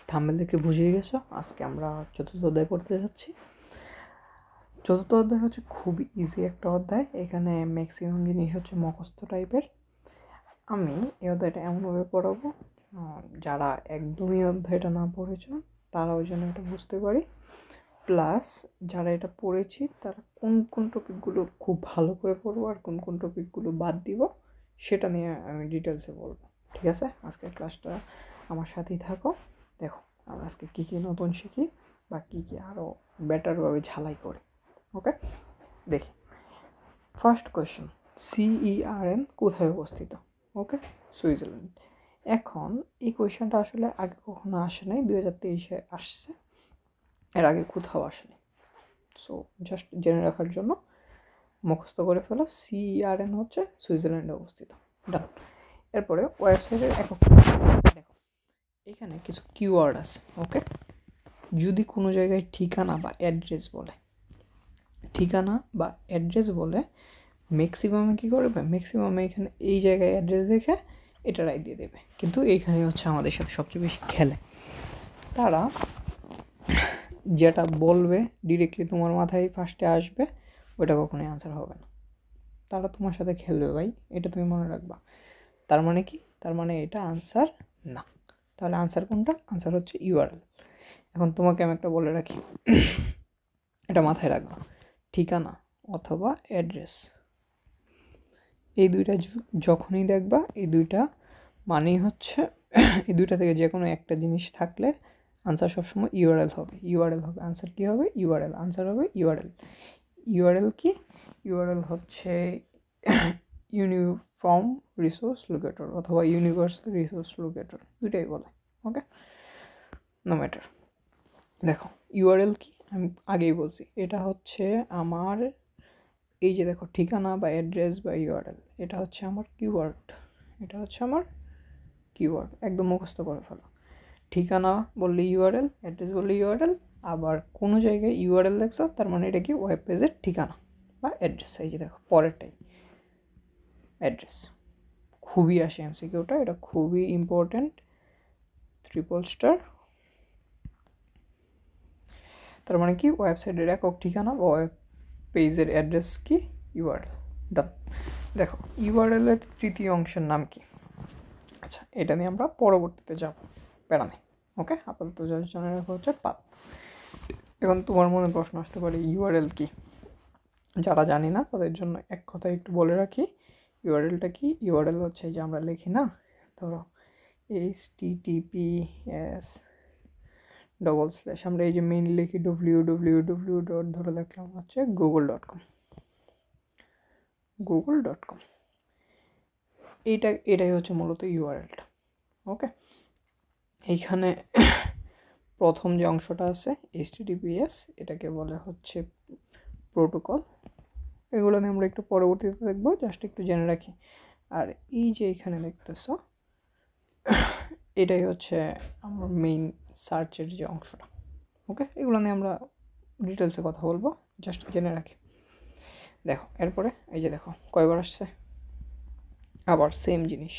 Thumbnail দেখে বুঝেই গেছো আজকে আমরা চতুর্থ অধ্যায় পড়তে যাচ্ছি। চতুর্থ অধ্যায় হচ্ছে খুবই ইজি একটা অধ্যায়। এখানে ম্যাক্সিমাম জিনিস হচ্ছে মুখস্থ টাইপের। আমি এই অধ্যায়টা এমনভাবে পড়াবো যারা একদমই অধ্যায়টা না পড়েছো তারাও যেন এটা বুঝতে পারি, প্লাস যারা এটা পড়েছি তারা কোন কোন টপিকগুলো খুব ভালো করে পড়বো আর কোন কোন টপিকগুলো বাদ দিব সেটা নিয়ে আমি ডিটেলসে বলবো। ঠিক আছে, আজকের ক্লাসটা আমার সাথেই থাকো। দেখো আমরা আজকে কী কী নতুন শিখি বা কী কী আরও বেটারভাবে ঝালাই করি। ওকে, দেখি ফার্স্ট কোয়েশ্চেন, CERN কোথায় অবস্থিত? ওকে, সুইজারল্যান্ড। এখন এই কোয়েশ্চেনটা আসলে আগে কখনো আসে নাই, 2023-এ আসছে, এর আগে কোথাও আসেনি। সো জাস্ট জেনে রাখার জন্য মুখস্থ করে ফেলো, CERN হচ্ছে সুইজারল্যান্ডে অবস্থিত। ডান। এরপরে ওয়েবসাইটের একক। দেখো এখানে কিছু কিওয়ার্ড আছে। ওকে, যদি কোনো জায়গায় ঠিকানা বা অ্যাড্রেস বলে, ঠিকানা বা অ্যাড্রেস বলে ম্যাক্সিমামে কী করবে, ম্যাক্সিমামে এখানে এই জায়গায় অ্যাড্রেস দেখে এটা রাইট দিয়ে দেবে। কিন্তু এইখানে হচ্ছে আমাদের সাথে সবচেয়ে বেশি খেলে, তারা যেটা বলবে ডিরেক্টলি তোমার মাথায় ফার্স্টে আসবে ওটা কখনোই আনসার হবে না। তারা তোমার সাথে খেলবে ভাই, এটা তুমি মনে রাখবা। তার মানে কি, তার মানে এটা আনসার না। তাহলে আনসার কোনটা? আনসার হচ্ছে ইউআরএল। এখন তোমাকে আমি একটা বলে রাখি, এটা মাথায় রাখবা, ঠিকানা অথবা অ্যাড্রেস, এই দুইটা যখনই দেখবা এই দুইটা মানেই হচ্ছে এই দুইটা থেকে যে কোনো একটা জিনিস থাকলে আনসার সবসময় ইউআরএল হবে। ইউআরএল হবে আনসার, কী হবে? ইউআরএল। আনসার হবে ইউআরএল। ইউআরএল কি? ইউআরএল হচ্ছে ইউনিফর্ম রিসোর্স লোকেটর অথবা ইউনিভার্সাল রিসোর্স লোকেটর, দুইটাই বলে। ওকে, নো ম্যাটার। দেখো ইউআরএল কি, আমি আগেই বলছি, এটা হচ্ছে আমার এই যে দেখো ঠিকানা বা অ্যাড্রেস বা ইউআরএল, এটা হচ্ছে আমার কিওয়ার্ড, এটা হচ্ছে আমার কিওয়ার্ড। একদম মুখস্থ করে ফেলো। ঠিকানা বললে ইউআরএল, অ্যাড্রেস বললে ইউআরএল। আবার কোনো জায়গায় ইউআরএল দেখছো তার মানে এটা কি ওয়েব পেজের ঠিকানা বা অ্যাড্রেস। এই যে দেখো পরেরটাই অ্যাড্রেস, খুবই আসে এমসিকিউটা, এটা খুবই ইম্পর্ট্যান্ট, 3 স্টার। তার মানে কি ওয়েবসাইটের একক ঠিকানা বা ওয়েব পেজের অ্যাড্রেস কি? ইউআরএল। ডান। দেখো ইউআরএলের তৃতীয় অংশের নাম কি? আচ্ছা, এটা নিয়ে আমরা পরবর্তীতে যাব, প্যারা নেই। ওকে, আপাতত যা জানা রাখা হচ্ছে পাথ। এখন তোমার মনে প্রশ্ন আসতে পারে ইউআরএল কি? যারা জানি না তাদের জন্য এক কথা একটু বলে রাখি, ইউআরএলটা কি? ইউআরএল হচ্ছে যে আমরা লিখি না, ধরো https:// আমরা এই যে মেইন লিখি www ধরে লিখলাম হচ্ছে google.com, google.com, এটাই হচ্ছে মূলত ইউআরএলটা। ওকে, এইখানে প্রথম যে অংশটা আছে HTTPS, এটাকে বলে হচ্ছে প্রোটোকল। এগুলো নিয়ে আমরা একটু পরবর্তীতে দেখবো, জাস্ট একটু জেনে রাখি। আর এই যে এখানে দেখতেছো এটাই হচ্ছে আমার মেইন সার্চের যে অংশটা। ওকে, এগুলো নিয়ে আমরা ডিটেলসে কথা বলবো, জাস্ট জেনে রাখি। দেখো এরপরে এই যে দেখো কয়বার আসছে, আবার সেম জিনিস,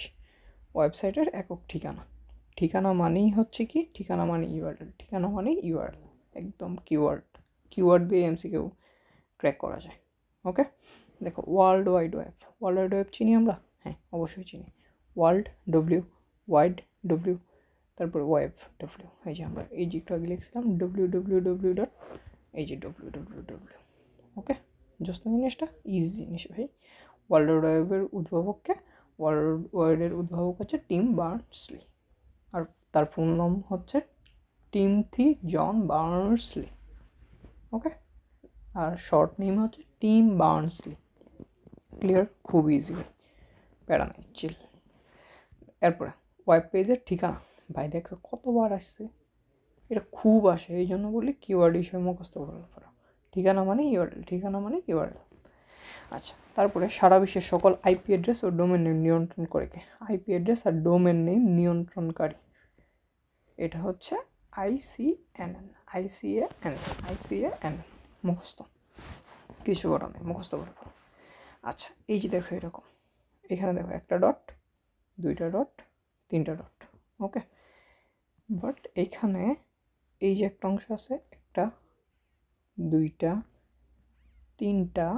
ওয়েবসাইটের একক ঠিকানা। ঠিকানা মানেই হচ্ছে কি, ঠিকানা মানে ইউআরএল, ঠিকানা মানে ইউআরএল, একদম কিওয়ার্ড দিয়ে এমসিকিউ ট্র্যাক করা যায়। ওকে, দেখো ওয়ার্ল্ড ওয়াইড ওয়েব চিনি আমরা? হ্যাঁ অবশ্যই চিনি। ওয়ার্ল্ড ওয়াইড তারপরে ওয়েব এই যে আমরা এই যে একটু আগে লিখছিলাম www. এই যে www। ওকে, জাস্ট জিনিসটা ইজি জিনিস ভাই। ওয়ার্ল্ড ওয়েবের উদ্ভাবককে, ওয়ার্ল্ড ওয়াইডের উদ্ভাবক হচ্ছে টিম বার্নসলি, আর তার ফুল নাম হচ্ছে টিমথি জন বার্নসলি। ওকে, আর শর্ট নেম হচ্ছে টিম বার্নসলি। ক্লিয়ার? খুব ইজি, প্যারা নেই, চিল। এরপরে ওয়েব পেজের ঠিকানা, ভাই দেখছো কতবার আসছে, এটা খুব আসে, এই জন্য বলি কিওয়ার্ড হিসেবে মুখস্থ করে ফেলো। ঠিকানা মানে ইউআরএল, ঠিকানা মানে ইউআরএল। আচ্ছা, তারপরে সারা বিশ্বের সকল আইপি অ্যাড্রেস ও ডোমেন নেম নিয়ন্ত্রণ করে কে? আইপি অ্যাড্রেস আর ডোমেন নেম নিয়ন্ত্রণকারী, এটা হচ্ছে আইসিএএন। মুখস্থ, কিছু করা নেই, মুখস্থ করে ফেলো। আচ্ছা, এই যে দেখো এরকম, এখানে দেখো একটা ডট, দুইটা ডট, তিনটা ডট। ওকে, বাট এইখানে এই যে একটা অংশ আছে, একটা, দুইটা, তিনটা,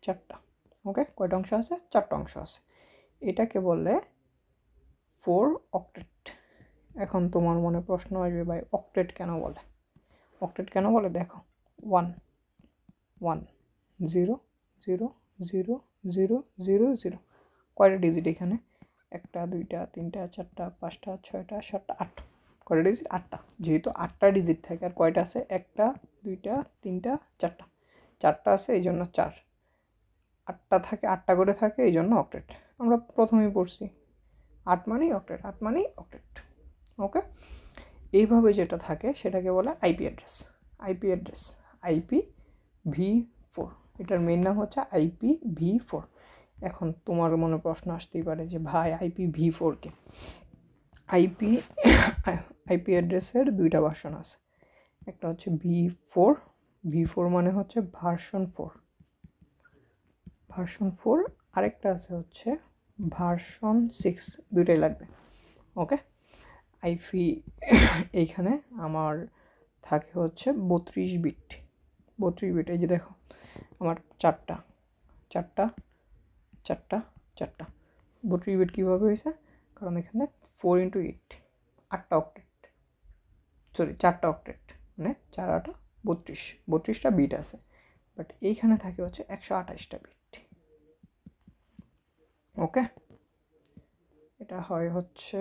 চারটা। ওকে, কয়টা অংশ আছে? চারটা অংশ আছে। এটাকে বলে 4 অক্টেট। এখন তোমার মনে প্রশ্ন আসবে, ভাই অক্টেট কেন বলে? অক্টেট কেন বলে? দেখো, 1 1 0 0 0 0 0 0, কয়টা ডিজিট এখানে? একটা, দুইটা, তিনটা, চারটা, পাঁচটা, ছয়টা, সাতটা, আটটা। কয়টা ডিজিট? আটটা। যেহেতু আটটা ডিজিট থাকে, আর কয়টা আছে? একটা, দুইটা, তিনটা, চারটা। চারটা আছে, এই জন্য 4। আটটা থাকে, আটটা করে থাকে, এই জন্য অক্টেট। আমরা প্রথমেই পড়ছি 8 মানেই অক্টেট, 8 মানেই অক্টেট। ওকে, এইভাবে যেটা থাকে সেটাকে বলে IP address. IP address IPv4, এটার মেইন নাম হচ্ছে IPv4। এখন তোমার মনে প্রশ্ন আসতেই পারে যে ভাই IPv4 কে? আইপি অ্যাড্রেসের দুইটা ভার্সন আছে। একটা হচ্ছে V4 মানে হচ্ছে ভার্সন 4, আরেকটা আছে হচ্ছে ভার্সন 6, দুইটাই লাগবে। ওকে, আইপি এইখানে আমার থাকে হচ্ছে 32 বিট। 32 বিট, এই যে দেখো আমার চারটা 32 বিট কীভাবে হয়েছে? কারণ এখানে 4x8, 8টা অক্টেট, সরি 4টা অক্টেট, মানে 4 8 32, 32টা বিট আছে। বাট এইখানে থাকে হচ্ছে 128টা বিট। ওকে, এটা হয় হচ্ছে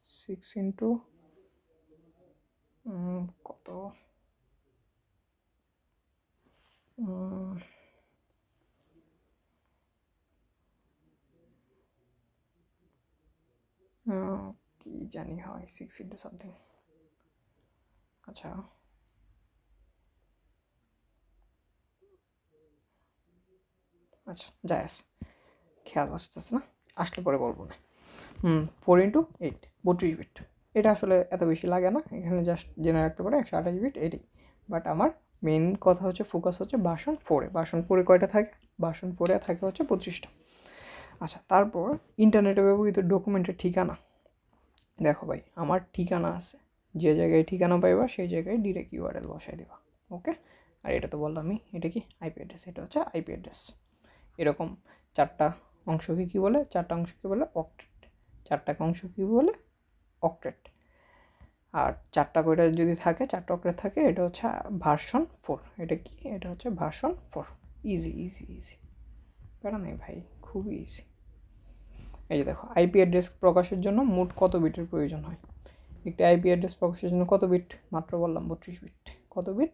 6 ইন্টু কত, কি জানি হয় 6 ইন্টু সামথিং। আচ্ছা, যাই আছে, খেয়াল আসতেছে না, আসলে পরে বলবো না। 4x8, 32 bit. এটা আসলে এত বেশি লাগে না, এখানে জাস্ট জেনে রাখতে পারে 128 বিট এটাই। বাট আমার মেন কথা হচ্ছে, ফোকাস হচ্ছে ভার্সন 4-এ। ভার্সন 4-এ কয়টা থাকে? ভার্সন 4-এ থাকে হচ্ছে 32টা। আচ্ছা, তারপর ইন্টারনেটে ব্যবহৃত ডকুমেন্টের ঠিকানা। দেখো ভাই, আমার ঠিকানা আছে, যে জায়গায় ঠিকানা পাইবা সেই জায়গায় ডিরেক্ট ইউআরএল বসাই দিবা। ওকে, আর এটা তো বললামই, এটা কি আইপি অ্যাড্রেস, এটা হচ্ছে আইপি অ্যাড্রেস। এরকম চারটা অংশকে কী বলে? চারটা অংশকে বলে অক্টেট। চারটা অংশ কী বলে? অক্টেট। আর চারটা করে যদি থাকে, চারটা অক্টেট থাকে, এটা হচ্ছে ভার্সন 4। এটা কি? এটা হচ্ছে ভার্সন 4। ইজি ইজি ইজি, প্যারা নেই ভাই, খুবই ইজি। এই যে দেখো, আইপি অ্যাড্রেস প্রকাশের জন্য মোট কত বিটের প্রয়োজন হয়? একটি আইপি অ্যাড্রেস প্রকাশের জন্য কত বিট? মাত্র বললাম 32 বিট। কত বিট?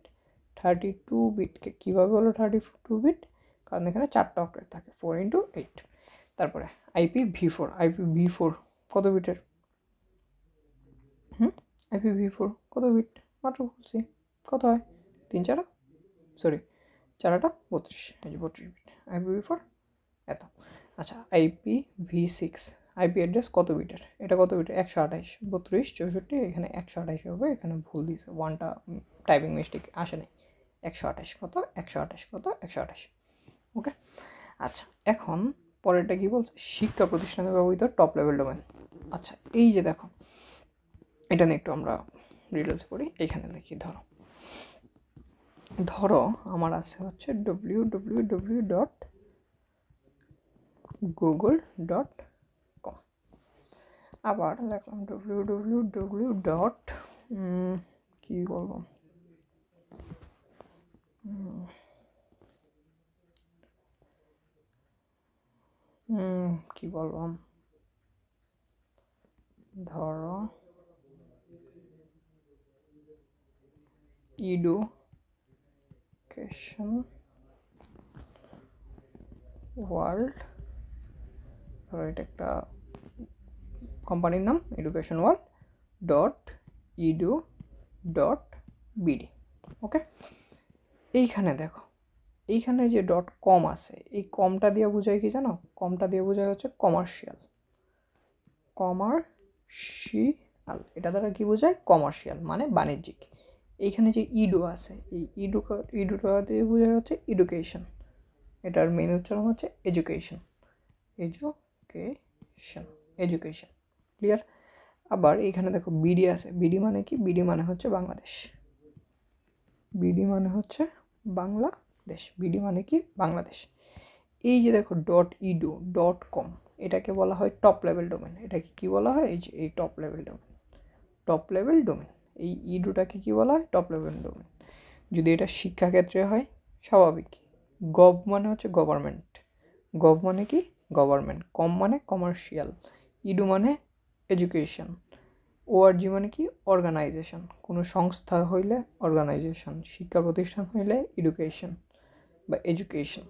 32 বিটকে কীভাবে হলো 32 বিট? কারণ এখানে চারটা অক্টেট থাকে, 4x8। তারপরে IPv4 কত বিটের? IPv4 কত বিট? মাত্র বলছি, কত হয়? 3 4, সরি 4 8 32, এই যে 32 বিট IPv4 এত। আচ্ছা, IPv6 আইপি অ্যাড্রেস কত বিটের? এটা কত বিটের? 128, 32, 64, এখানে 128 হবে, এখানে ভুল দিয়েছে, ওয়ানটা টাইপিং মিস্টেক আসে নাই। 128 কত? 128 কত? 128। ওকে, আচ্ছা, এখন পরেরটা কি বলছে? শিক্ষা প্রতিষ্ঠানে ব্যবহৃত টপ লেভেল ডোমেন। আচ্ছা, এই যে দেখো, এটা নিয়ে একটু আমরা ডিটেলস করি। এইখানে দেখি, ধরো আমার আছে হচ্ছে www.google.com। আবার দেখলাম www. কি বলবো, কি বললাম, ধরো এডুকেশন ওয়ার্ল্ড, ধরো এটা একটা কোম্পানির নাম, এডুকেশন ওয়ার্ল্ড .edu.bd। ওকে, এইখানে দেখো, এইখানে যে .com আছে, এই কমটা দিয়ে বোঝায় কি জানো? কমটা দিয়ে বোঝায় হচ্ছে কমার্শিয়াল। এটা দ্বারা কি বোঝায়? কমার্শিয়াল মানে বাণিজ্যিক। এইখানে যে ইডু আছে, এই ইডুটা দিয়ে বোঝায় হচ্ছে এডুকেশন। এটার মেন উচ্চারণ হচ্ছে এডুকেশন। ক্লিয়ার? আবার এখানে দেখো বিডি আছে, বিডি মানে কি, বিডি মানে হচ্ছে বাংলাদেশ, বিডি মানে হচ্ছে বাংলাদেশ, বিডি মানে কি বাংলাদেশ। এই যে দেখো .edu.com এটাকে বলা হয় টপ লেভেল ডোমেন। এটাকে কি বলা হয়, এই যে এই top level domain, top level domain. এই ইডুটাকে কি বলা হয়, টপ লেভেল ডোমেন। যদি এটা শিক্ষাক্ষেত্রে হয় স্বাভাবিক। গভ মানে হচ্ছে গভর্নমেন্ট, গভ মানে কি গভর্নমেন্ট, কম মানে কমার্শিয়াল, ইডু মানে এডুকেশন, ওআরজি মানে কি অর্গানাইজেশন, কোনো সংস্থা হইলে অর্গানাইজেশন, শিক্ষা প্রতিষ্ঠান হইলে এডুকেশন বা এডুকেশন।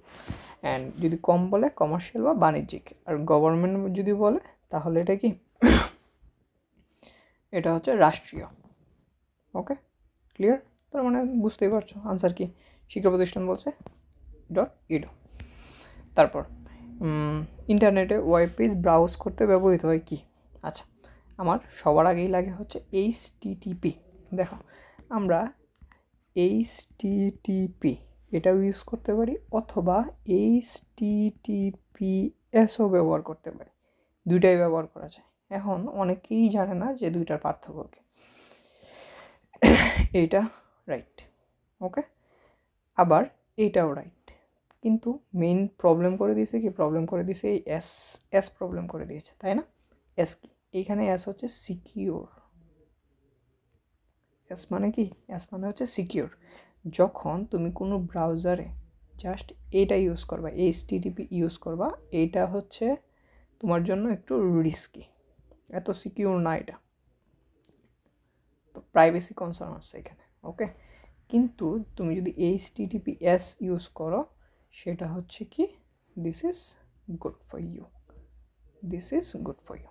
অ্যান্ড যদি কম বলে কমার্শিয়াল বা বাণিজ্যিক। আর গভর্নমেন্ট যদি বলে তাহলে এটা কি এটা হচ্ছে রাষ্ট্রীয়। ওকে, ক্লিয়ার? তার মানে বুঝতেই পারছো আনসার কি, শিক্ষা প্রতিষ্ঠান বলছে .edu। তারপর ইন্টারনেটে ওয়েব পেজ ব্রাউজ করতে ব্যবহৃত হয় কি? আচ্ছা, আমার সবার আগেই লাগে হচ্ছে HTTP। দেখো আমরা HTTP এটাও ইউজ করতে পারি, অথবা HTTPSও ব্যবহার করতে পারি, দুইটাই ব্যবহার করা যায়। এখন অনেকেই জানে না যে দুইটার পার্থক্য কি। এইটা রাইট, ওকে, আবার এইটাও রাইট, কিন্তু মেইন প্রবলেম করে দিয়েছে কি, প্রবলেম করে দিয়েছে এই এস প্রবলেম করে দিয়েছে, তাই না? এস কি, এইখানে এস হচ্ছে সিকিউর। এস মানে কি, এস মানে হচ্ছে সিকিউর। যখন তুমি কোনো ব্রাউজারে জাস্ট এইটা ইউজ করবা, HTTP ইউজ করবা, এইটা হচ্ছে তোমার জন্য একটু রিস্কি, এত সিকিউর না এটা, তো প্রাইভেসি কনসার্ন আছে এখানে, ওকে। কিন্তু তুমি যদি HTTPS ইউজ করো সেটা হচ্ছে কি, this is good for you, this is good for you,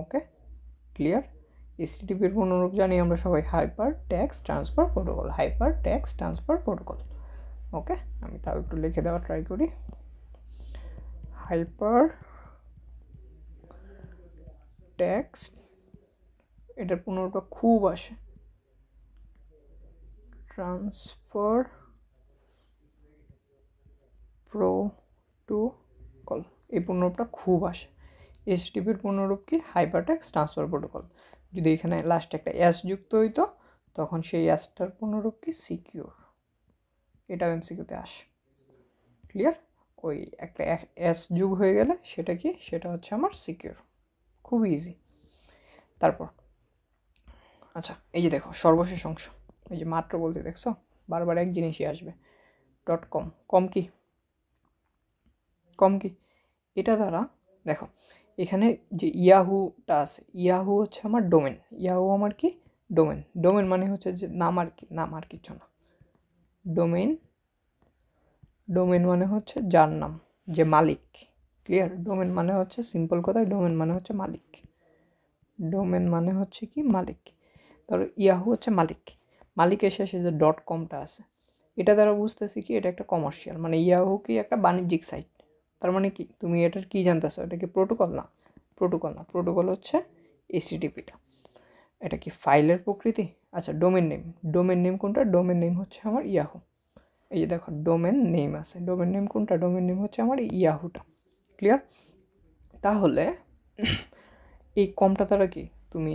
okay, clear? HTTPর পুনরূপ জানি আমরা সবাই, hyper text transfer protocol, hyper text transfer protocol, okay. আমি তাও একটু লিখে দেওয়ার ট্রাই করি, হাইপার টেক্সট, এটার পুনরূপটা খুব আসে, ট্রান্সফার প্রোটোকল, এই পুনরূপটা খুব আসে। HTTPর পুনরূপ কি, হাইপারটেক্সট ট্রান্সফার প্রোটোকল। যদি এখানে লাস্টে একটা এস যুক্ত হইতো তখন সেই এসটার পুনরূপ কি, সিকিউর। এটাও এমসিকিউতে আসে, ক্লিয়ার? ওই একটা এস যুগ হয়ে গেলে সেটা কি, সেটা হচ্ছে আমার সিকিউর, খুব ইজি। তারপর আচ্ছা, এই যে দেখো সর্বশেষ অংশ, এই যে মাত্র বলতে দেখছো বারবার এক জিনিসই আসবে, .com, কম কি, কম কি, এটা দ্বারা দেখো এখানে যে ইয়াহুটা আছে, ইয়াহু হচ্ছে আমার ডোমেন, ইয়াহু আমার কি ডোমেন, ডোমেন মানে হচ্ছে যে নাম, আর কি নাম, আর কিছু না। ডোমেন, ডোমেন মানে হচ্ছে যার নাম, যে মালিক, ক্লিয়ার? ডোমেন মানে হচ্ছে সিম্পল কথায়, ডোমেন মানে হচ্ছে মালিক, ডোমেন মানে হচ্ছে কি মালিক। তাহলে ইয়াহু হচ্ছে মালিক, মালিকের শেষে যে .comটা আছে এটা দ্বারা বুঝতেছি কি এটা একটা কমার্শিয়াল, মানে ইয়াহু কি একটা বাণিজ্যিক সাইট। তার মানে কি তুমি এটার কি জানতেছো, এটা কি প্রোটোকল না, প্রোটোকল না, প্রোটোকল হচ্ছে HTTPটা। এটা কি ফাইলের প্রকৃতি? আচ্ছা, ডোমেন নেম, ডোমেন নেম কোনটা, ডোমেন নেম হচ্ছে আমার ইয়াহু। এই যে দেখো ডোমেন নেম আছে, ডোমেন নেম কোনটা, ডোমেন নেম হচ্ছে আমার ইয়াহুটা, ক্লিয়ার? তাহলে এই কমটা দ্বারা কি তুমি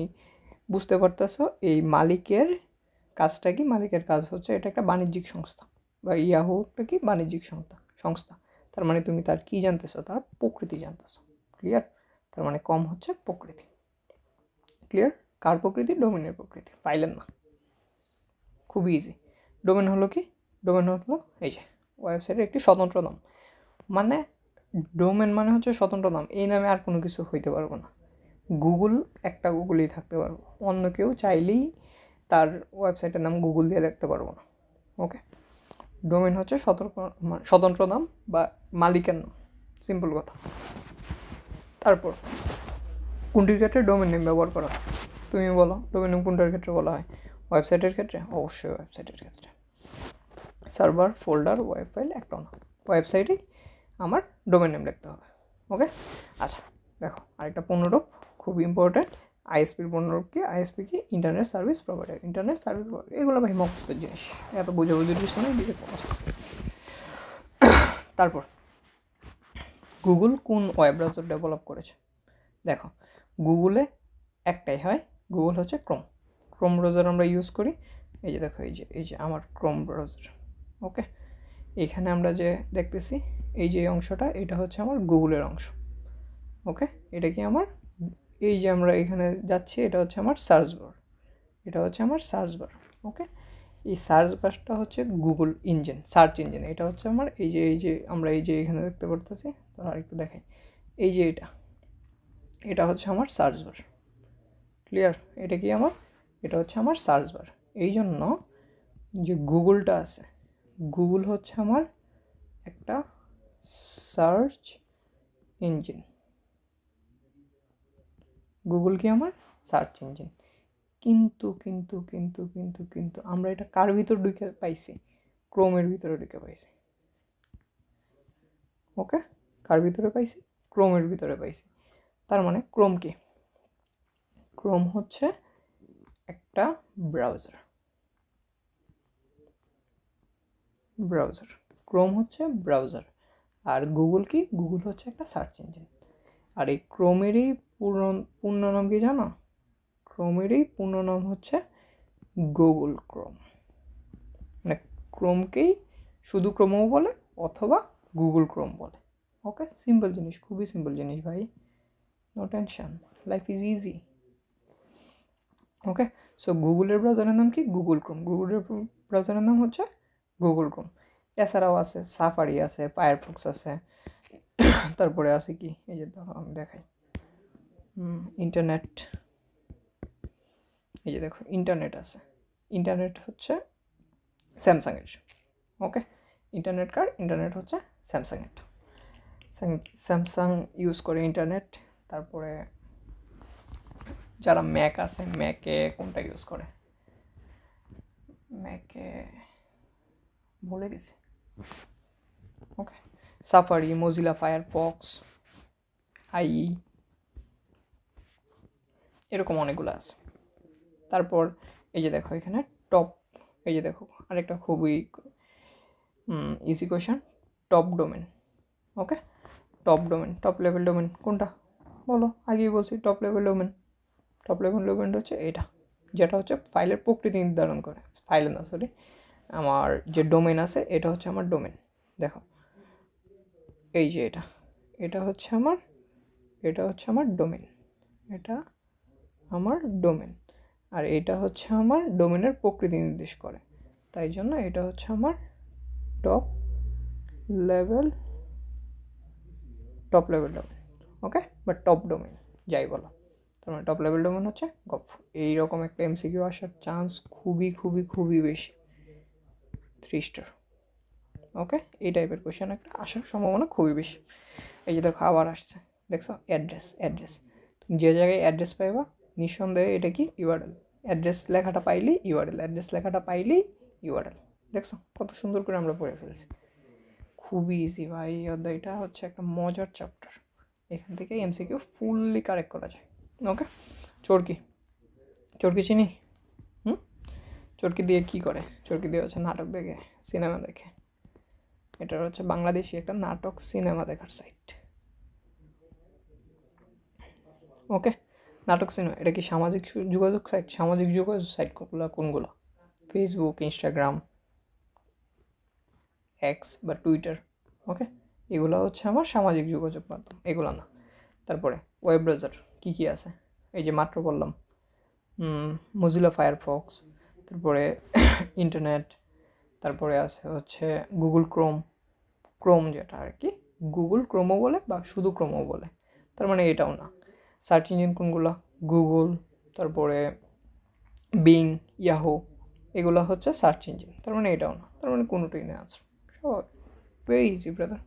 বুঝতে পারতেছো এই মালিকের কাজটা কি, মালিকের কাজ হচ্ছে এটা একটা বাণিজ্যিক সংস্থা, বা ইয়াহুটা কি বাণিজ্যিক সংস্থা। তার মানে তুমি তার কি জানতেছো, তার প্রকৃতি জানতেছো, ক্লিয়ার? তার মানে কম হচ্ছে প্রকৃতি, ক্লিয়ার? কার প্রকৃতি, ডোমেনের প্রকৃতি, ফাইলের না। খুব ইজি। ডোমেন হলো কি, ডোমেন হলো এই যে ওয়েবসাইটের একটি স্বতন্ত্র নাম, মানে ডোমেন মানে হচ্ছে স্বতন্ত্র নাম, এই নামে আর কোনো কিছু হইতে পারবো না। গুগল একটা গুগলই থাকতে পারবো, অন্য কেউ চাইলেই তার ওয়েবসাইটের নাম গুগল দিয়ে দেখতে পারবো না, ওকে। ডোমেন হচ্ছে স্বতন্ত্র নাম বা মালিকের নাম, সিম্পল কথা। তারপর কোনটির ক্ষেত্রে ডোমেন নেম ব্যবহার করা হয়, তুমি বলো ডোমেন নেম কোনটার ক্ষেত্রে বলা হয়? ওয়েবসাইটের ক্ষেত্রে, অবশ্যই ওয়েবসাইটের ক্ষেত্রে। সার্ভার, ফোল্ডার, ওয়েব ফাইল একটাও না, ওয়েবসাইটেই আমার ডোমেন নেম লিখতে হবে, ওকে। আচ্ছা দেখো আরেকটা পুনরূপ খুব ইম্পর্ট্যান্ট, আইএসপির পুনরূপ কি, আইএসপি কি, internet service provider, internet service provider, এগুলো ভাই মুখস্থের জিনিস, এত বোঝাবুঝির বিষয় নেই, দিকে মুখস্থ। তারপর গুগল কোন ওয়েব ব্রাউজার ডেভেলপ করেছে? দেখো গুগলে একটাই হয়, গুগল হচ্ছে ক্রোম। ক্রোম ব্রাউজার আমরা ইউজ করি। এই যে দেখো, এই যে আমার ক্রোম ব্রাউজার। ওকে, এখানে আমরা যে দেখতেছি এই যে অংশটা, এটা হচ্ছে আমার গুগলের অংশ। ওকে, এটা কি আমার, এই যে আমরা এখানে যাচ্ছি, এটা হচ্ছে আমার সার্চ বার, এটা হচ্ছে আমার সার্চ বার। ওকে, এই সার্চ বারটা হচ্ছে গুগল ইঞ্জিন, সার্চ ইঞ্জিন। এটা হচ্ছে আমার এই যে আমরা এই যে এখানে দেখতে পারতেছি, তার আরেকটু দেখাই, এই যে এটা হচ্ছে আমার সার্চ বার। ক্লিয়ার? এটা কি আমার, এটা হচ্ছে আমার সার্চ বার। এই জন্য যে গুগলটা আছে, গুগল হচ্ছে আমার একটা সার্চ ইঞ্জিন। গুগল কি আমার সার্চ ইঞ্জিন। কিন্তু কিন্তু কিন্তু কিন্তু কিন্তু আমরা এটা কার ভিতর ঢুকে পাইছি? ক্রোমের ভিতরে ঢুকে পাইছি। ওকে, কার ভিতরে পাইছি? ক্রোমের ভিতরে পাইছি। তার মানে ক্রোম কি? ক্রোম হচ্ছে একটা ব্রাউজার। ব্রাউজার, ক্রোম হচ্ছে ব্রাউজার। আর গুগল কি? গুগল হচ্ছে একটা সার্চ ইঞ্জিন। আর এই ক্রোমেরই পূর্ণ নাম কি জানো? ক্রোমেরই পূর্ণ নাম হচ্ছে গুগল ক্রোম। মানে ক্রোমকেই শুধু ক্রোমও বলে অথবা গুগল ক্রোম বলে। ওকে, সিম্পল জিনিস, খুবই সিম্পল জিনিস ভাই, no tension, life is easy. Okay, so গুগলের ব্রাউজারের নাম কি? Google Chrome. গুগলের ব্রাউজারের নাম হচ্ছে গুগল ক্রোম। এছাড়াও আছে সাফারি, আছে ফায়ারফক্স আছে, তারপরে আছে কি, এই যে ধরো আমি দেখাই, ইন্টারনেট। এই যে দেখো ইন্টারনেট আছে। ইন্টারনেট হচ্ছে স্যামসাংয়ের। ওকে, ইন্টারনেট হচ্ছে স্যামসাংয়ের। স্যামসাং ইউজ করে ইন্টারনেট। তারপরে যারা ম্যাক আছে, ম্যাকে কোনটা ইউজ করে? ম্যাকে ভুলে গেছি। ওকে, সাফারি, মোজিলা ফায়ারফক্স, আইই, এরকম অনেকগুলো আছে। তারপর এই যে দেখো এখানে টপ, এই যে দেখো আরেকটা খুবই easy question, top domain. Okay, top domain, top level domain কোনটা বলো? আগেই বলছি top level domain. Top level ডোমেনটা হচ্ছে এটা, যেটা হচ্ছে ফাইলের প্রকৃতি নির্ধারণ করে। ফাইলে না, সরি, আমার যে ডোমেন আছে এটা হচ্ছে আমার ডোমেন। দেখো এই যে এটা হচ্ছে আমার, এটা হচ্ছে আমার ডোমেন, এটা আমার ডোমেন। আর এটা হচ্ছে আমার ডোমেনের প্রকৃতি নির্দেশ করে, তাই জন্য এটা হচ্ছে আমার টপ লেভেল ডোমেন। ওকে, বা টপ ডোমেন যাই বলো, তার মানে টপ লেভেল ডোমেন হচ্ছে গফ। এইরকম একটা এমসিকিউ আসার চান্স খুবই খুবই খুবই বেশি, 3 স্টার। ওকে, এই টাইপের কোয়েশ্চেন একটা আসার সম্ভাবনা খুবই বেশি। এই যে দেখো আবার আসছে, দেখছো অ্যাড্রেস। তুমি যে জায়গায় অ্যাড্রেস পাইবা নিঃসন্দেহে এটা কি? ইউআরএল। অ্যাড্রেস লেখাটা পাইলেই ইউআরএল, অ্যাড্রেস লেখাটা পাইলেই ইউআরএল। দেখছো কত সুন্দর করে আমরা পড়ে ফেলছি, খুবই ইজি ভাই। এই অধ্যায়টা হচ্ছে একটা মজার চ্যাপ্টার, এখান থেকে এমসিকিউ ফুললি কারেক্ট করা যায়। ওকে, চরকি চিনি? চরকি দিয়ে কি করে? চরকি দিয়ে হচ্ছে নাটক দেখে, সিনেমা দেখে। এটা হচ্ছে বাংলাদেশি একটা নাটক সিনেমা দেখার সাইট। ওকে, নাটক সিনেমা, এটা কি সামাজিক যোগাযোগ সাইট? সামাজিক যোগাযোগ সাইটগুলো কোনগুলো? ফেসবুক, ইনস্টাগ্রাম, এক্স বা টুইটার। ওকে, এগুলো হচ্ছে আমার সামাজিক যোগাযোগ মাধ্যম, এগুলো না। তারপরে ওয়েব ব্রাউজার কী কী আছে? এই যে মাত্র বললাম, মোজিলা ফায়ারফক্স, তারপরে ইন্টারনেট, তারপরে আছে হচ্ছে গুগল ক্রোম যেটা আর কি গুগল ক্রোমও বলে বা শুধু ক্রোমও বলে, তার মানে এটাও না। সার্চ ইঞ্জিন কোনগুলো? গুগল, তারপরে বিং, ইয়াহু, এগুলো হচ্ছে সার্চ ইঞ্জিন, তার মানে এটাও না, তার মানে কোনোটাই নেই আনসার। সব ভেরি ইজি ব্রাদার।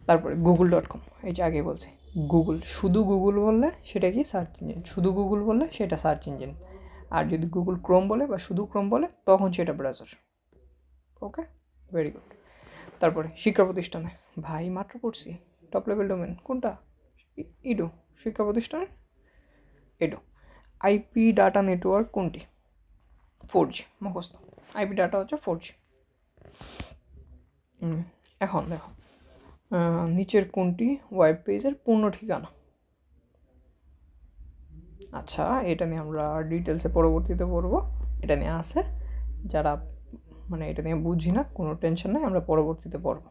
তারপরে গুগল.com, এই যে আগে বলছি, গুগল, শুধু গুগল বললে সেটা কি? Search engine. শুধু গুগল বললে সেটা সার্চ ইঞ্জিন। আর যদি গুগল ক্রোম বলে বা শুধু ক্রোম বলে তখন সেটা ব্রাউজার। ওকে, ভেরি গুড। তারপরে শিক্ষা প্রতিষ্ঠানে, ভাই মাত্র পড়ছি টপ লেভেল ডোমেন কোনটা? ইডো। শিক্ষা প্রতিষ্ঠানের ইডো। আইপি ডাটা নেটওয়ার্ক কোনটি? 4G, মুখস্থ। আইপি ডাটা হচ্ছে 4G। এখন দেখো নিচের কোনটি ওয়েব পেজের পূর্ণ ঠিকানা? আচ্ছা, এটা নিয়ে আমরা ডিটেলসে পরবর্তীতে পড়বো। এটা নিয়ে আছে, যারা মানে এটা নিয়ে বুঝি না কোনো টেনশন নেই, আমরা পরবর্তীতে পড়বো।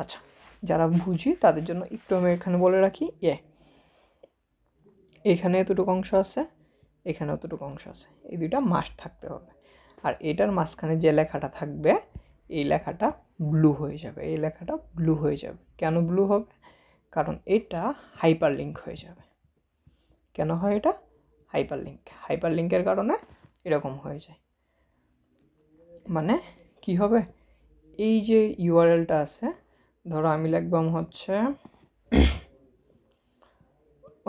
আচ্ছা, যারা বুঝি তাদের জন্য একটু আমি এখানে বলে রাখি, এখানে এতটুকু অংশ আছে, এখানে অতটুকু অংশ আছে, এই দুইটা মাস্ট থাকতে হবে। আর এটার মাঝখানে যে লেখাটা থাকবে এই লেখাটা ব্লু হয়ে যাবে, এই লেখাটা ব্লু হয়ে যাবে। কেন ব্লু হবে? কারণ এটা হাইপার লিঙ্ক হয়ে যাবে। কেন হয় এটা? হাইপার লিঙ্কের কারণে এরকম হয়ে যায়। মানে কি হবে, এই যে ইউআরএলটা আছে, ধরো আমি লিখবাম হচ্ছে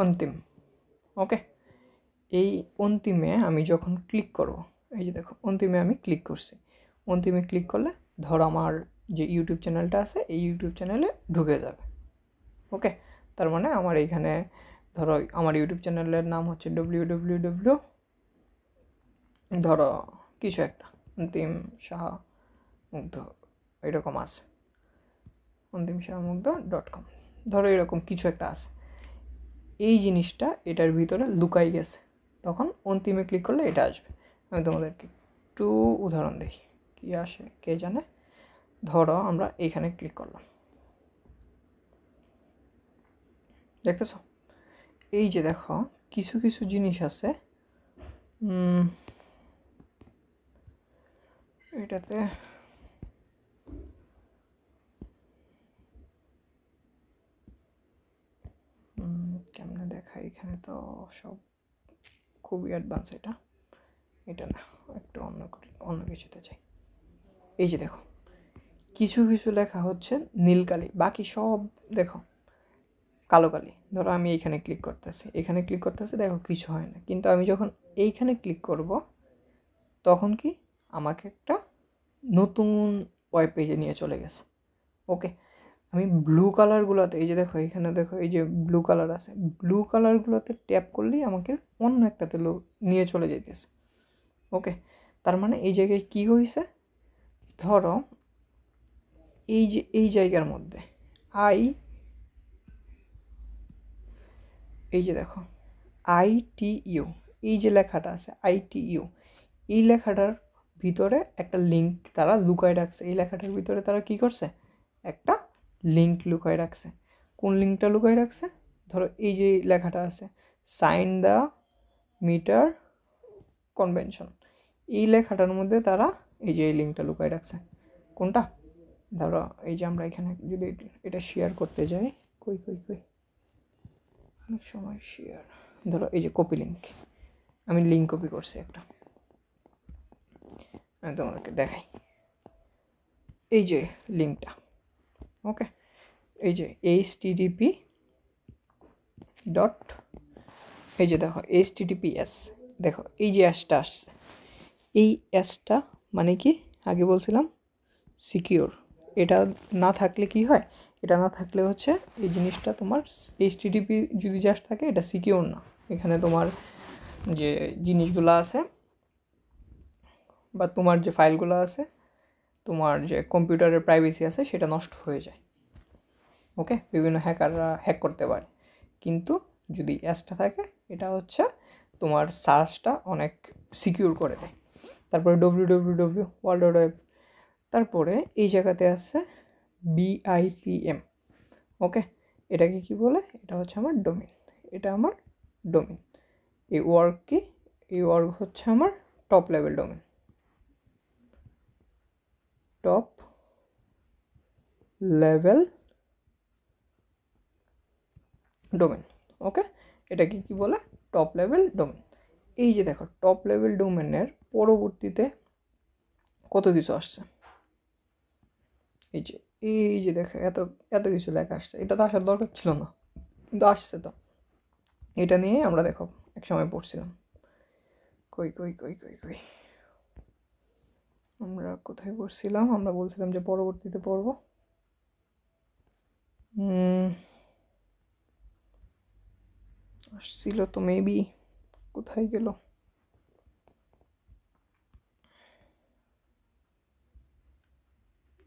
অন্তিম, ওকে। এই অন্তিমে আমি যখন ক্লিক করব, এই যে দেখো অন্তিমে আমি ক্লিক করছি, অন্তিমে ক্লিক করলে ধরো আমার যে ইউটিউব চ্যানেলটা আছে এই ইউটিউব চ্যানেলে ঢুকে যাবে, ওকে। তার মানে আমার এইখানে ধরো আমার ইউটিউব চ্যানেলের নাম হচ্ছে www ধরো কিছু একটা অন্তিম সাহা মুগ্ধ, এরকম আছে অন্তিম সাহা মুগ্ধ .com, ধরো এরকম কিছু একটা আছে। এই জিনিসটা এটার ভিতরে লুকাই গেছে, তখন অন্তিমে ক্লিক করলে এটা আসবে। আমি তোমাদেরকে একটু উদাহরণ দেখি কি আসে কে জানে। ধরো আমরা এইখানে ক্লিক করলাম, দেখতেছ? এই যে দেখো কিছু কিছু জিনিস আছে, এটাতে কেমনে দেখায়, এখানে তো সব খুবই অ্যাডভান্স। এটা না, একটু অন্য কিছুতে চাই। এই যে দেখো কিছু কিছু লেখা হচ্ছে নীল কালি, বাকি সব দেখো কালো কালি। ধরো আমি এইখানে ক্লিক করতেছি, এখানে ক্লিক করতেছি, দেখো কিছু হয় না। কিন্তু আমি যখন এইখানে ক্লিক করব তখন কি আমাকে একটা নতুন ওয়েব পেজে নিয়ে চলে গেছে, ওকে। আমি ব্লু কালারগুলোতে, এই যে দেখো এখানে দেখো এই যে ব্লু কালার আছে, ব্লু কালারগুলোতে ট্যাপ করলেই আমাকে অন্য একটাতে নিয়ে চলে যেতেছে, ওকে। তার মানে এই জায়গায় কী হয়েছে, ধরো এই যে এই জায়গার মধ্যে এই যে দেখো ITU, এই যে লেখাটা আছে ITU, এই লেখাটার ভিতরে একটা লিঙ্ক তারা লুকায় রাখছে। এই লেখাটার ভিতরে তারা কি করছে, একটা লিঙ্ক লুকায় রাখছে। কোন লিঙ্কটা লুকায় রাখছে? ধরো এই যে লেখাটা আছে সাইন দ্য মিটার কনভেনশন, এই লেখাটার মধ্যে তারা এই যে এই লিঙ্কটা লুকায় রাখছে। কোনটা? ধরো এই যে আমরা এখানে যদি এটা শেয়ার করতে যাই, কই অনেক সময় শেয়ার, ধরো এই যে কপি লিঙ্ক, আমি লিঙ্ক কপি করছি একটা, আমি তোমাদেরকে দেখাই। এই যে লিঙ্কটা, ওকে, এই যে http ডট, এই যে দেখো https, দেখো এই যে অ্যাসটা আসছে, এই অ্যাসটা মানে কি আগে বলছিলাম সিকিওর। এটা না থাকলে কি হয়, এটা না থাকলে হচ্ছে এই জিনিসটা তোমার http যদি জাস্ট থাকে এটা সিকিওর না। এখানে তোমার যে জিনিসগুলো আছে বা তোমার যে ফাইলগুলো আছে, তোমার যে কম্পিউটারের প্রাইভেসি আছে সেটা নষ্ট হয়ে যায়, ওকে। বিভিন্ন হ্যাকাররা হ্যাক করতে পারে। কিন্তু যদি অ্যাসটা থাকে এটা হচ্ছে তোমার সার্চটা অনেক সিকিউর করে দেয়। তারপরে www ওয়ার্ল্ড ওয়াইড ওয়েব, তারপরে এই জায়গাতে আছে BIPM, ওকে। এটাকে কি বলে, এটা হচ্ছে আমার ডোমেন, এটা আমার ডোমেন। এই ওয়ার্ক কি, এই ওয়ার্ক হচ্ছে আমার top level domain, top level domain, okay. এটাকে কি বলে, টপ লেভেল ডোমেন। এই যে দেখো টপ লেভেল ডোমেনের পরবর্তীতে কত কিছু আসছে, এই যে দেখো এত এত কিছু লেখা আসছে। এটা তো আসার দরকার ছিল না, কিন্তু আসছে। তো এটা নিয়ে আমরা দেখো এক সময় পড়ছিলাম, কই আমরা কোথায় পড়ছিলাম, আমরা বলছিলাম যে পরবর্তীতে পড়বো। আসছিল তো মেবি, কোথায় গেল,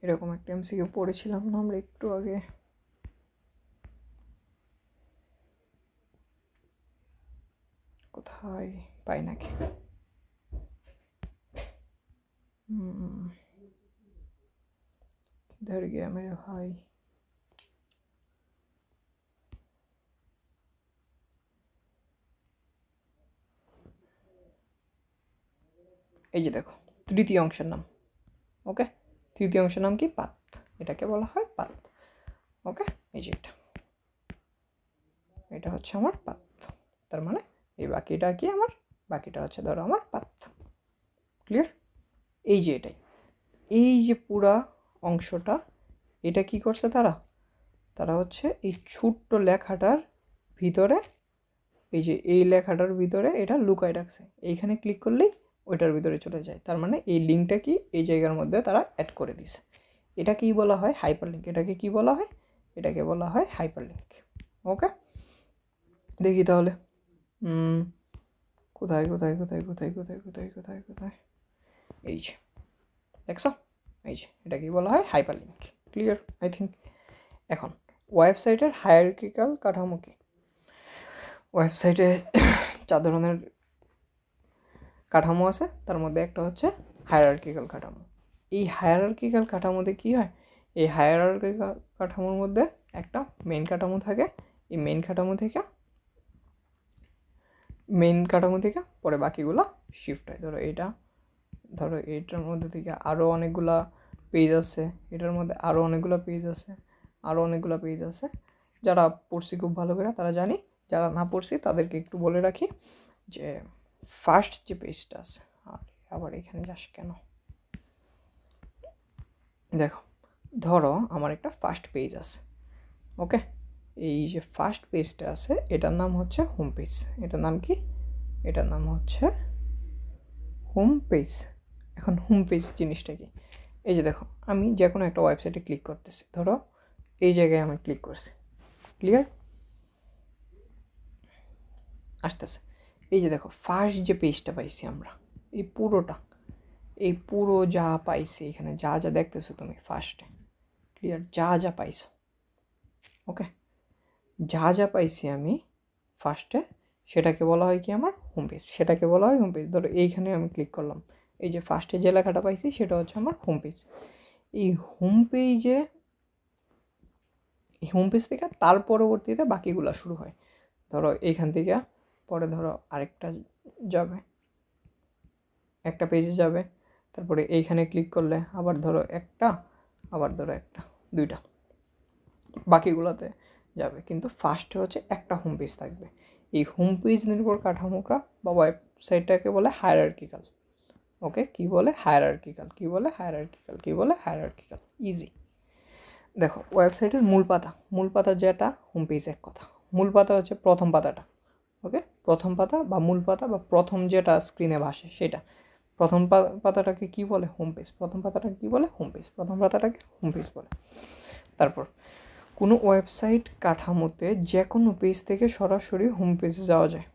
এরকম একটা MCQ পড়েছিলাম না আমরা একটু আগে, কোথায় পাই নাকি? किधर गया मेरे भाई? এই যে দেখো তৃতীয় অংশের নাম। ওকে, তৃতীয় অংশের নাম কি? পাত। এটাকে বলা হয় পাত। ওকে, এই যে এটা হচ্ছে আমার পাত। তার মানে এই বাকিটা কি আমার? বাকিটা হচ্ছে ধরো আমার পাত। ক্লিয়ার? এই যে এটাই, এই যে পুরা অংশটা, এটা কি করছে তারা হচ্ছে এই ছোট্ট লেখাটার ভিতরে, এই যে এই লেখাটার ভিতরে এটা লুকায় রাখছে। এইখানে ক্লিক করলেই ওইটার ভিতরে চলে যায়। তার মানে এই লিঙ্কটা কি এই জায়গার মধ্যে তারা অ্যাড করে দিছে। এটা কি বলা হয়? Hyper link. এটাকে কি বলা হয়? এটাকে বলা হয় হাইপার লিঙ্ক। ওকে, দেখি তাহলে কোথায় কোথায় কোথায় কোথায় কোথায় কোথায় কোথায় কোথায় এই যে দেখছো, এই যে এটা কি বলা হয়? Hyper link. Clear I think. এখন ওয়েবসাইটের হায়ারার্কিক্যাল কাঠামো কি? ওয়েবসাইটে 4 ধরনের কাঠামো আছে, তার মধ্যে একটা হচ্ছে হায়ারার্কিক্যাল কাঠামো। এই হায়ারার্কিক্যাল কাঠামোতে কি হয়? এই হায়ারার্কিক্যাল কাঠামোর মধ্যে একটা মেইন কাঠামো থাকে। এই মেইন কাঠামো থেকে পরে বাকিগুলো শিফট হয়। ধরো এইটার মধ্যে থেকে আরও অনেকগুলা পেজ আছে, এটার মধ্যে আরও অনেকগুলো পেজ আছে, আরও অনেকগুলো পেজ আছে। যারা পড়ছি খুব ভালো করে তারা জানি, যারা না পড়ছি তাদেরকে একটু বলে রাখি যে ফার্স্ট যে পেজটা আছে, আর আবার এখানে যাস কেন? দেখো, ধরো আমার একটা ফার্স্ট পেজ আছে। ওকে, এই যে ফার্স্ট পেজটা আছে এটার নাম হচ্ছে হোম পেজ। এটার নাম কি? এটার নাম হচ্ছে হোম পেজ। এখন হোম পেজ জিনিসটা কি? এই যে দেখো, আমি যে কোনো একটা ওয়েবসাইটে ক্লিক করতেছি, ধরো এই জায়গায় আমি ক্লিক করছি। ক্লিয়ার? আসতেছে। এই যে দেখো ফার্স্ট যে পেজটা পাইছি আমরা, এই পুরো যা পাইছি এখানে, যা যা দেখতেছো তুমি ফার্স্টে, ক্লিয়ার? যা যা পাইছো, ওকে, যা যা পাইছি আমি ফার্স্টে, সেটাকে বলা হয় কি আমার? Home page. সেটাকে বলা হয় হোম পেজ। ধরো এইখানে আমি ক্লিক করলাম, এই যে ফার্স্টে যে লেখাটা পাইছি সেটা হচ্ছে আমার হোম পেজ। এই হোম পেজ থেকে তার পরবর্তীতে বাকিগুলো শুরু হয়। ধরো এইখান থেকে পরে ধরো আরেকটা যাবে, একটা পেজে যাবে, তারপরে এইখানে ক্লিক করলে আবার ধরো একটা, আবার ধরো একটা, দুইটা, বাকিগুলোতে যাবে। কিন্তু ফার্স্টে হচ্ছে একটা হোম পেজ থাকবে। এই হোম পেজ নির্ভর কাঠামোটা বা ওয়েবসাইটটাকে বলে হায়ারার্কিক্যাল। ওকে, কি বলে? হায়ারার্কিক্যাল। কি বলে? হায়ারার্কিক্যাল। কি বলে? হায়ারার্কিক্যাল। ইজি। দেখো, ওয়েবসাইটের মূল পাতা যেটা হোম পেজ এক কথা। মূল পাতা হচ্ছে প্রথম পাতাটা। ওকে, প্রথম পাতা বা মূল পাতা বা প্রথম যেটা স্ক্রিনে ভাসে সেটা। প্রথম পাতাটাকে কি বলে? Home page. প্রথম পাতাটাকে কি বলে? Home page. প্রথম পাতাটাকে হোম পেজ বলে। তারপর কোনো ওয়েবসাইট কাঠামোতে যে কোনো পেজ থেকে সরাসরি হোম পেজে যাওয়া যায়।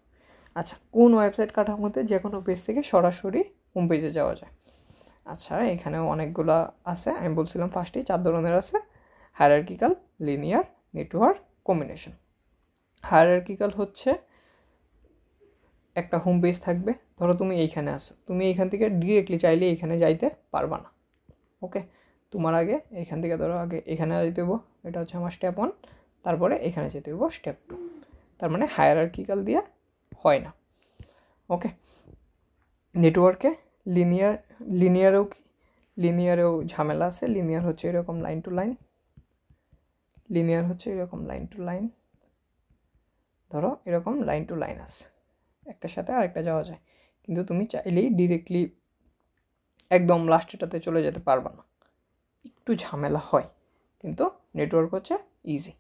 আচ্ছা, কোন ওয়েবসাইট কাঠামোতে যে কোনো পেজ থেকে সরাসরি হোম পেজে যাওয়া যায়? আচ্ছা, এখানেও অনেকগুলো আছে। আমি বলছিলাম ফার্স্টেই 4 ধরনের আছে: hierarchical, linear, network, combination. Hierarchical হচ্ছে একটা হোম পেজ থাকবে। ধরো তুমি এইখানে আসো, তুমি এইখান থেকে ডিরেক্টলি চাইলে এইখানে যাইতে পারবা না। ওকে, তোমার আগে এখান থেকে ধরো আগে এখানে যেতে হইব, এটা হচ্ছে আমার স্টেপ 1, তারপরে এখানে যেতে হইব স্টেপ 2। তার মানে হায়ারার্কিক্যাল দিয়ে হয় না। ওকে, নেটওয়ার্কে লিনিয়ারেও ঝামেলা আছে। লিনিয়ার হচ্ছে এরকম লাইন টু লাইন, ধরো এরকম লাইন টু লাইন আছে, একটার সাথে আরেকটা যাওয়া যায়, কিন্তু তুমি চাইলেই ডিরেক্টলি একদম লাস্টেটাতে চলে যেতে পারবা না, একটু ঝামেলা হয়। কিন্তু নেটওয়ার্ক হচ্ছে ইজি।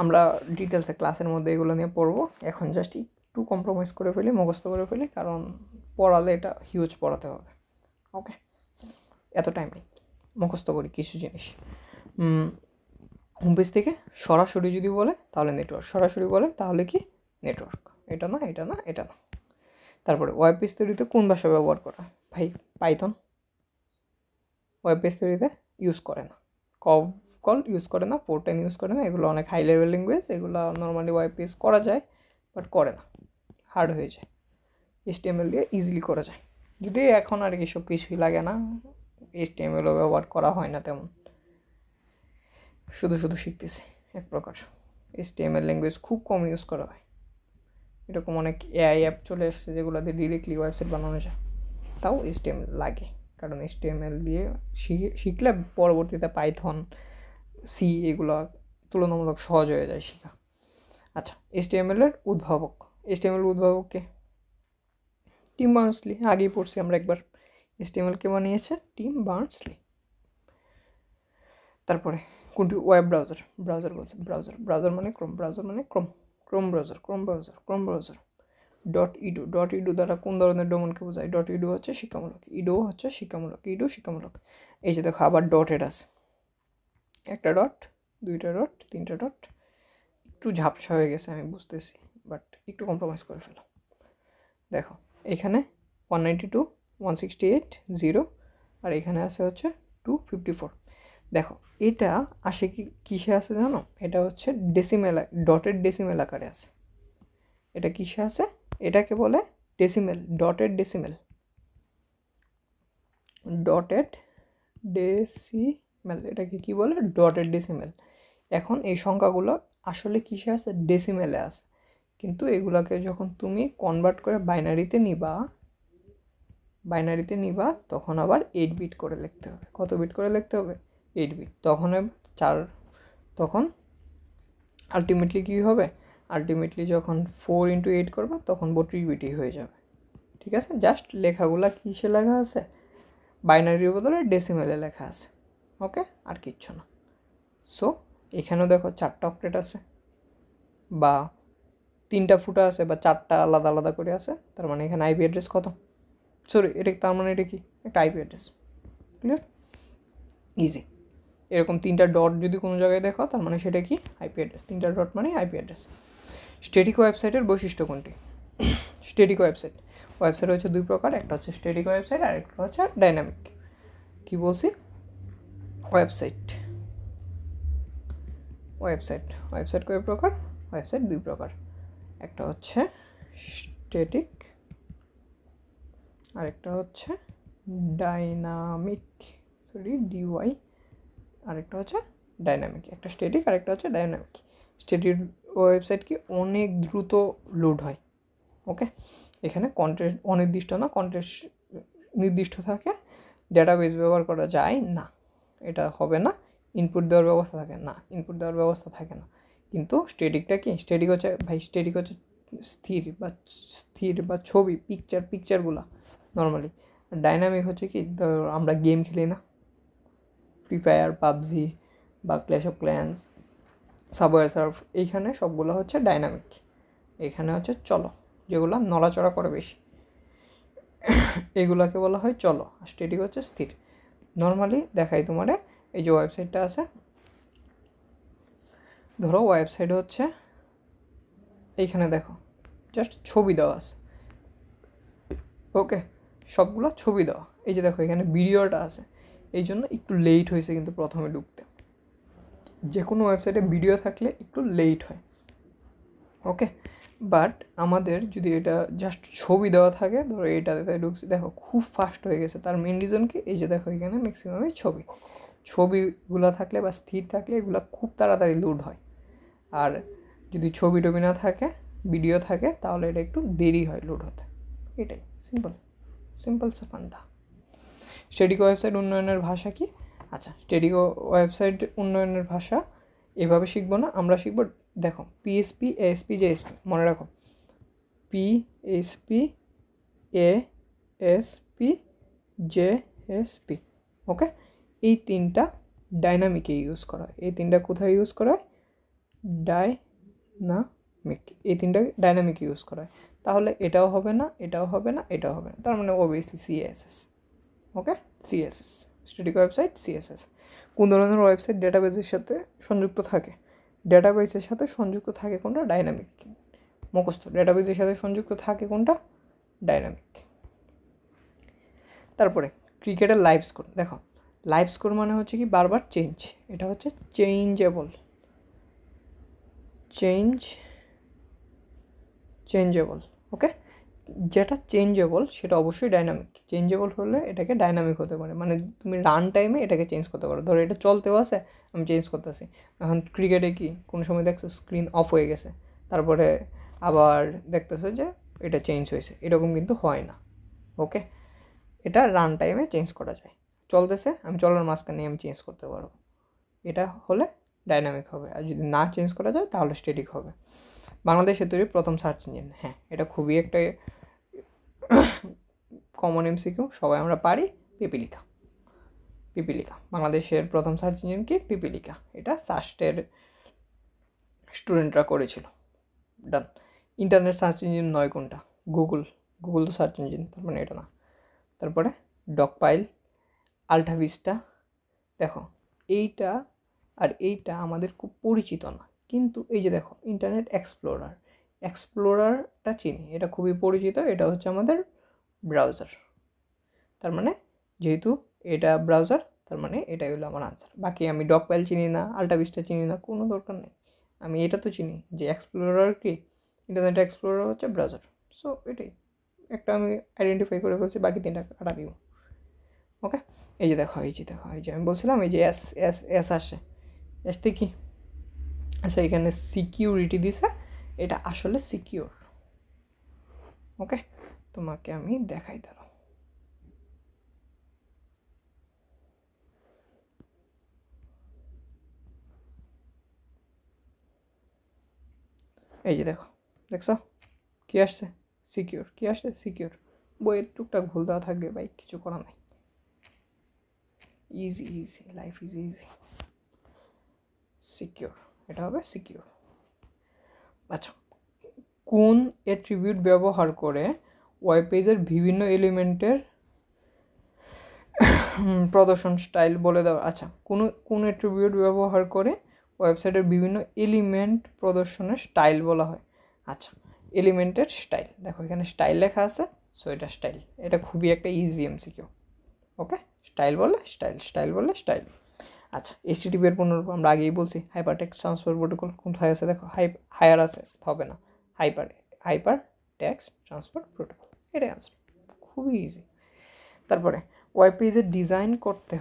আমরা ডিটেলসে ক্লাসের মধ্যে এগুলো নিয়ে পড়বো। এখন জাস্ট একটু কম্প্রোমাইজ করে ফেলি, মুখস্থ করে ফেলি, কারণ পড়ালে এটা হিউজ পড়াতে হবে। ওকে, এত টাইম নেই, মুখস্থ করি কিছু জিনিস। হোম পেজ থেকে সরাসরি যদি বলে তাহলে নেটওয়ার্ক, সরাসরি বলে তাহলে কি? নেটওয়ার্ক। এটা না, এটা না, এটা না। তারপরে ওয়েব পেজ তৈরিতে কোন ভাষা ব্যবহার করা? ভাই, পাইথন। ওয়েব পেজ তৈরিতে ইউজ করে না, কল ইউজ করে না, পোর্টেন ইউজ করে না। এগুলো অনেক হাই লেভেল ল্যাঙ্গুয়েজ, এগুলো নর্মালি ওয়েব পেজ করা যায় বাট করে না, হার্ড হয়ে যায়। HTML দিয়ে ইজিলি করা যায়। যদি এখন আর কি সব কিছুই লাগে না, HTMLও ব্যবহার করা হয় না তেমন, শুধু শুধু শিখতেছি এক প্রকার। HTML ল্যাঙ্গুয়েজ খুব কম ইউজ করা হয়। এরকম অনেক AI অ্যাপ চলে এসছে যেগুলো দিয়ে ডিরেক্টলি ওয়েবসাইট বানানো যায়, তাও HTML লাগে, কারণ HTML দিয়ে শিখলে পরবর্তীতে পাইথন, সি এগুলো তুলনামূলক সহজ হয়ে যায় শেখা। আচ্ছা, HTML-এর উদ্ভাবক, HTML উদ্ভাবককে টিম বার্নস-লি, আগেই পড়ছি আমরা একবার। HTML-কে বানিয়েছে টিম বার্নস-লি। তারপরে কোনটি ওয়েব ব্রাউজার বলছে, ব্রাউজার মানে ক্রোম ব্রাউজার। .edu দ্বারা কোন ধরনের ডোমেনকে বোঝায়? .edu হচ্ছে শিক্ষামূলক, শিক্ষামূলক। এই যে দেখো আবার ডটেড আছে, একটা ডট, দুইটা ডট, তিনটা ডট, একটু ঝাপসা হয়ে গেছে আমি বুঝতেছি, বাট একটু কম্প্রোমাইজ করে ফেলো। দেখো এখানে 192, 168, 0, আর এখানে আছে হচ্ছে 254। দেখো এটা আসে কিসে আছে জানো? এটা হচ্ছে ডেসিমেল, ডটেড ডেসিমেল আকারে আছে। এটা কিসে আছে? এটাকে বলে ডেসিমেল, ডটেড ডেসিমেল। এটাকে কি বলে? Dotted decimal. এখন এই সংখ্যাগুলো আসলে কিসে আছে? ডেসিমেলে আছে, কিন্তু এগুলাকে যখন তুমি কনভার্ট করে বাইনারিতে নিবা তখন আবার 8 বিট করে লিখতে হবে। কত বিট করে লিখতে হবে? 8 বিট। তখন আলটিমেটলি কী হবে? আলটিমেটলি যখন 4 × 8 করবা তখন 32 বিটই হয়ে যাবে। ঠিক আছে, জাস্ট লেখাগুলা কিসে লেখা আছে? বাইনারির বদলে ডেসিমেলে লেখা আছে। ওকে, আর কিচ্ছু না। সো এখানেও দেখো 4টা অক্টেট আছে, বা 3টা ফুটা আছে, বা 4টা আলাদা আলাদা করে আছে। তার মানে এখানে আইপি অ্যাড্রেস কত? তার মানে এটা কি? একটা আইপি অ্যাড্রেস। ক্লিয়ার? ইজি। এরকম 3টা ডট যদি কোনো জায়গায় দেখো, তার মানে সেটা কি? IP address. 3টা ডট মানে আইপি অ্যাড্রেস। স্ট্যাটিক ওয়েবসাইটের বৈশিষ্ট্য কোনটি? স্ট্যাটিক ওয়েবসাইট হচ্ছে 2 প্রকার, একটা হচ্ছে স্ট্যাটিক ওয়েবসাইট আর একটা হচ্ছে ডাইনামিক। কি বলছি? ওয়েবসাইট কয় প্রকার? ওয়েবসাইট 2 প্রকার, একটা হচ্ছে স্ট্যাটিক আর একটা হচ্ছে ডাইনামিক। ডিওয়াই। আরেকটা হচ্ছে ডাইনামিক। একটা স্ট্যাটিক আর একটা হচ্ছে ডাইনামিক। স্ট্যাটিক ওয়েবসাইট কি অনেক দ্রুত লোড হয়। ওকে, এখানে কন্টেন্ট অনির্দিষ্ট না, কন্টেন্ট নির্দিষ্ট থাকে। ডেটাবেস ব্যবহার করা যায় না, এটা হবে না। ইনপুট দেওয়ার ব্যবস্থা থাকে না। কিন্তু স্ট্যাটিকটা কি? স্ট্যাটিক হচ্ছে স্থির বা ছবি, পিকচারগুলা নর্মালি। ডাইনামিক হচ্ছে কি? আমরা গেম খেলি না, ফ্রি ফায়ার, পাবজি বা clash of clans, subway Surf, এইখানে সবগুলো হচ্ছে ডাইনামিক। এখানে হচ্ছে চলো, যেগুলো নড়াচড়া করে বেশি, এগুলাকে বলা হয় চলো। আর স্ট্যাটিক হচ্ছে স্থির। নর্মালি দেখাই তোমারে, এই যে ওয়েবসাইটটা আছে, ধরো ওয়েবসাইট হচ্ছে এইখানে দেখো জাস্ট ছবি দেওয়া আছে। ওকে, সবগুলো ছবি দেওয়া। এই যে দেখো এখানে ভিডিওটা আছে, এই জন্য একটু লেট হয়েছে কিন্তু প্রথমে ঢুকতে। যে কোনো ওয়েবসাইটে ভিডিও থাকলে একটু লেট হয়। ওকে, বাট আমাদের যদি এটা জাস্ট ছবি দেওয়া থাকে, ধরো এটাতে ঢুকছি, দেখো খুব ফাস্ট হয়ে গেছে। তার মেন রিজন কি? এই যে দেখো এখানে ম্যাক্সিমামই ছবিগুলো থাকলে বা স্থির থাকলে এগুলো খুব তাড়াতাড়ি লোড হয়। আর যদি ছবি টবি না থাকে, ভিডিও থাকে, তাহলে এটা একটু দেরি হয় লোড হতে। এটাই সিম্পল ফান্ডা। স্ট্যাটিক ওয়েবসাইট উন্নয়নের ভাষা কি? আচ্ছা, স্ট্যাটিক ওয়েবসাইট উন্নয়নের ভাষা এভাবে শিখবো না, আমরা শিখবো, দেখো PHP, ASP, JSP। মনে রাখো, PHP, ASP, JSP। ওকে, এই 3টা ডাইনামিকে ইউজ করা হয়। এই 3টা কোথায় ইউজ করা হয়? ডাইনামিক। এই 3টা ডাইনামিক ইউজ করা হয়। তাহলে এটাও হবে না, এটাও হবে না, এটাও হবে না, তার মানে অবভিয়াসলি CSS। ওকে, CSS, স্ট্যাটিক ওয়েবসাইট, CSS। কোন ধরনের ওয়েবসাইট ডেটাবেসের সাথে সংযুক্ত থাকে? ডেটাবেসের সাথে সংযুক্ত থাকে কোনটা? ডাইনামিক। মুখস্থ, ডেটাবেসের সাথে সংযুক্ত থাকে কোনটা? ডাইনামিক। তারপরে ক্রিকেটের লাইভ স্কোর। দেখো লাইভ স্কোর মানে হচ্ছে কি? বারবার চেঞ্জ। এটা হচ্ছে চেঞ্জেবল। ওকে, যেটা চেঞ্জেবল সেটা অবশ্যই ডাইনামিক। চেঞ্জেবল হলে এটাকে ডাইনামিক হতে পারে, মানে তুমি রান টাইমে এটাকে চেঞ্জ করতে পারো। ধরো এটা চলতেও আছে, আমি চেঞ্জ করতেছি। এখন ক্রিকেটে কি কোনো সময় দেখছো স্ক্রিন অফ হয়ে গেছে, তারপরে আবার দেখতেছো যে এটা চেঞ্জ হয়েছে, এরকম কিন্তু হয় না। ওকে, এটা রান টাইমে চেঞ্জ করা যায়। চলতেছে, আমি চলার মাঝখানে আমি চেঞ্জ করতে পারবো, এটা হলে ডাইনামিক হবে। আর যদি না চেঞ্জ করা যায় তাহলে স্ট্যাটিক হবে। বাংলাদেশের তৈরি প্রথম সার্চ ইঞ্জিন, হ্যাঁ এটা খুবই একটা কমন এমসিকিউ, সবাই আমরা পারি। পিপিলিকা। পিপিলিকা বাংলাদেশের প্রথম সার্চ ইঞ্জিন কি? পিপিলিকা। এটা সাস্টের স্টুডেন্টরা করেছিল। ডান। ইন্টারনেট সার্চ ইঞ্জিন 9 কোনটা? গুগল। গুগল তো সার্চ ইঞ্জিন, তার মানে এটা না। তারপরে ডকপাইল, আল্টাভিস্টা। দেখো এইটা আর এইটা আমাদের খুব পরিচিত না, কিন্তু এই যে দেখো ইন্টারনেট এক্সপ্লোরার, এক্সপ্লোরারটা চিনি, এটা খুবই পরিচিত। এটা হচ্ছে আমাদের ব্রাউজার। তার মানে যেহেতু এটা ব্রাউজার, তার মানে এটাই হলো আমার আনসার। বাকি আমি ডকপাইল চিনি না, আল্টাভিস্টা চিনি না, কোনো দরকার নেই। আমি এটা তো চিনি যে এক্সপ্লোরার কি, ইন্টারনেট এক্সপ্লোরার হচ্ছে ব্রাউজার। সো এটাই একটা আমি আইডেন্টিফাই করে ফেলছি, বাকি 3টা কাটা দিব। ওকে, এই যে দেখো, এই যে আমি বলছিলাম এই যে এস এস এস আসে, এসতে কি? আচ্ছা, এখানে সিকিউরিটি দিছে, এটা আসলে সিকিউর। ওকে, তোমাকে আমি দেখাই, দাঁড়াও। এই যে দেখো, দেখছো কি আসছে? সিকিউর। কি আসছে? সিকিউর। বইয়ের টুকটাক ভুল দেওয়া থাকবে ভাই, কিছু করা নাই। Easy easy, life is easy. Secure, এটা হবে সিকিউর। আচ্ছা, কোন অ্যাট্রিবিউট ব্যবহার করে ওয়েব পেজের বিভিন্ন এলিমেন্টের প্রদর্শন স্টাইল বলে দেওয়া? আচ্ছা, কোন অ্যাট্রিবিউট ব্যবহার করে ওয়েবসাইটের বিভিন্ন এলিমেন্ট প্রদর্শনের স্টাইল বলা হয়? আচ্ছা, এলিমেন্টের স্টাইল। দেখো এখানে স্টাইল লেখা আছে, সো এটা স্টাইল। এটা খুবই একটা ইজি এমসিকিউ। ওকে, স্টাইল বলে স্টাইল, স্টাইল বলে স্টাইল। আচ্ছা, এইচটিটিপি এর পুনরূপ আমরা আগেই বলছি, হাইপার টেক্সট ট্রান্সফার প্রোটোকল। কোথায় আছে? দেখো হায়ার আছে, হবে না, হাইপার টেক্সট ট্রান্সফার প্রোটোকল, এটাই আনসার। খুবই ইজি। তারপরে ওয়েব পেজে ডিজাইন করতে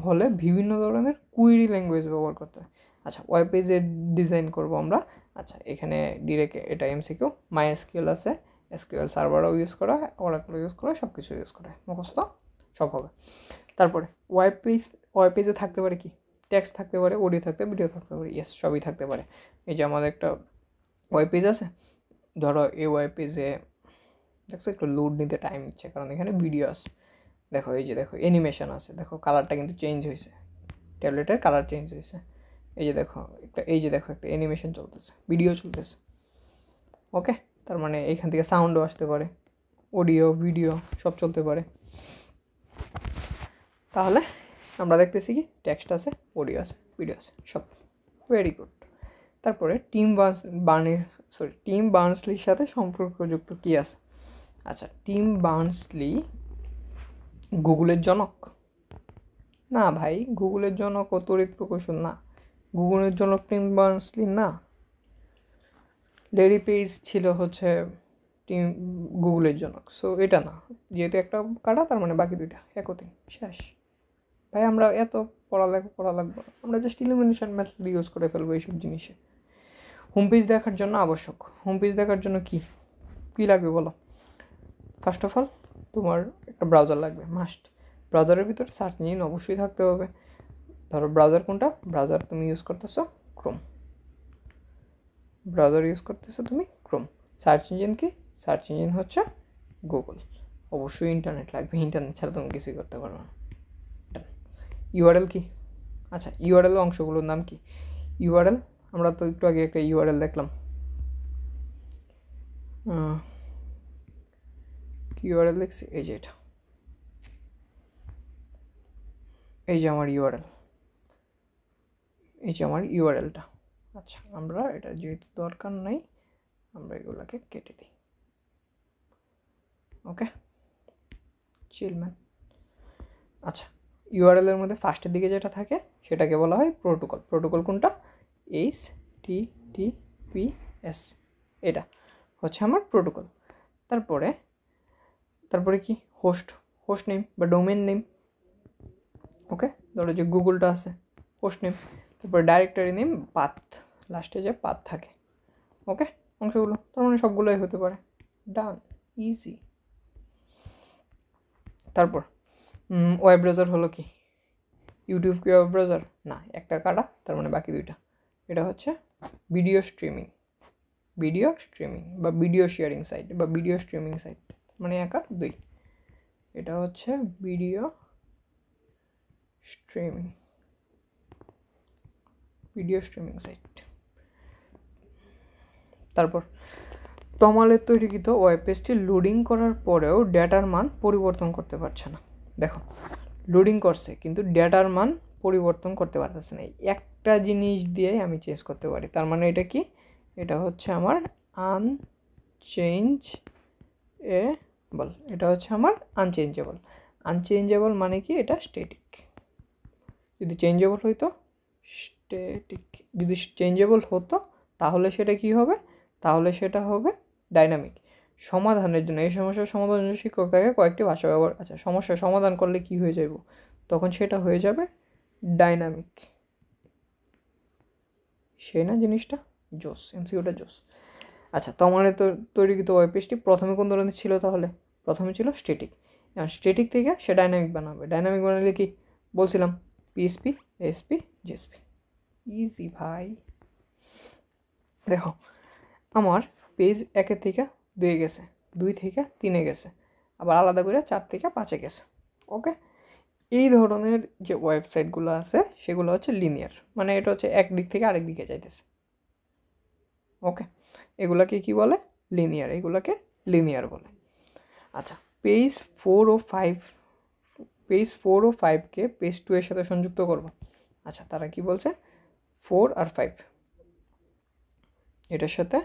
হলে বিভিন্ন ধরনের কুইরি ল্যাঙ্গুয়েজ ব্যবহার করতে হয়। আচ্ছা, ওয়েব পেজে ডিজাইন করব আমরা। আচ্ছা, এখানে ডিরেক্ট এটা এমসিকিউ। MySQL আছে, এসকিউএল সার্ভারও ইউজ করা হয়, ওরাকল ইউজ করা হয়, সব কিছু ইউজ করা হয়, মুখস্থ সব হবে। তারপরে ওয়েব পেজে থাকতে পারে কি? টেক্সট থাকতে পারে, অডিও থাকতে, ভিডিও থাকতে পারে, ইয়েস সবই থাকতে পারে। এই যে আমাদের একটা ওয়েব পেজ আছে, ধরো এই ওয়েব পেজে দেখছো একটু লোড নিতে টাইম নিচ্ছে, কারণ এখানে ভিডিও আছে। দেখো এই যে দেখো অ্যানিমেশন আছে, দেখো কালারটা কিন্তু চেঞ্জ হয়েছে, ট্যাবলেটের কালার চেঞ্জ হয়েছে। এই যে দেখো একটা অ্যানিমেশন চলতেছে, ভিডিও চলতেছে। ওকে, তার মানে এখান থেকে সাউন্ডও আসতে পারে, অডিও ভিডিও সব চলতে পারে। তাহলে আমরা দেখতেছি কি টেক্সট আছে, অডিও আছে, ভিডিও আছে, সব ভেরি গুড। তারপরে টিম বার্নসলির সাথে সম্পর্কযুক্ত কি আছে? আচ্ছা, টিম বার্নসলি গুগলের জনক? না ভাই, গুগলের জনক ও তড়িৎ প্রকৌশল না। গুগলের জনক টিম বার্নসলি না। লেরি পেজ ছিল হচ্ছে গুগলের জনক, সো এটা না। যেহেতু একটা কাটা, তার মানে বাকি 2টা একই, শেষ। ভাই আমরা এত পড়ালেখা করা লাগবে, আমরা জাস্ট ইলিমিনেশন মেথড ইউজ করে ফেলবো এইসব জিনিসে। হোম পেজ দেখার জন্য আবশ্যক, হোম পেজ দেখার জন্য কি লাগবে বলো? ফার্স্ট অফ অল তোমার একটা ব্রাউজার লাগবে, মাস্ট। ব্রাউজারের ভিতরে সার্চ ইঞ্জিন অবশ্যই থাকতে হবে। ধরো ব্রাউজার কোনটা? ব্রাউজার তুমি ইউজ করতেছো ক্রোম, সার্চ ইঞ্জিন কি? সার্চ ইঞ্জিন হচ্ছে গুগল। অবশ্যই ইন্টারনেট লাগবে, ইন্টারনেট ছাড়া তুমি কিছুই করতে পারবে না। ইউআরএল কি? আচ্ছা, ইউআরএল অংশগুলোর নাম কি? ইউআরএল, আমরা তো একটু আগে একটা ইউআরএল দেখলাম। ইউআরএল লিখছি, এই যে এটা, এই যে আমার ইউআরএলটা। আচ্ছা, আমরা এটা যেহেতু দরকার নাই, আমরা এগুলোকে কেটে দিই। ওকে, চিলম্যান। আচ্ছা, ইউআরএল এর মধ্যে ফার্স্টের দিকে যেটা থাকে সেটাকে বলা হয় প্রোটোকল। প্রোটোকল কোনটা? HTTPS, এটা হচ্ছে আমার প্রোটোকল। তারপরে কি হোস্ট নেম বা ডোমেন নেম। ওকে, ধরো যে গুগলটা আছে, হোস্ট নেম। তারপরে ডাইরেক্টরি নেম, পাথ, লাস্টে যে পাথ থাকে। ওকে, অংশগুলো তার মানে সবগুলোই হতে পারে। ডান, ইজি। তারপর ওয়েব ব্রাউজার হলো কি? ইউটিউব কি ওয়েব ব্রাউজার? না, একটা কাটা, তার মানে বাকি দুইটা। এটা হচ্ছে ভিডিও স্ট্রিমিং বা ভিডিও শেয়ারিং সাইট বা ভিডিও স্ট্রিমিং সাইট, মানে এক আর দুই। এটা হচ্ছে ভিডিও স্ট্রিমিং সাইট। তারপর তমালের তৈরিকৃত ওয়েব পেজটি লোডিং করার পরেও ডেটার মান পরিবর্তন করতে পারছে না। দেখো, লোডিং করছে কিন্তু ডেটার মান পরিবর্তন করতে পারতেছে না। একটা জিনিস দিয়েই আমি চেঞ্জ করতে পারি, তার মানে এটা কি? এটা হচ্ছে আমার আনচেঞ্জেবল। এটা হচ্ছে আমার আনচেঞ্জেবল মানে কি? এটা স্ট্যাটিক। যদি চেঞ্জেবল হইতো যদি চেঞ্জেবল হতো তাহলে সেটা কি হবে? তাহলে সেটা হবে ডাইনামিক। সমাধানের জন্য, এই সমস্যার সমাধানের জন্য শিক্ষক তাকে কয়েকটি ভাষা ব্যবহার, আচ্ছা, সমস্যার সমাধান করলে কি হয়ে যাবে? তখন সেটা হয়ে যাবে ডাইনামিক। সেই না জিনিসটা? জোস, এমসিকিউটা জোস। আচ্ছা, তোমার তৈরিকৃত ওয়েব পেজটি প্রথমে কোন ধরনের ছিল? তাহলে প্রথমে ছিল স্ট্যাটিক। স্ট্যাটিক থেকে সে ডাইনামিক বানাবে। ডাইনামিক বানালে কি বলছিলাম? PSP, SP, JSP. ইজি ভাই। দেখো, আমার পেজ 1 থেকে 2 গেছে, 2 থেকে 3 গেছে, আবার আলাদা করে 4 থেকে 5 গেছে। ওকে, এই ধরনের যে ওয়েবসাইটগুলো আছে সেগুলো হচ্ছে লিনিয়ার, মানে এটা হচ্ছে এক দিক থেকে আরেক দিকে যাইতেছে। ওকে, এগুলাকে কি বলে? লিনিয়ার। এগুলাকে লিনিয়ার বলে। আচ্ছা, পেজ 4 ও 5কে পেজ 2 এর সাথে সংযুক্ত করব। আচ্ছা, তারা কি বলছে? 4 আর 5 এটার সাথে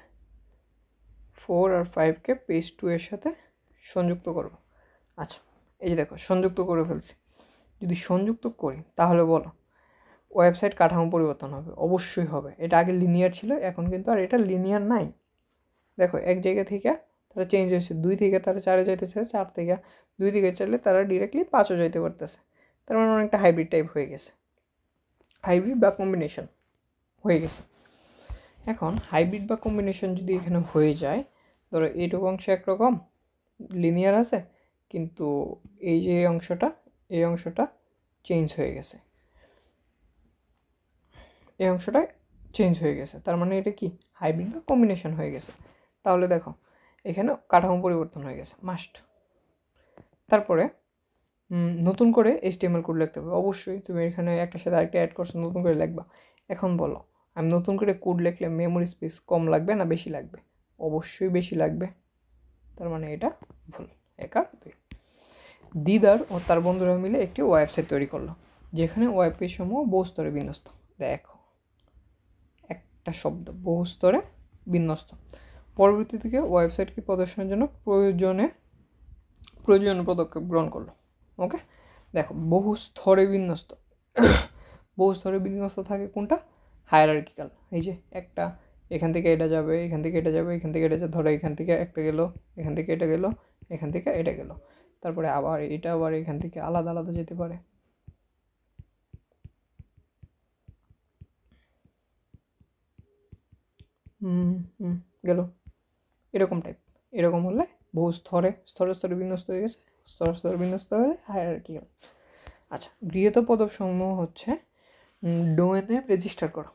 4 আর 5কে পেজ 2 এর সাথে সংযুক্ত করব। আচ্ছা, এই যে দেখো, সংযুক্ত করে ফেলছি। যদি সংযুক্ত করি তাহলে বলো ওয়েবসাইট কাঠামো পরিবর্তন হবে? অবশ্যই হবে। এটা আগে লিনিয়ার ছিল, এখন কিন্তু আর এটা লিনিয়ার নাই। দেখো, এক জায়গা থেকে তারা চেঞ্জ হয়েছে, 2 থেকে তারা 4-এ যাইতেছে, 4 থেকে 2 থেকে চাইলে তারা ডিরেক্টলি 5-ও যাইতে পারতেছে। তার মানে অনেকটা হাইব্রিড টাইপ হয়ে গেছে, হাইব্রিড বা কম্বিনেশন হয়ে গেছে। এখন হাইব্রিড বা কম্বিনেশন যদি এখানে হয়ে যায়, ধরো এইটুকু অংশ একরকম লিনিয়ার আছে, কিন্তু এই যে এই অংশটা চেঞ্জ হয়ে গেছে, এই অংশটা চেঞ্জ হয়ে গেছে, তার মানে এটা কি? হাইব্রিড বা কম্বিনেশন হয়ে গেছে। তাহলে দেখো, এখানে কাঠামো পরিবর্তন হয়ে গেছে, মাস্ট। তারপরে নতুন করে HTML কোড লিখতে হবে। অবশ্যই তুমি এখানে একটার সাথে আরেকটা অ্যাড করছো, নতুন করে লিখবা। এখন বলো, আমি নতুন করে কোড লিখলে মেমোরি স্পেস কম লাগবে না বেশি লাগবে? অবশ্যই বেশি লাগবে। তার মানে এটা ভুল। 1 আর 2। দিদার ও তার বন্ধুরা মিলে একটি ওয়েবসাইট তৈরি করলো, যেখানে ওয়েব পেজ সমূহ বহু স্তরে বিন্যস্ত। দেখো, একটা শব্দ, বহু স্তরে বিন্যস্ত। পরবর্তী থেকে ওয়েবসাইটকে প্রদর্শনের জন্য প্রয়োজনীয় পদক্ষেপ গ্রহণ করলো। ওকে, দেখো, বহু স্তরে বিন্যস্ত। বহু স্তরে বিন্যস্ত থাকে কোনটা? হায়ারার্কিক্যাল। এই যে একটা, এখান থেকে এটা যাবে, এখান থেকে এটা যাবে, এখান থেকে এটা যাবে, ধরো এখান থেকে একটা গেল, এখান থেকে এটা গেল, এখান থেকে এটা গেল, তারপরে আবার এটা আবার এখান থেকে আলাদা আলাদা যেতে পারে। গেল, এরকম টাইপ। এরকম হলে বহু স্তরে বিন্যস্ত হয়ে গেছে, স্তরে বিন্যস্ত হলে হায়ারার্কিক্যাল। আচ্ছা, গৃহীত পদসমূহ হচ্ছে ডোমেন নেম রেজিস্টার করা,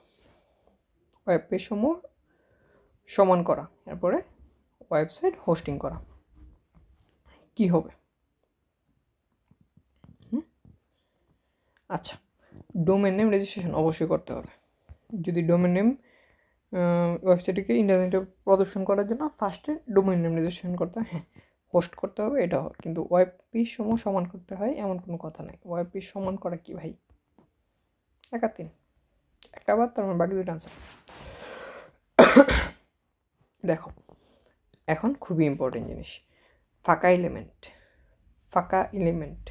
ওয়েব পেজ সমূহ সমান করা, এরপরে ওয়েবসাইট হোস্টিং করা। কি হবে? আচ্ছা, ডোমেন নেম রেজিস্ট্রেশন অবশ্যই করতে হবে। যদি ডোমেন নেম ওয়েবসাইটকে ইন্টারনেটে প্রদর্শন করার জন্য ফার্স্টে ডোমেন নেম রেজিস্ট্রেশন করতে হয়। হ্যাঁ, হোস্ট করতে হবে, এটা হয়, কিন্তু ওয়েব পেজ সমূহ সমান করতে হয় এমন কোনো কথা নেই। ওয়েব পেজ সমান করা কি ভাই? 1 আর 3, একটা বার, তার মানে বাকি 2টা আনসার। দেখো, এখন খুবই ইম্পর্টেন্ট জিনিস, ফাঁকা এলিমেন্ট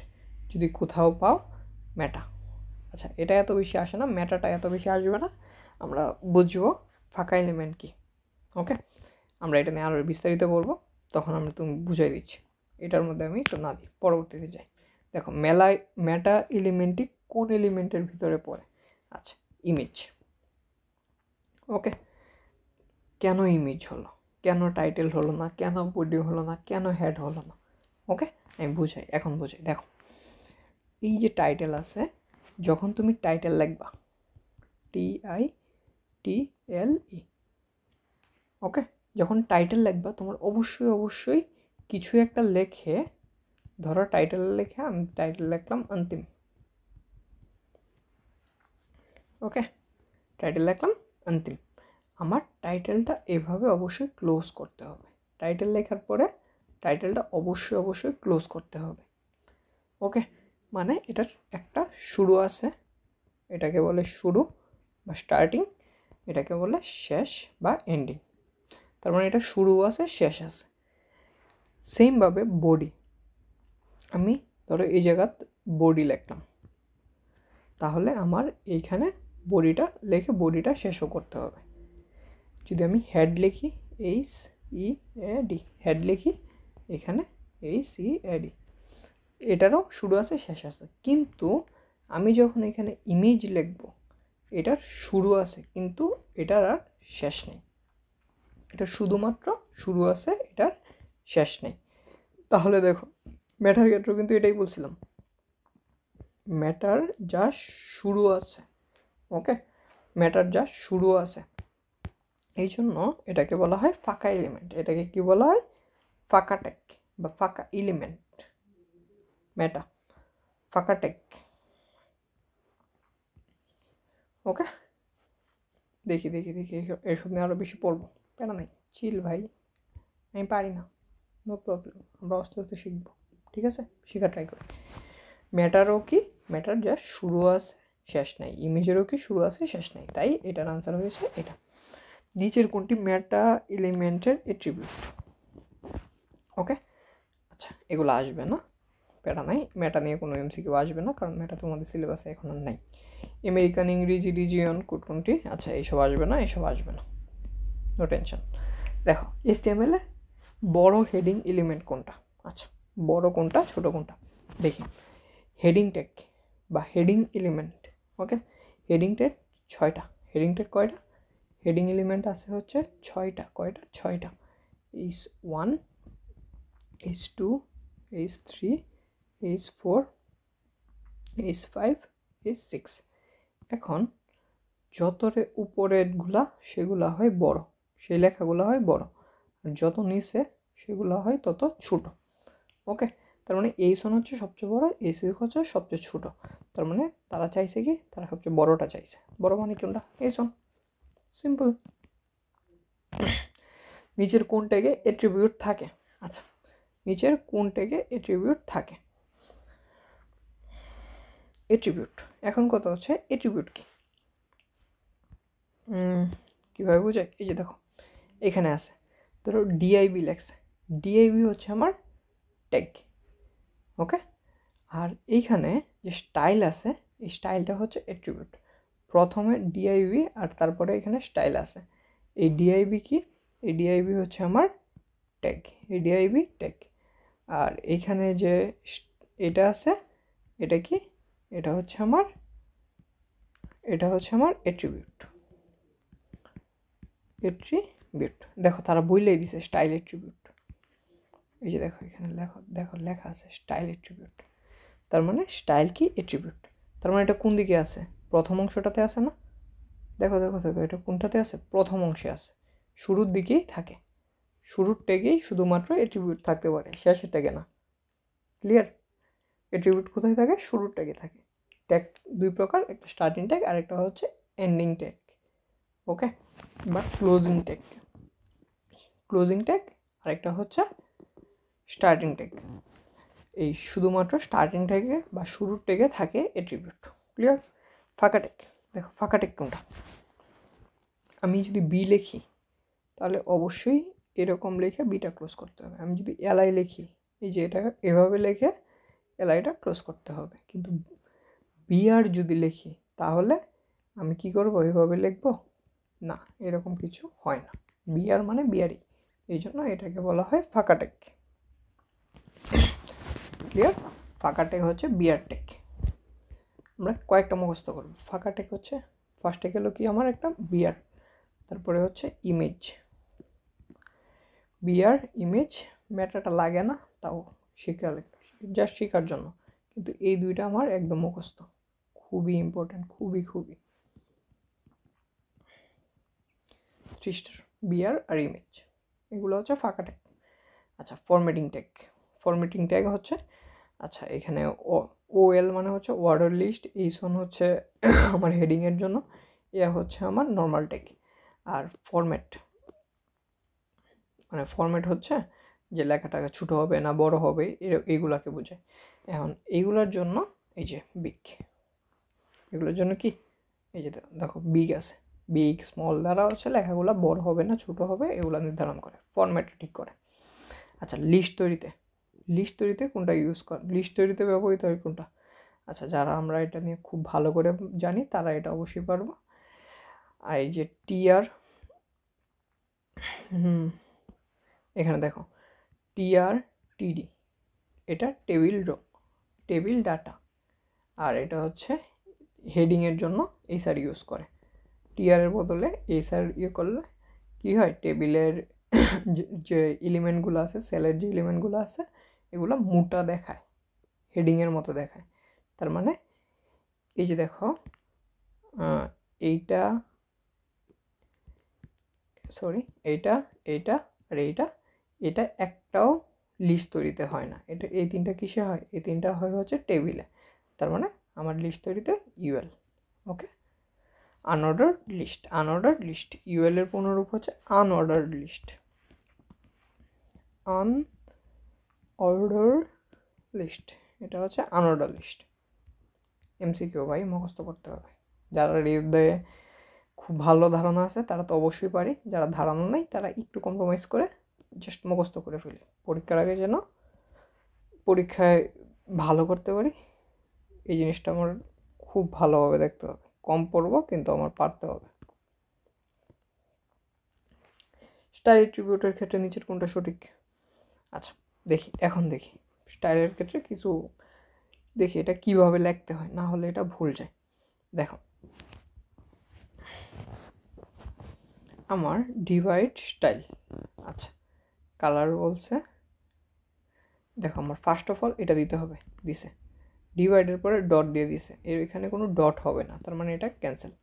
যদি কোথাও পাও, মেটা। আচ্ছা, এটা এত বেশি আসে না, মেটাটা এত বেশি আসবে না, আমরা বুঝবো ফাঁকা এলিমেন্ট কি। ওকে, আমরা এটা নিয়ে আরও বিস্তারিত পড়বো, তখন আমি তুমি বুঝাই দিচ্ছি। এটার মধ্যে আমি একটু না দিই, পরবর্তীতে যাই। দেখো মেটা এলিমেন্টটি কোন এলিমেন্টের ভিতরে পড়ে? আচ্ছা, ইমেজ। ওকে, কেন ইমেজ হলো, কেন টাইটেল হলো না, কেন বডি হলো না, কেন হেড হলো না? ওকে, আমি বুঝাই, এখন বুঝাই। দেখো, এই যে টাইটেল আছে, যখন তুমি টাইটেল লিখবা, TITLE, ওকে, যখন টাইটেল লিখবা তোমার অবশ্যই কিছু একটা লেখে, ধরো টাইটেল লেখে আমি টাইটেল লিখলাম অন্তিম। ওকে, টাইটেল লিখলাম অন্তিম। আমার টাইটেলটা এভাবে অবশ্যই ক্লোজ করতে হবে। টাইটেল লেখার পরে টাইটেলটা অবশ্যই ক্লোজ করতে হবে। ওকে, মানে এটার একটা শুরু আছে, এটাকে বলে শুরু বা স্টার্টিং, এটাকে বলে শেষ বা এন্ডিং। তার মানে এটা শুরু আছে, শেষ আছে। সেমভাবে বডি, আমি ধরো এই জায়গাত বডি লিখলাম, তাহলে আমার এইখানে বডিটা লিখে বডিটা শেষও করতে হবে। যদি আমি হেড লিখি, HEAD, হেড লিখি, এখানে HEAD, এটারও শুরু আছে, শেষ আছে। কিন্তু আমি যখন এখানে ইমেজ লিখব, এটার শুরু আছে কিন্তু এটার আর শেষ নেই। এটা শুধুমাত্র শুরু আছে, এটার শেষ নেই। তাহলে দেখো, ম্যাটার ক্ষেত্রেও কিন্তু এটাই বলছিলাম, ম্যাটার যা শুরু আছে। ওকে, ম্যাটার যা শুরু আছে, এই জন্য এটাকে বলা হয় ফাঁকা এলিমেন্ট। এটাকে কি বলা হয়? ফাঁকা ট্যাগ বা ফাঁকা এলিমেন্ট। মেটা, ফাঁকা ট্যাগ। ওকে, দেখি এসব নিয়ে আরও বেশি পড়বো, প্যারা নাই, চিল ভাই, আমি পারি না, নো প্রবলেম, আমরা আস্তে শিখবো, ঠিক আছে? শেখা ট্রাই করি। ম্যাটারও কি? ম্যাটার যা শুরু আছে, শেষ নাই। ইমেজেরও কি শুরু আছে, শেষ নাই। তাই এটার আনসার হয়েছে এটা। নিচের কোনটি মেটা এলিমেন্টের এট্রিবিউট? ওকে, আচ্ছা, এগুলো আসবে না, প্যারা নাই, মেটা নিয়ে কোনো এমসিকিউ আসবে না, কারণ মেটা তোমাদের সিলেবাসে এখন আর নাই। আমেরিকান, ইংরেজি, রিজিয়ন, কোড কোনটি? আচ্ছা, এইসব আসবে না, নো টেনশন। দেখো, HTML এ বড় হেডিং এলিমেন্ট কোনটা? আচ্ছা, বড় কোনটা, ছোট কোনটা? দেখি, হেডিং ট্যাগ বা হেডিং এলিমেন্ট। ওকে, হেডিং ট্যাগ 6টা। হেডিং ট্যাগ কয়টা? হেডিং এলিমেন্ট আছে হচ্ছে 6টা। কয়টা? 6টা। H1, H2, H3, H4, H5, H6। এখন যতরে উপরেরগুলা সেগুলা হয় বড়, সেই লেখাগুলো হয় বড়, আর যত নিচে সেগুলো হয় তত ছোট। ওকে, তার মানে H1 হচ্ছে সবচেয়ে বড়, H6 হচ্ছে সবচেয়ে ছোট। তার মানে তারা চাইছে কি? তারা সবচেয়ে বড়টা চাইছে। বড় মানে কোনটা? H1, simple. নিচের কোন ট্যাগে অ্যাট্রিবিউট থাকে? আচ্ছা, নিচের কোন ট্যাগে অ্যাট্রিবিউট থাকে? অ্যাট্রিবিউট, এখন কথা হচ্ছে অ্যাট্রিবিউট কি? কীভাবে বোঝায়? এই যে দেখো, এখানে আছে, ধরো ডিআইবি লেখছে, ডিআইবি হচ্ছে আমার ট্যাগ। ওকে, আর এইখানে যে স্টাইল আছে, এই স্টাইলটা হচ্ছে অ্যাট্রিবিউট। প্রথমে ডিআইবি আর তারপরে এখানে স্টাইল আছে। এই ডিআইবি কি? এই ডিআইবি হচ্ছে আমার ট্যাগ, এই ডিআইবি ট্যাগ। আর এইখানে যে এটা আছে, এটা কি? এটা হচ্ছে আমার অ্যাট্রিবিউট। দেখো, তারা বললেই দিছে স্টাইল অ্যাট্রিবিউট। এই যে দেখো, এখানে লেখা আছে স্টাইল অ্যাট্রিবিউট। তার মানে স্টাইল কি? অ্যাট্রিবিউট। তার মানে এটা কোন দিকে আছে? প্রথম অংশটাতে আছে না? দেখো, এটা কোনটাতে আছে? প্রথম অংশে আছে, শুরুর দিকেই থাকে। শুরুর ট্যাগেই শুধুমাত্র অ্যাট্রিবিউট থাকতে পারে, শেষের ট্যাগে না। ক্লিয়ার? অ্যাট্রিবিউট কোথায় থাকে? শুরুর ট্যাগে থাকে। ট্যাগ দুই প্রকার, একটা স্টার্টিং ট্যাগ আর একটা হচ্ছে এন্ডিং ট্যাগ। ওকে, বা ক্লোজিং ট্যাগ আর একটা হচ্ছে স্টার্টিং ট্যাগ। এই শুধুমাত্র স্টার্টিং ট্যাগে বা শুরুর ট্যাগে থাকে অ্যাট্রিবিউট। ক্লিয়ার? ফাঁকা ট্যাগ, দেখো ফাঁকা ট্যাগ কোনটা? আমি যদি বি লিখি তাহলে অবশ্যই এরকম লিখে বিটা ক্লোজ করতে হবে। আমি যদি এলআই লিখি, এই যে এটা এভাবে লিখে এলআইটা ক্লোজ করতে হবে। কিন্তু বিআর যদি লিখি তাহলে আমি কি করব? এভাবে লিখবো না, এরকম কিছু হয় না। বিআর মানে বিআরই, এই জন্য এটাকে বলা হয় ফাঁকা ট্যাগ। ক্লিয়ার? ফাঁকা ট্যাগ হচ্ছে বিয়ার ট্যাগ। আমরা কয়েকটা মুখস্থ করব। ফাঁকা ট্যাগ হচ্ছে ফার্স্টে গেল কি আমার একটা বিয়ার, তারপরে হচ্ছে ইমেজ। বিয়ার ইমেজ ম্যাটারটা লাগে না, তাও শেখার জাস্ট শেখার জন্য, কিন্তু এই দুইটা আমার একদম মুখস্থ, খুবই ইম্পর্টেন্ট, খুবই খুবই। থ্রিস্টার, বিয়ার আর ইমেজ, এগুলো হচ্ছে ফাঁকা ট্যাগ। আচ্ছা, ফরম্যাটিং ট্যাগ। ফরম্যাটিং ট্যাগ হচ্ছে, আচ্ছা এখানে OL মানে হচ্ছে ওয়ার্ডার লিস্ট, এইসন হচ্ছে আমার হেডিংয়ের জন্য, এ হচ্ছে আমার নর্মাল ট্যাগ। আর ফরম্যাট মানে ফরম্যাট হচ্ছে যে লেখাটাকে ছোটো হবে না বড় হবে, এইগুলাকে বোঝায়। এখন এইগুলোর জন্য এই যে বিগ, এগুলোর জন্য কি এই যে দেখো বিগ আছে, বিগ স্মল দ্বারা হচ্ছে লেখাগুলো বড় হবে না ছোটো হবে এগুলো নির্ধারণ করে, ফরম্যাটটা ঠিক করে। আচ্ছা, লিস্ট তৈরিতে কোনটা ইউজ করে, লিস্ট তৈরিতে ব্যবহৃত হয় কোনটা? আচ্ছা, যারা আমরা এটা নিয়ে খুব ভালো করে জানি তারা এটা অবশ্যই পারবো। আর এই যে টিআর, এখানে দেখো TRTD, এটা টেবিল ডাটা, আর এটা হচ্ছে হেডিংয়ের জন্য এইচআর ইউজ করে। টিআরের বদলে এইচআর করলে কি হয়, টেবিলের যে এলিমেন্টগুলো আছে, সেলের যে এলিমেন্টগুলো আছে, এগুলো মোটা দেখায়, হেডিংয়ের মতো দেখায়। তার মানে এই যে দেখো এইটা আর এটা একটাও লিস্ট তৈরিতে হয় না। এটা এই তিনটা কিসে হয়? এই তিনটা হয় হচ্ছে টেবিলে। তার মানে আমার লিস্ট তৈরিতে UL। ওকে, আনঅর্ডার্ড লিস্ট UL এর পুনরূপ হচ্ছে আনঅর্ডার্ড লিস্ট। এটা হচ্ছে আনঅর্ডার লিস্ট। MCQ ভাই মুখস্থ করতে হবে। যারা হৃদয়ে খুব ভালো ধারণা আছে তারা তো অবশ্যই পারি, যারা ধারণা নেই তারা একটু কম্প্রোমাইজ করে জাস্ট মুখস্থ করে ফেলি, পরীক্ষার আগে যেন পরীক্ষায় ভালো করতে পারি। এই জিনিসটা আমার খুব ভালোভাবে দেখতে হবে। কম পড়বো কিন্তু আমার পারতে হবে। স্টাইল অ্যাট্রিবিউটের ক্ষেত্রে নিচের কোনটা সঠিক? আচ্ছা এখন দেখি স্টাইলের ক্ষেত্রে কিছু দেখি এটা কিভাবে লিখতে হয়, না হলে এটা ভুল যায়। দেখো আমার ডিভাইড স্টাইল, আচ্ছা কালার বলছে, দেখো আমার ফার্স্ট অফ অল এটা দিতে হবে, দিছে ডিভাইডের পরে ডট দিয়ে দিছে, এর এখানে কোনো ডট হবে না, তার মানে এটা ক্যান্সেল।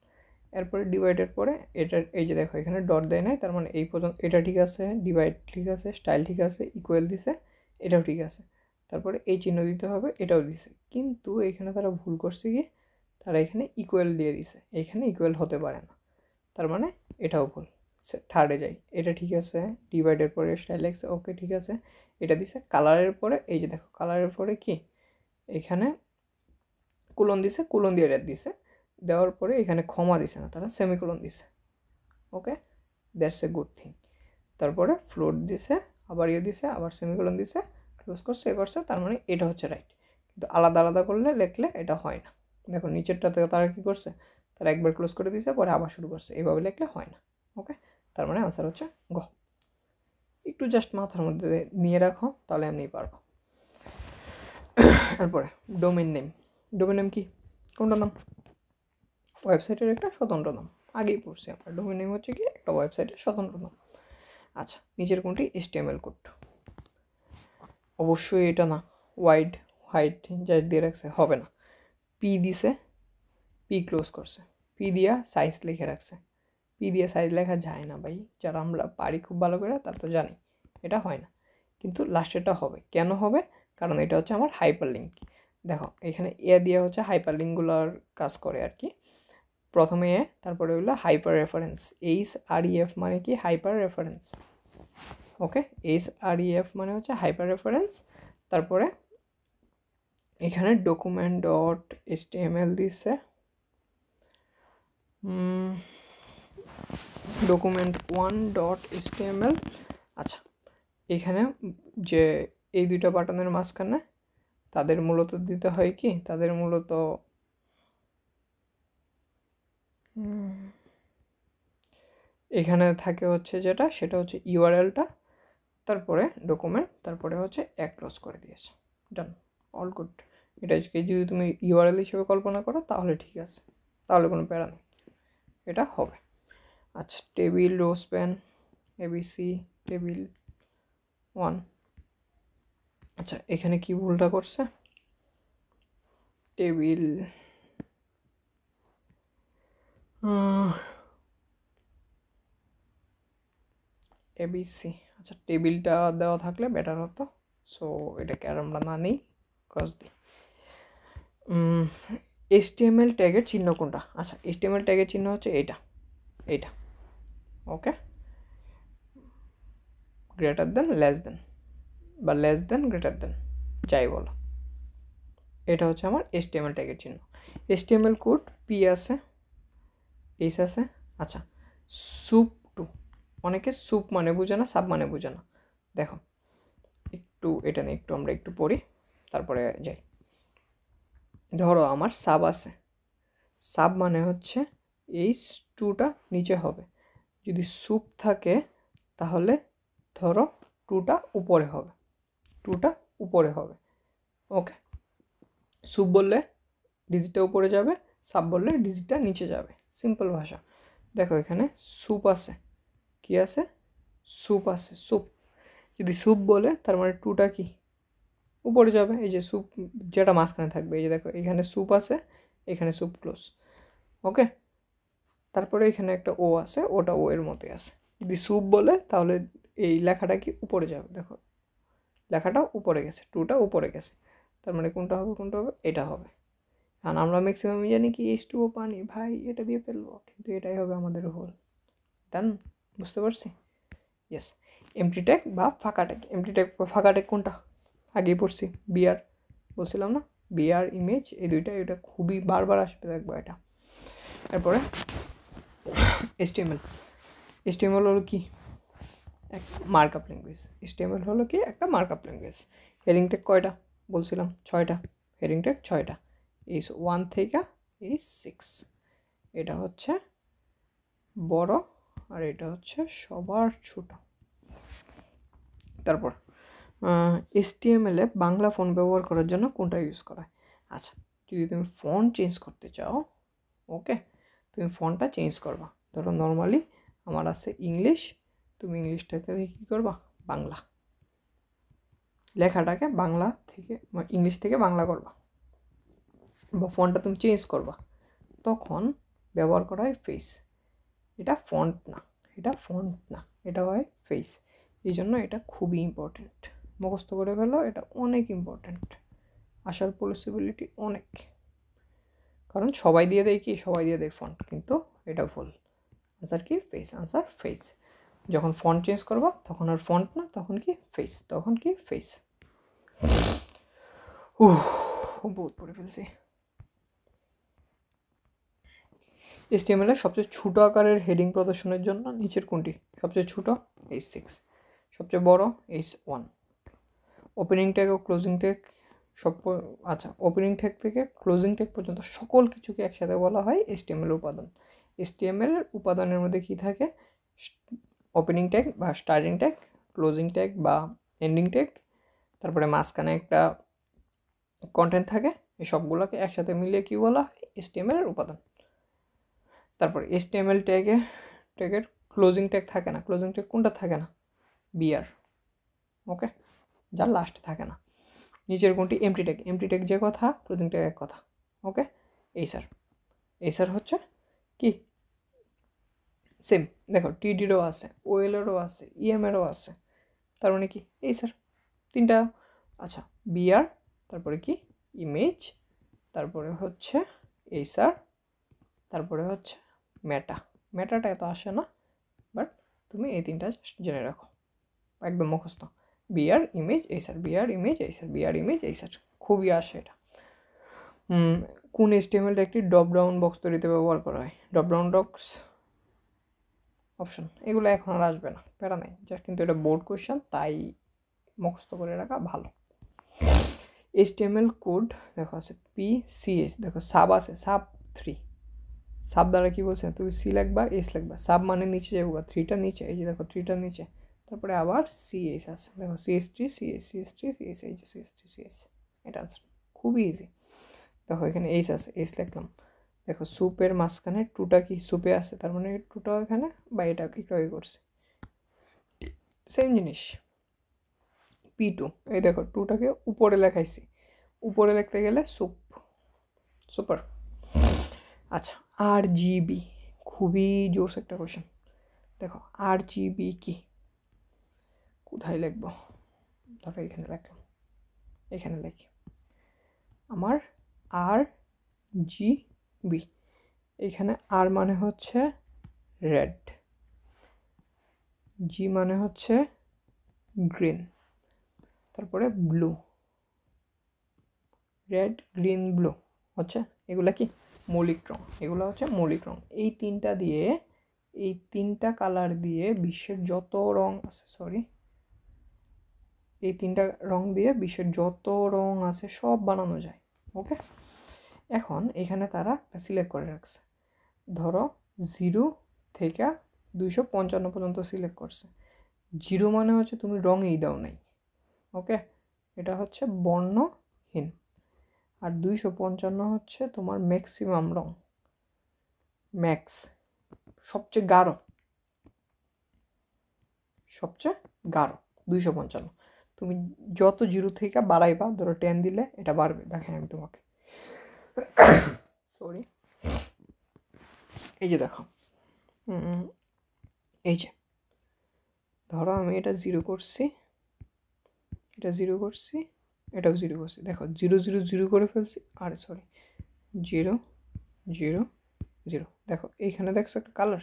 এরপরে ডিভাইডের পরে এটা এই যে দেখো এখানে ডট দেয় নাই, তার মানে এই পর্যন্ত এটা ঠিক আছে, ডিভাইড ঠিক আছে, স্টাইল ঠিক আছে, ইকুয়াল দিছে, এটাও ঠিক আছে। তারপরে এই চিহ্ন দিতে হবে, এটাও দিছে, কিন্তু এখানে তারা ভুল করছে কি, তারা এখানে ইকুয়াল দিয়ে দিছে, এখানে ইকুয়াল হতে পারে না, তার মানে এটাও ভুল। থার্ডে যাই, এটা ঠিক আছে, ডিভাইডের পরে স্টাইল এক্স, ওকে ঠিক আছে, এটা দিছে। কালারের পরে এই যে দেখো কালারের পরে কি এখানে কোলন দিছে, কোলন দিয়ে রেড দিছে, দেওয়ার পরে এখানে ক্ষমা দিছে না, তারা সেমিকোলন দিছে। ওকে, দ্যাটস এ গুড থিং। তারপরে ফ্লোট দিছে, আবার দিছে, আবার সেমিকোলন দিছে, ক্লোজ করছে, করছে, তার মানে এটা হচ্ছে রাইট। কিন্তু আলাদা আলাদা করলে লিখলে এটা হয় না। দেখো নিচেরটাতে তারা কী করছে, তারা একবার ক্লোজ করে দিছে, পরে আবার শুরু করছে, এইভাবে লিখলে হয় না। ওকে, তার মানে আনসার হচ্ছে গ। একটু জাস্ট মাথার মধ্যে নিয়ে রাখো, তাহলে এমনি পারবো। তারপরে ডোমেন নেম কি, কোনটা নাম? ওয়েবসাইটের একটা স্বতন্ত্র নাম, আগেই পড়ছি আমরা। ডোমেন নেম হচ্ছে কি একটা ওয়েবসাইটের স্বতন্ত্র নাম। আচ্ছা, নিচের কোনটি HTML কোড? অবশ্যই এটা না, হোয়াইট যা দিয়ে রাখছে হবে না। পি দিছে, পি ক্লোজ করছে, পি দিয়া সাইজ লিখে রাখছে, পি দিয়ে সাইজ লেখা যায় না ভাই, যারা আমরা পারি খুব ভালো করে তার তো জানি এটা হয় না, কিন্তু লাস্টেরটা হবে। কেন হবে? কারণ এটা হচ্ছে আমার হাইপার লিঙ্ক। দেখো এখানে দিয়ে হচ্ছে হাইপার লিঙ্কগুলোর কাজ করে আর কি। প্রথমে তারপরে হলো হাইপার রেফারেন্স, HREF মানে কি হাইপার রেফারেন্স। ওকে, HREF মানে হচ্ছে হাইপার রেফারেন্স। তারপরে এখানে document.html দিচ্ছে, document1.html। আচ্ছা, এখানে যে এই দুইটা বাটনের মাঝখানে তাদের মূলত দিতে হয় কি, তাদের মূলত এখানে থাকে হচ্ছে যেটা, সেটা হচ্ছে ইউআরএলটা, তারপরে ডকুমেন্ট, তারপরে হচ্ছে এক ক্লোজ করে দিয়েছে, ডান, অল গুড। এটাকে যদি তুমি ইউআরএল হিসেবে কল্পনা করো তাহলে ঠিক আছে, তাহলে কোনো প্যারা নেই, এটা হবে। আচ্ছা, table row span ABC table 1। আচ্ছা, এখানে কি ভুলটা করছে, টেবিল এবিসি, আচ্ছা টেবিলটা দেওয়া থাকলে বেটার হতো, সো এটাকে আর আমরা না নেই, ক্রস দিই। HTML ট্যাগের চিহ্ন কোনটা, আচ্ছা HTML ট্যাগের চিহ্ন হচ্ছে এইটা, এইটা, ওকে, গ্রেটার দেন লেস দেন বা লেস দেন গ্রেটার দেন, যাই বলো, এটা হচ্ছে আমার HTML ট্যাগের চিহ্ন। HTML কোড পি আছে, এইচ আছে। আচ্ছা, সুপ টু, অনেকে সুপ মানে বুঝে না, সাব মানে বুঝে না, দেখো একটু এটা নিয়ে একটু আমরা একটু পড়ি, তারপরে যাই। ধরো আমার সাব আছে, সাব মানে হচ্ছে এইচ টুটা নিচে হবে, যদি সুপ থাকে তাহলে ধরো টুটা উপরে হবে, টুটা উপরে হবে, ওকে। সুপ বললে ডিজিটটা উপরে যাবে, সাব বললে ডিজিটটা নিচে যাবে, সিম্পল ভাষা। দেখো এখানে সুপ আছে, কি আছে, সুপ আছে, সুপ, যদি সুপ বলে তার মানে টুটা কি উপরে যাবে, এই যে সুপ যেটা মাঝখানে থাকবে, এই যে দেখো এখানে সুপ আছে, এখানে সুপ ক্লোজ, ওকে। তারপরে এখানে একটা ও আছে, ওটা ও এর মধ্যে আছে, যদি সুপ বলে তাহলে এই লেখাটা কি উপরে যাবে, দেখো লেখাটা উপরে গেছে, টুটা উপরে গেছে, তার মানে কোনটা হবে, কোনটা হবে, এটা হবে। আর আমরা ম্যাক্সিমাম জানি কি H2O পানি, ভাই এটা দিয়ে ফেলবো, কিন্তু এটাই হবে আমাদের হোল, ডান, বুঝতে পারছি, ইয়েস। এমটি ট্যাগ বা ফাঁকা ট্যাগ, এমটি ট্যাগ বা ফাঁকা ট্যাগ কোনটা, আগেই পড়ছি, বিআর বলছিলাম না, বিআর ইমেজ, এই দুইটা, এটা খুবই বারবার আসবে, দেখবো এটা। তারপরে HTML হলো কি, এক মার্কআপ ল্যাঙ্গুয়েজ, HTML হলো কি একটা মার্কআপ ল্যাঙ্গুয়েজ। হেডিং ট্যাগ কয়টা বলছিলাম, 6টা, হেডিং ট্যাগ 6টা, এইচ 1 থেকে এইচ 6, এটা হচ্ছে বড় আর এটা হচ্ছে সবার ছোট। তারপর HTML এ বাংলা ফন্ট ব্যবহার করার জন্য কোনটা ইউজ করা হয়, আচ্ছা যদি তুমি ফন্ট চেঞ্জ করতে চাও, ওকে, তুমি ফন্টটা চেঞ্জ করবা, ধরো নর্মালি আমার আছে ইংলিশ, তুমি ইংলিশটাকে কী করবা, বাংলা, লেখাটাকে বাংলা থেকে ইংলিশ থেকে বাংলা করবা, বা ফন্টটা তুমি চেঞ্জ করবা, তখন ব্যবহার করা হয় ফেস, এটা ফন্ট না, এটা ফন্ট না, এটা হয় ফেস, এই জন্য এটা খুবই ইম্পর্টেন্ট, মুখস্থ করে ফেলো, এটা অনেক ইম্পর্টেন্ট, আসার পসিবিলিটি অনেক, কারণ সবাই দিয়ে দেয় কি, সবাই দিয়ে দেয় ফন্ট, কিন্তু এটা ভুল, আনসার কি ফেস, আনসার ফেস। যখন ফন্ট চেঞ্জ করবা তখন আর ফন্ট না, তখন কি ফেস, তখন কি ফেস। বহুত পড়ে ফেলছি। HTML এর সবচেয়ে ছোট আকারের হেডিং প্রদর্শনের জন্য নিচের কোনটি, সবচেয়ে ছোট H6, সবচেয়ে বড় H1। ওপেনিং ট্যাগ ও ক্লোজিং ট্যাগ সব, আচ্ছা ওপেনিং ট্যাগ থেকে ক্লোজিং ট্যাগ পর্যন্ত সকল কিছুকে একসাথে বলা হয় HTML উপাদান। HTML এর উপাদানের মধ্যে কি থাকে, ওপেনিং ট্যাগ বা স্টার্টিং ট্যাগ, ক্লোজিং ট্যাগ বা এন্ডিং ট্যাগ, তারপরে মাঝখানে একটা কন্টেন্ট থাকে, এই সবগুলোকে একসাথে মিলিয়ে কি বলা হয়, HTML এর উপাদান। তারপর HTML ট্যাগের ক্লোজিং ট্যাগ থাকে না, ক্লোজিং ট্যাগ কোনটা থাকে না, বিআর, ওকে, যার লাস্টে থাকে না। নিচের কোনটি এমটি ট্যাগ, এমটি ট্যাগ যে কথা, ক্লোজিং ট্যাগ এক কথা, ওকে। এই স্যার হচ্ছে কি সেম, দেখো টিডিরও আছে, ওএলেরও আছে, ইএমেরও আছে, তার মানে কি এই স্যার তিনটা। আচ্ছা, বিআর, তারপরে কি ইমেজ, তারপরে হচ্ছে এই স্যার, তারপরে হচ্ছে মেটাটা এত আসে না, বাট তুমি এই তিনটা জেনে রাখো, একদম মুখস্থ, বিআর ইমেজ এই স্যার, বিআর ইমেজ এই স্যার, বিআর ইমেজ এই স্যার, খুবই আসে এটা। কোন HTML-টা একটি ড্রপ ডাউন বক্স তৈরিতে ব্যবহার করা হয়, ড্রপ ডাউন বক্স অপশন, এগুলো এখন আর আসবে না, প্যারা নাই, জাস্ট কিন্তু এটা বোর্ড কোয়েশ্চেন, তাই মুখস্থ করে রাখা ভালো। HTML কোড দেখো আছে PCH, দেখো সাব আছে, সাব 3, সাব দ্বারা কি বলছে, তুমি সি লিখবা, এস লিখবা, সাব মানে নিচে যাবো, 3টা নিচে, এই যে দেখো 3টা নিচে, তারপরে আবার সিএস আছে, দেখো সিএসটি সিএস সিএসটি সিএস, এই যে সিএসটি সিএস, এটা আনসার। খুবই ইজি। দেখো এখানে এইচ আছে, এইচ লিখলাম। দেখো সুপের মাঝখানে টুটা কি সুপে আছে, তার মানে টুটা এখানে বা এটা একটু আগে করছে, সেম জিনিস। P2, এই দেখো টুটাকে উপরে লেখাইছি, উপরে লিখতে গেলে সুপ, সুপার। আচ্ছা, RGB, খুবই জোস একটা কোশ্চেন। দেখো RGB কি, কোথায় লিখবো, ধরো এখানে লিখলাম, এখানে লিখি আমার RGB। এখানে আর মানে হচ্ছে রেড, জি মানে হচ্ছে গ্রিন, তারপরে ব্লু, রেড গ্রিন ব্লু হচ্ছে এগুলা কি মৌলিক রং, এগুলো হচ্ছে মৌলিক রং। এই তিনটা দিয়ে, এই তিনটা কালার দিয়ে বিশ্বের যত রং আছে, সরি, এই তিনটা রং দিয়ে বিশ্বের যত রং আছে সব বানানো যায়। ওকে, এখন এখানে তারা সিলেক্ট করে রাখছে, ধরো 0 থেকে 255 পর্যন্ত সিলেক্ট করছে। 0 মানে হচ্ছে তুমি রঙেই দাও নাই, ওকে, এটা হচ্ছে বর্ণহীন। আর 255 হচ্ছে তোমার ম্যাক্সিমাম রং, ম্যাক্স, সবচেয়ে গাঢ়, সবচেয়ে গাঢ় 255। তুমি যত 0 থেকে বাড়াইবা, ধরো 10 দিলে এটা বাড়বে। দেখেন আমি তোমাকে, সরি, এই যে দেখো, এই যে ধরো আমি এটা 0 করছি, এটা 0 করছি, এটাও 0 করছি, দেখো 0 0 0 করে ফেলছি, আরে সরি, 0 0 0। দেখো এইখানে দেখছো একটা কালার,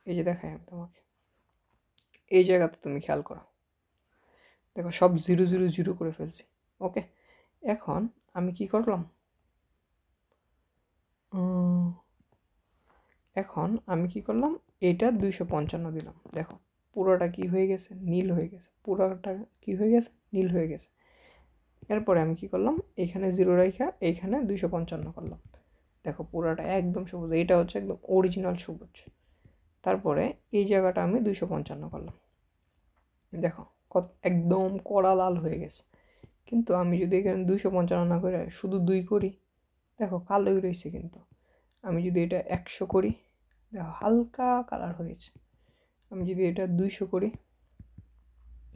এই যে দেখাই আমি তোমাকে, এই জায়গাতে তুমি খেয়াল করো, দেখো সব 0 0 0 করে ফেলছি। ওকে, এখন আমি কি করলাম, এখন আমি কি করলাম, এটা 255 দিলাম। দেখো পুরোটা কি হয়ে গেছে, নীল হয়ে গেছে, পুরোটা কি হয়ে গেছে, নীল হয়ে গেছে। এরপরে আমি কি করলাম, এখানে 0 রেখা এইখানে 255 করলাম। দেখো পুরোটা একদম সবুজ, এইটা হচ্ছে একদম অরিজিনাল সবুজ। তারপরে এই জায়গাটা আমি 255 করলাম, দেখো কত একদম কড়া লাল হয়ে গেছে। কিন্তু আমি যদি এখানে 255 না করে শুধু 2 করি, দেখো কালোই রয়েছে। কিন্তু আমি যদি এটা 100 করি, দেখো হালকা কালার হয়েছে। আমি যদি এটা 200 করি,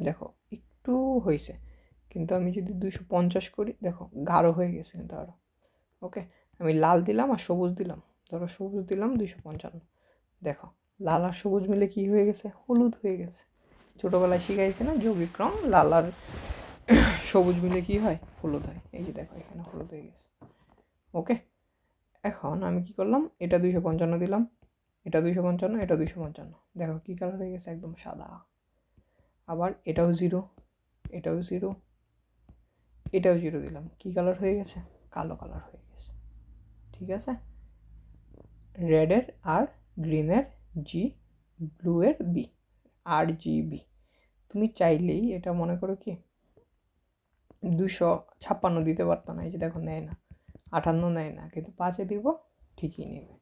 দেখো একটু হয়েছে। কিন্তু আমি যদি 250 করি, দেখো গাঢ় হয়ে গেছে কিন্তু আরও। ওকে, আমি লাল দিলাম আর সবুজ দিলাম, ধরো সবুজ দিলাম 255, দেখো লাল আর সবুজ মিলে কি হয়ে গেছে, হলুদ হয়ে গেছে। ছোটোবেলায় শিখাইছে না যৌগিক রং, লাল আর সবুজ মিলে কি হয়, হলুদ হয়। এই যে দেখো এখানে হলুদ হয়ে গেছে। ওকে, এখন আমি কি করলাম, এটা 255 দিলাম, এটা 255, এটা 255, দেখো কী কালার হয়ে গেছে, একদম সাদা। আবার এটাও 0, এটাও 0, এটাও 0 দিলাম, কী কালার হয়ে গেছে, কালো কালার হয়ে গেছে। ঠিক আছে, রেডের আর, গ্রিনের জি, ব্লুয়ের বি, RGB। তুমি চাইলেই এটা মনে করো কি 256 দিতে পারতো না, এই যে দেখো নেয় না, 58 নেয় না, কিন্তু 5-এ দিব ঠিকই নেবে।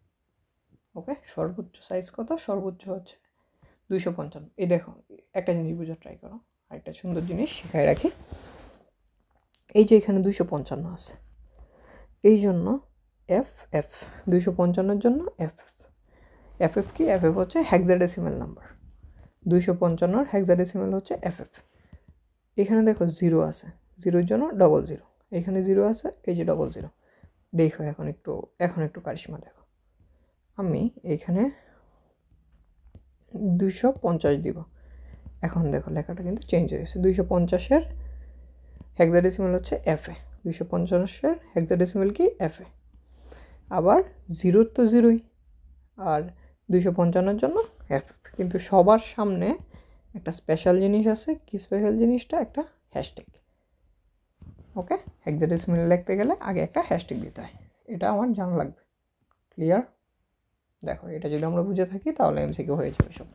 ওকে, সর্বোচ্চ সাইজ কত, সর্বোচ্চ হচ্ছে 255। এই দেখো একটা জিনিস বুঝে ট্রাই করো, আরেকটা সুন্দর জিনিস শেখাই রাখি। এই যে এখানে 255 আছে, এই জন্য FF, 255-এর জন্য FF। FF কি, FF হচ্ছে হেক্সাডেসিমাল নাম্বার, 255-এর হেক্সাডেসিমাল হচ্ছে FF। এখানে দেখো 0 আছে, 0-এর জন্য 00, এখানে 0 আছে, এই যে 00। দেখো এখন একটু কারিশমা দেখো, আমি এখানে 250 দিব। এখন দেখো লেখাটা কিন্তু চেঞ্জ হয়ে গেছে, 250-এর হেক্সাডেসিমাল হচ্ছে FA, 250-এর হেক্সাডেসিমাল কি FA। আবার 0 তো 0ই, আর 255-এর জন্য FF। কিন্তু সবার সামনে একটা স্পেশাল জিনিস আছে, কি স্পেশাল জিনিসটা, একটা হ্যাশট্যাগ। ওকে, হেক্সাডেসিমাল লিখতে গেলে আগে একটা হ্যাশট্যাগ দিতে হয়, এটা আমার জানা লাগবে। ক্লিয়ার? দেখো এটা যদি আমরা বুঝে থাকি তাহলে MCQ হয়ে যাবে সব।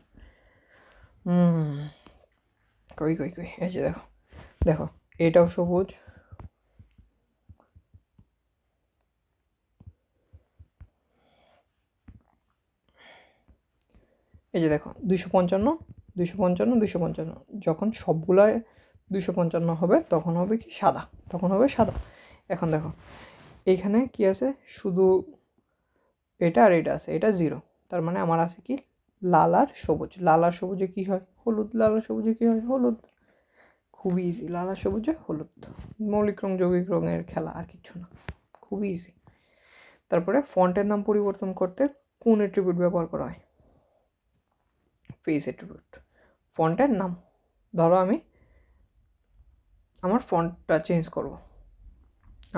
কই কই কই, এই যে দেখো, দেখো এটাও সবুজ, এই যে দেখো 255, 255 255 যখন সবগুলাই 255 হবে তখন হবে কি সাদা, তখন হবে সাদা। এখন দেখো এইখানে কি আছে, শুধু এটা আর এটা আছে, এটা 0, তার মানে আমার আছে কি লাল আর সবুজ। লাল আর সবুজে কী হয় হলুদ, লাল আর সবুজে কী হয় হলুদ। খুবই ইজি, লাল আর সবুজে হলুদ, মৌলিক রং যৌগিক রঙের খেলা, আর কিচ্ছু না, খুবই ইজি। তারপরে ফন্টের নাম পরিবর্তন করতে কোন অ্যাট্রিবিউট ব্যবহার করা হয়? Face attribute. ফন্টের নাম, ধরো আমি আমার ফন্টটা চেঞ্জ করব,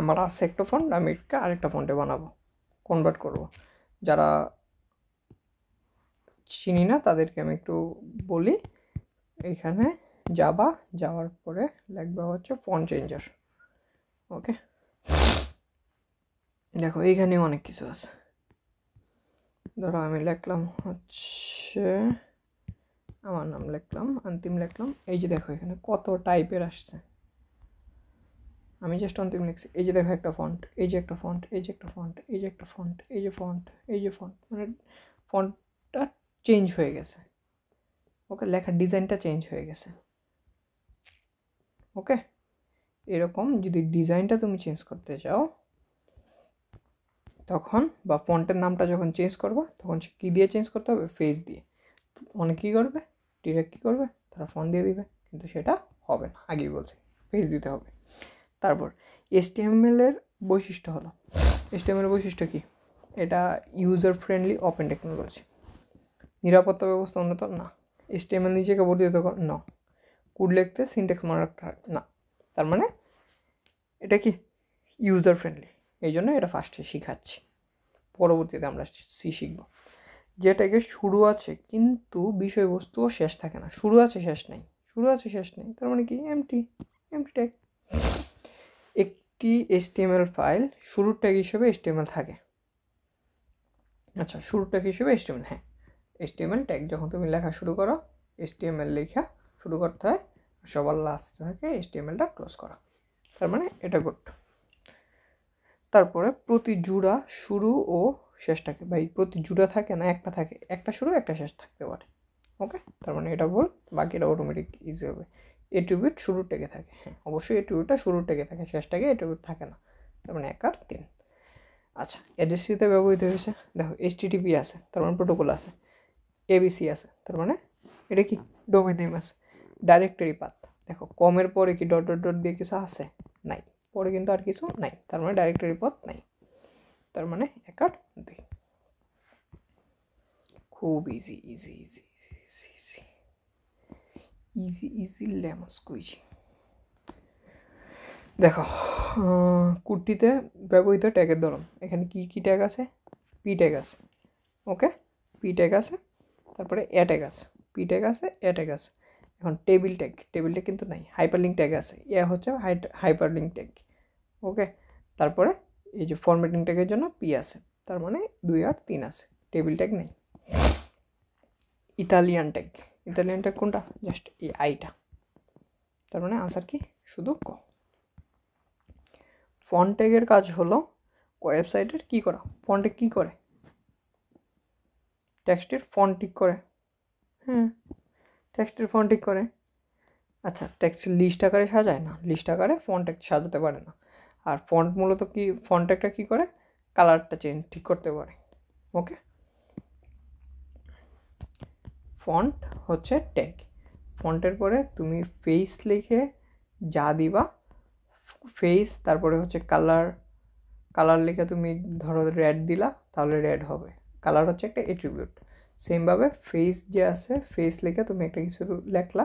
আমার আছে একটা ফন্ট, আমি এটা আরেকটা ফন্টে বানাবো, কনভার্ট করব। যারা চিনি না তাদেরকে আমি একটু বলি, এখানে যাওয়ার পরে লিখবা হচ্ছে ফন্ট চেঞ্জার। ওকে, দেখো এইখানে অনেক কিছু আছে। ধরো আমি লিখলাম হচ্ছে আমার নাম লিখলাম, অন্তিম লিখলাম, এই যে দেখো এখানে কত টাইপের আসছে, আমি জাস্ট অন্তিম লিখছি। এই যে দেখো একটা ফন্ট, এই যে একটা ফন্ট, এই যে একটা ফন্ট, এই যে একটা ফন্ট, এই যে ফন্ট, এই যে ফন্ট, মানে ফন্টটা চেঞ্জ হয়ে গেছে। ওকে, লেখার ডিজাইনটা চেঞ্জ হয়ে গেছে। ওকে, এরকম যদি ডিজাইনটা তুমি চেঞ্জ করতে চাও তখন, বা ফন্টের নামটা যখন চেঞ্জ করবা তখন কী দিয়ে চেঞ্জ করতে হবে? ফেস দিয়ে। অনেক কী করবে, ডিরেক্ট কী করবে, তারা ফন্ট দিয়ে দিবে, কিন্তু সেটা হবে না, আগেই বলছি ফেস দিতে হবে। তারপর HTML এর বৈশিষ্ট্য হলো, HTML এর বৈশিষ্ট্য কী? এটা ইউজার ফ্রেন্ডলি ওপেন টেকনোলজি। নিরাপত্তা ব্যবস্থা উন্নত না। HTML নিজেকে বর্ধিত না। কোড লিখতে সিনট্যাক্স মনে রাখতে হয় না। তার মানে এটা কি ইউজার ফ্রেন্ডলি, এই জন্য এটা ফার্স্টে শিখাচ্ছি, পরবর্তীতে আমরা সি শিখব। যেটাকে শুরু আছে কিন্তু বিষয়বস্তুও শেষ থাকে না, শুরু আছে শেষ নেই, শুরু আছে শেষ নেই, তার মানে কি এমটি ট্যাগ। একটি HTML ফাইল শুরুর ট্যাগ হিসেবে HTML থাকে। আচ্ছা, শুরুর ট্যাগ হিসেবে HTML, হ্যাঁ, HTML ট্যাগ যখন তুমি লেখা শুরু করো, HTML লেখা শুরু করতে হয়, সবার লাস্টে থাকে HTMLটা ক্লোজ করা, তার মানে এটা গুড। তারপরে প্রতি জোড়া শুরু ও শেষ থাকে, ভাই প্রতি জোড়া থাকে না, একটা থাকে, একটা শুরু একটা শেষ থাকতে পারে। ওকে, তার মানে এটা বল, বাকিটা অটোমেটিক ইজি হবে। অ্যাট্রিবিউট শুরুর ট্যাগে থাকে, হ্যাঁ অবশ্যই অ্যাট্রিবিউটটা শুরুর ট্যাগে থাকে, শেষ ট্যাগে অ্যাট্রিবিউট থাকে না, তার মানে 1 আর 3। আচ্ছা, এডিসিতে ব্যবহৃত হয়েছে, দেখো HTTP আছে, তার মানে প্রোটোকল আছে, ABC আছে, তার মানে এটা কি ডোমেইন নেম আছে। ডাইরেক্টরি পাথ, দেখো কমের পরে কি ডট ডট ডট দিয়ে কিছু আছে? নাই, পরে কিন্তু আর কিছু নাই, তার মানে ডাইরেক্টরি পথ নাই, তার মানে 1 আর 2। খুব easy easy easy easy easy easy easy easy lemon squeegee. দেখো কুর্তিতে ব্যবহৃত ট্যাগের ধরন, এখানে কি কি ট্যাগ আছে? পি ট্যাগ আছে, ওকে, পি ট্যাগ আছে, তারপরে এ ট্যাগ আছে, পি ট্যাগ আছে, এ ট্যাগ আছে। এখন টেবিল ট্যাগ কিন্তু নাই, হাইপারলিঙ্ক ট্যাগ আছে, এ হচ্ছে হাইপারলিঙ্ক ট্যাগ, ওকে। তারপরে এই যে ফরম্যাটিং ট্যাগের জন্য পি আছে, তার মানে 2 আর 3 আছে, টেবিল ট্যাগ নেই। ইতালিয়ান ট্যাগ কোনটা? জাস্ট এই আইটা, তার মানে আনসার কি শুধু ক। ফন্ট ট্যাগের কাজ হলো ওয়েবসাইটের কি করা, ফন্টে কি করে? টেক্সটের ফন্ট ঠিক করে, হ্যাঁ টেক্সটের ফন্ট ঠিক করে। আচ্ছা, টেক্সট লিস্ট আকারে সাজায় না, লিস্ট আকারে ফন্ট সাজাতে পারে না। আর ফন্ট মূলত কি, ফন্ট একটা কী করে, কালারটা ঠিক করতে পারে। ওকে, ফন্ট হচ্ছে ট্যাগ, ফন্টের পরে তুমি ফেস লিখে যা দিবা, ফেস, তারপরে হচ্ছে কালার লিখে তুমি ধরো রেড দিলা, তাহলে রেড হবে, কালার হচ্ছে একটা অ্যাট্রিবিউট। সেমভাবে ফেস যে আছে, ফেস লিখে তুমি একটা কিছু লেখলা,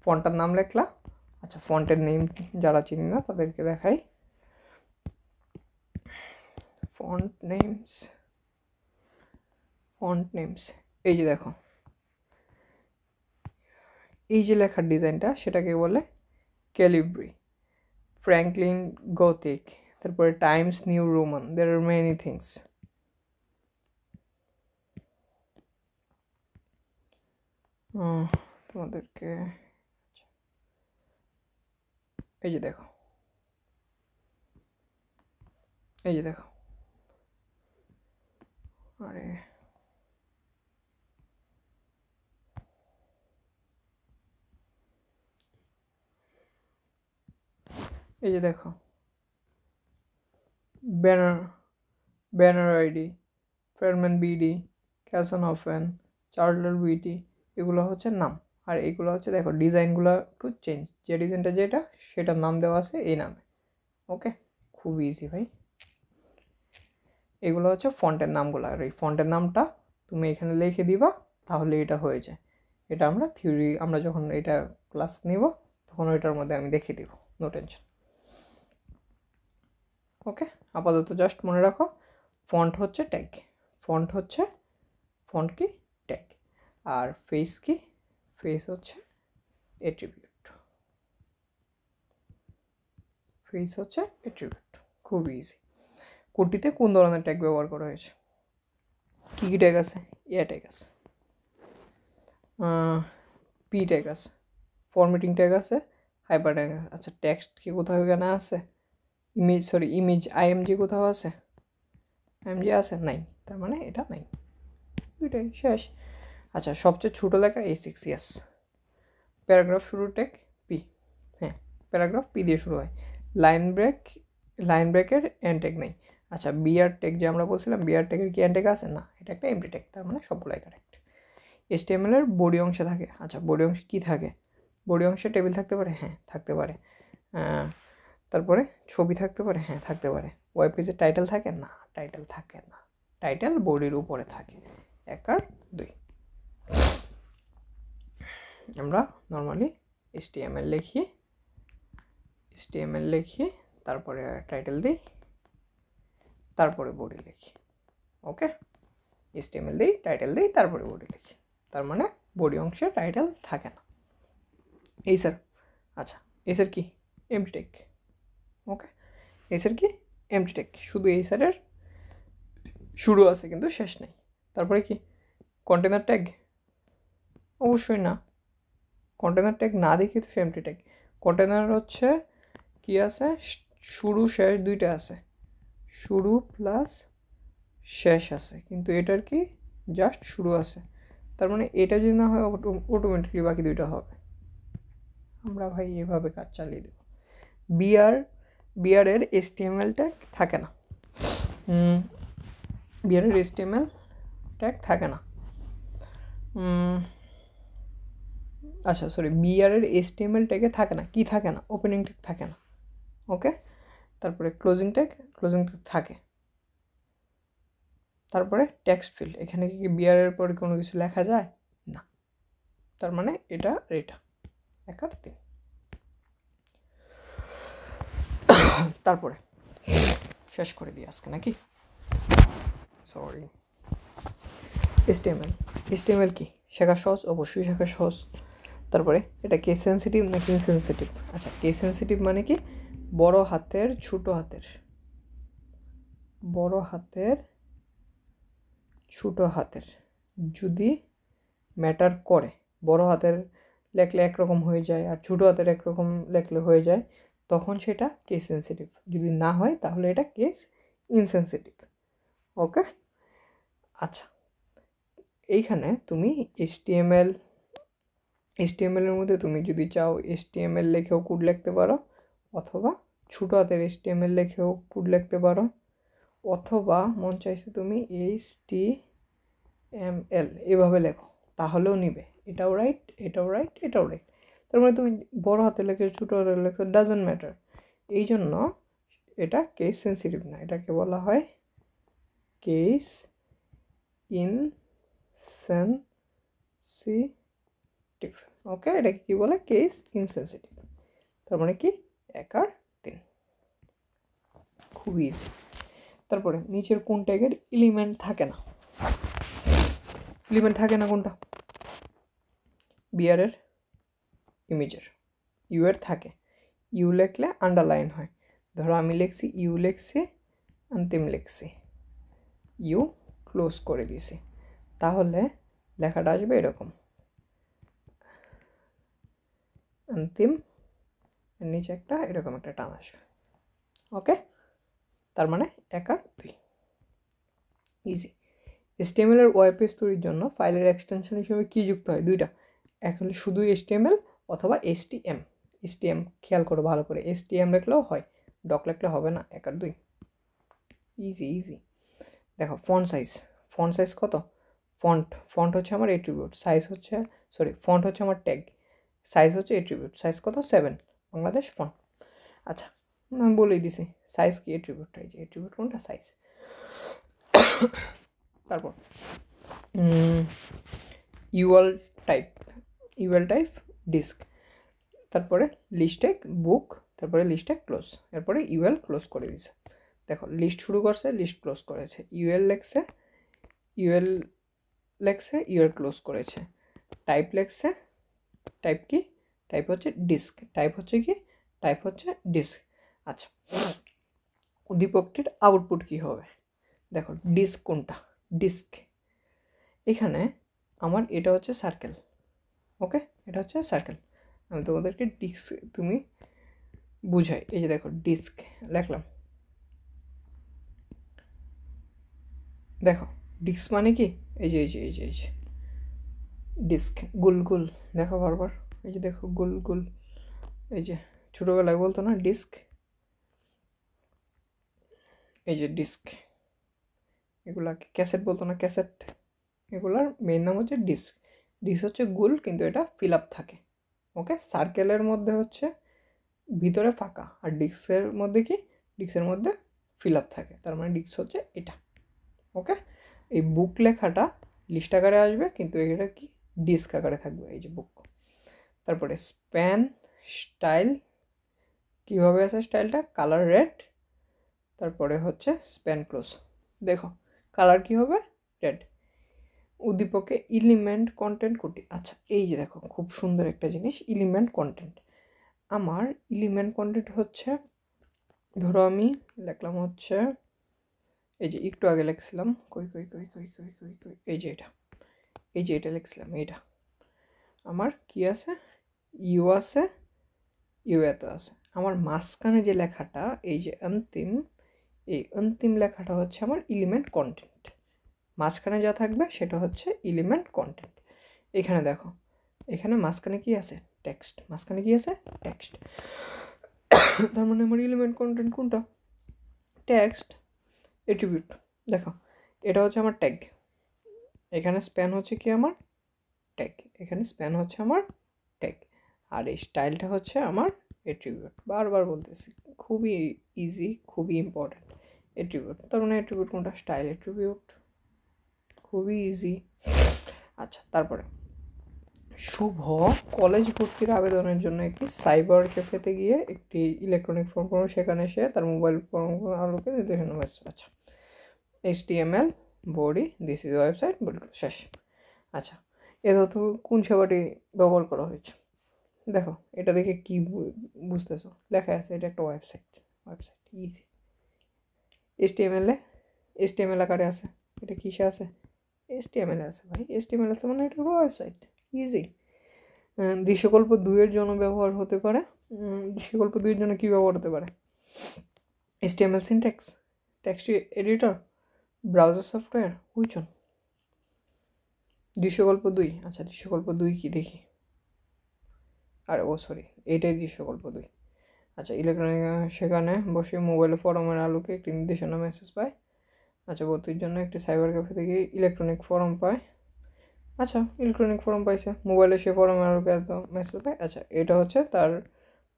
ফন্টের নাম লেখলা। আচ্ছা, ফন্টের নেম যারা চিনি না তাদেরকে দেখাই, ফন্ট নেমস, এই যে দেখো এই যে লেখার ডিজাইনটা, সেটাকে বলে ক্যালিব্রি, ফ্র্যাঙ্কলিন গথিক, তারপরে Times new Roman, there are many things. তোমাদেরকে এই যে দেখো, এই যে দেখো, আরে এই যে দেখো ব্যানার ব্যানার আইডি, ফেরম্যান বিডি, ক্যালসনহফেন, চার্লার বিটি, এগুলো হচ্ছে নাম। আর এগুলো হচ্ছে দেখো ডিজাইনগুলো একটু চেঞ্জ, যে ডিজাইনটা যেটা সেটার নাম দেওয়া আছে এই নামে। ওকে, খুব ইজি ভাই। এগুলো হচ্ছে ফন্টের নামগুলো, আর এই ফন্টের নামটা তুমি এখানে লিখে দিবা, তাহলে এটা হয়ে যায়। এটা আমরা থিওরি, আমরা যখন এটা ক্লাস নিব তখন ওইটার মধ্যে আমি দেখিয়ে দিব, নো টেনশন। ওকে, আপাতত জাস্ট মনে রাখো ফন্ট হচ্ছে ট্যাগ, ফন্ট কি ট্যাগ, আর ফেস কি, ফেস হচ্ছে অ্যাট্রিবিউট, খুব ইজি। কোডটিতে কোন ধরনের ট্যাগ ব্যবহার করা হয়েছে, কী কী ট্যাগ আছে? এ ট্যাগ আছে, পি ট্যাগ আছে, ফরম্যাটিং ট্যাগ আছে, হাইপার ট্যাগ আছে। আচ্ছা, টেক্সট কি কোথাও এখানে আছে? ইমেজ আইএমজি কোথাও আছে? আইএমজি আছে? নাই, তার মানে এটা নাই, দুইটাই শেষ। আচ্ছা, সবচেয়ে ছোটো লেখা A6, ইয়াস। প্যারাগ্রাফ শুরুর ট্যাগ পি, হ্যাঁ প্যারাগ্রাফ পি দিয়ে শুরু হয়। লাইন ব্রেকের এন্ড ট্যাগ নেই। আচ্ছা, বিআর ট্যাগ যে আমরা বলছিলাম, বিআর ট্যাগের কি এন্ড ট্যাগ আছে? না, এটা একটা এমটি ট্যাগ, তার মানে সবগুলাই কারেক্ট। HTML এর বডি অংশে থাকে। আচ্ছা, বডি অংশে কী থাকে? বডি অংশে টেবিল থাকতে পারে, হ্যাঁ থাকতে পারে। তারপরে ছবি থাকতে পারে, হ্যাঁ থাকতে পারে। ওয়েব পেজে টাইটেল থাকে? না, টাইটেল থাকে না, টাইটেল বডির উপরে থাকে। 1 আর 2। আমরা নর্মালি HTML লিখি, তারপরে টাইটেল দিই, তারপরে বডি লিখি। ওকে, HTML দিই, টাইটেল দিই, তারপরে বডি লিখি, তার মানে বডি অংশে টাইটেল থাকে না। এই স্যার, আচ্ছা এই স্যার কি? MT tag. ওকে, এই স্যার কি? এমটি ট্যাগ, শুধু এই স্যারের শুরু আছে কিন্তু শেষ নেই। তারপরে কি? Container tag? অবশ্যই না, কন্টেনার ট্যাগ না দেখি তো সে এমটি ট্যাগ। কন্টেনার হচ্ছে কি আছে? শুরু শেষ দুইটা আছে, শুরু প্লাস শেষ আছে, কিন্তু এটার কি জাস্ট শুরু আছে, তার মানে এটা যদি না হয় অটোমেটিকলি বাকি দুইটা হবে। আমরা ভাই এভাবে কাজ চালিয়ে দেব। বিআরের HTML ট্যাগ থাকে না, বিআরের HTML ট্যাগ থাকে না। আচ্ছা সরি, বিআরের HTML ট্যাগে থাকে না, কি থাকে না? ওপেনিং ট্যাগ থাকে না। ওকে, তারপরে ক্লোজিং ট্যাগ থাকে। তারপরে টেক্সট ফিল্ড, এখানে কি বিআরের পরে কোনো কিছু লেখা যায়? না, তার মানে এটা 1 আর 3। তারপরে শেষ করে দিই আজকে নাকি? সরি, HTML কি শেখা সহজ? অবশ্যই শেখা সহজ। তারপরে এটা কেস সেন্সিটিভ নাকি ইনসেন্সিটিভ? আচ্ছা, কেস সেন্সিটিভ মানে কি? বড় হাতের ছোট হাতের যদি ম্যাটার করে, বড় হাতের লেখলে একরকম হয়ে যায় আর ছোটো হাতের একরকম লেখলে হয়ে যায়, তখন সেটা কেস সেন্সিটিভ। যদি না হয় তাহলে এটা কেস ইনসেন্সিটিভ। ওকে, আচ্ছা এইখানে তুমি HTML-এর মধ্যে তুমি যদি চাও HTML লিখেও কোড লিখতে পারো, অথবা ছোটো হাতের HTML লিখেও কোড লিখতে পারো, অথবা মন চাইছে তুমি HTML এভাবে লেখো, তাহলেও নিবে। এটাও রাইট, তার মানে তুমি বড় হাতে লেখো ছোটো হাতে লেখো, ডাজন্ট ম্যাটার। এই জন্য এটা কেস সেন্সিটিভ না, এটাকে বলা হয় কেস ইনসেন্সিটিভ। ওকে, এটাকে কি বলে? Case insensitive. তার মানে কি? 1 আর 3, খুব ইজি। তারপরে নিচের কোন ট্যাগের এলিমেন্ট থাকে না? কোনটা? বিআরের ইমেজের ইউ এর থাকে। ইউ লিখলে আন্ডারলাইন হয়। ধরো আমি লিখছি ইউ, অন্তিম লিখছি, ইউ ক্লোজ করে দিছি, তাহলে লেখাটা আসবে এরকম, অন্তিম, নিচে একটা এরকম একটা টান আসবে। ওকে, তার মানে 1 আর 2, ইজি। HTML এর ওয়েব পেজ তৈরির জন্য ফাইলের এক্সটেনশন হিসেবে কি যুক্ত হয়? 2টা, এক হলে শুধু HTML অথবা HTM। STM খেয়াল করো ভালো করে, STM লিখলেও হয়, ডক লিখলে হবে না, 1 আর 2, ইজি। দেখো ফন্ট সাইজ কত, ফন্ট হচ্ছে আমার এট্রিবিউট, সাইজ হচ্ছে ফন্ট হচ্ছে আমার ট্যাগ, সাইজ হচ্ছে এট্রিবিউট, সাইজ কত 7 বাংলাদেশ ফন্ট। আচ্ছা আমি বলেই দিছি সাইজ কি এট্রিবিউট, এই যে এট্রিবিউট কোনটা, সাইজ। তারপর ইউএল টাইপ ডিস্ক, তারপরে লিস্টেক বুক, তারপরে লিস্টেক ক্লোজ, এরপরে ইউএল ক্লোজ করে দিছে। দেখো লিস্ট শুরু করছে, লিস্ট ক্লোজ করেছে, ইউএল লেখছে, ইউএল ক্লোজ করেছে, টাইপ লেখছে, টাইপ কি, টাইপ হচ্ছে ডিস্ক, টাইপ হচ্ছে ডিস্ক। আচ্ছা উদ্দীপকটির আউটপুট কি হবে, দেখো ডিস্ক কোনটা, ডিস্ক এখানে আমার এটা হচ্ছে সার্কেল, ওকে এটা হচ্ছে সার্কেল, আমি তোমাদেরকে ডিস্ক তুমি বুঝাই, এই যে দেখো ডিস্ক লিখলাম, দেখো ডিস্ক মানে কি, এই যে ডিস্ক গুল, দেখো বারবার, এই যে দেখো গুল, এই যে ছোটোবেলায় বলতো না ডিস্ক, এই যে ডিস্ক, এগুলাকে ক্যাসেট বলতো না, ক্যাসেট, এগুলার মেইন নাম হচ্ছে ডিস্ক হচ্ছে গুল কিন্তু এটা ফিল আপ থাকে, ওকে। সার্কেলের মধ্যে হচ্ছে ভিতরে ফাঁকা, আর ডিস্কের মধ্যে কি, ডিস্কের মধ্যে ফিল আপ থাকে, তার মানে ডিস্ক হচ্ছে এটা, ওকে। এই বুক লেখাটা লিস্ট আকারে আসবে কিন্তু এটা কি ডিস্ক আকারে থাকবে, এই যে বুক। তারপরে স্প্যান স্টাইল, কীভাবে আছে স্টাইলটা, কালার রেড, তারপরে হচ্ছে স্প্যান ক্লোজ, দেখো কালার কী হবে, রেড। উদ্দীপকে এলিমেন্ট কন্টেন্ট কোটি, আচ্ছা এই যে দেখো খুব সুন্দর একটা জিনিস, এলিমেন্ট কন্টেন্ট। আমার এলিমেন্ট কন্টেন্ট হচ্ছে, ধরো আমি লিখলাম হচ্ছে, এই যে একটু আগে লিখছিলাম, কই, এই যে এটা লিখছিলাম, এইটা আমার কি আছে, ইউ আছে, ইউ এত আছে। আমার মাঝখানে যে লেখাটা, এই যে এই অন্তিম লেখাটা হচ্ছে আমার এলিমেন্ট কন্টেন্ট, মাঝখানে যা থাকবে সেটা হচ্ছে এলিমেন্ট কন্টেন্ট। এখানে দেখো, এখানে মাঝখানে কি আছে, টেক্সট, মাঝখানে কি আছে, টেক্সট, তার মানে আমার এলিমেন্ট কন্টেন্ট কোনটা, টেক্সট এট্রিবিউট। দেখো এটা হচ্ছে আমার ট্যাগ, এখানে স্প্যান হচ্ছে কি আমার ট্যাগ, এখানে স্প্যান হচ্ছে আমার ট্যাগ, আর এই স্টাইলটা হচ্ছে আমার এট্রিবিউট, বারবার বলতেছি খুবই ইজি, খুবই ইম্পর্ট্যান্ট, এট্রিবিউট, তার মানে এট্রিবিউট কোনটা, স্টাইল এট্রিবিউট, খুবই ইজি। আচ্ছা তারপরে শুভ কলেজ ভর্তির আবেদনের জন্য একটি সাইবার ক্যাফেতে গিয়ে একটি ইলেকট্রনিক ফর্ম পূরণ, সেখানে সে তার মোবাইল ফর্ম আলোকে নির্দেশনা পাচ্ছে। আচ্ছা HTML body, this is website, body শেষ। আচ্ছা এটা তো কোন সেবাটি ব্যবহার করা হয়েছে, দেখো এটা দেখে কি বুঝতেছো, লেখা আছে এটা একটা ওয়েবসাইট, ইজি। HTML আকারে আছে, এটা কিসে আছে, HTML আছে ভাই, HTML আছে মানে এটা ওয়েবসাইট, ইজি। দৃশ্যকল্প 2 এর জন্য ব্যবহার হতে পারে, দৃশ্যকল্প 2 এর জন্য কী ব্যবহার হতে পারে, HTML syntax, text editor, browser software, which one, দৃশ্যকল্প 2, আচ্ছা দৃশ্যকল্প 2 কি দেখি, আরে ও সরি এইটাই দৃশ্যকল্প 2। আচ্ছা ইলেকট্রনিক, সেখানে বসে মোবাইলে ফরমের আলোকে একটি নির্দেশনা মেসেজ পায়। আচ্ছা ভর্তির জন্য একটি সাইবার ক্যাফে থেকে ইলেকট্রনিক ফর্ম পায়, আচ্ছা ইলেকট্রনিক ফর্ম পাইছে, মোবাইলে সে ফর্মের আলোকে এত মেসেজ পায়। আচ্ছা এটা হচ্ছে তার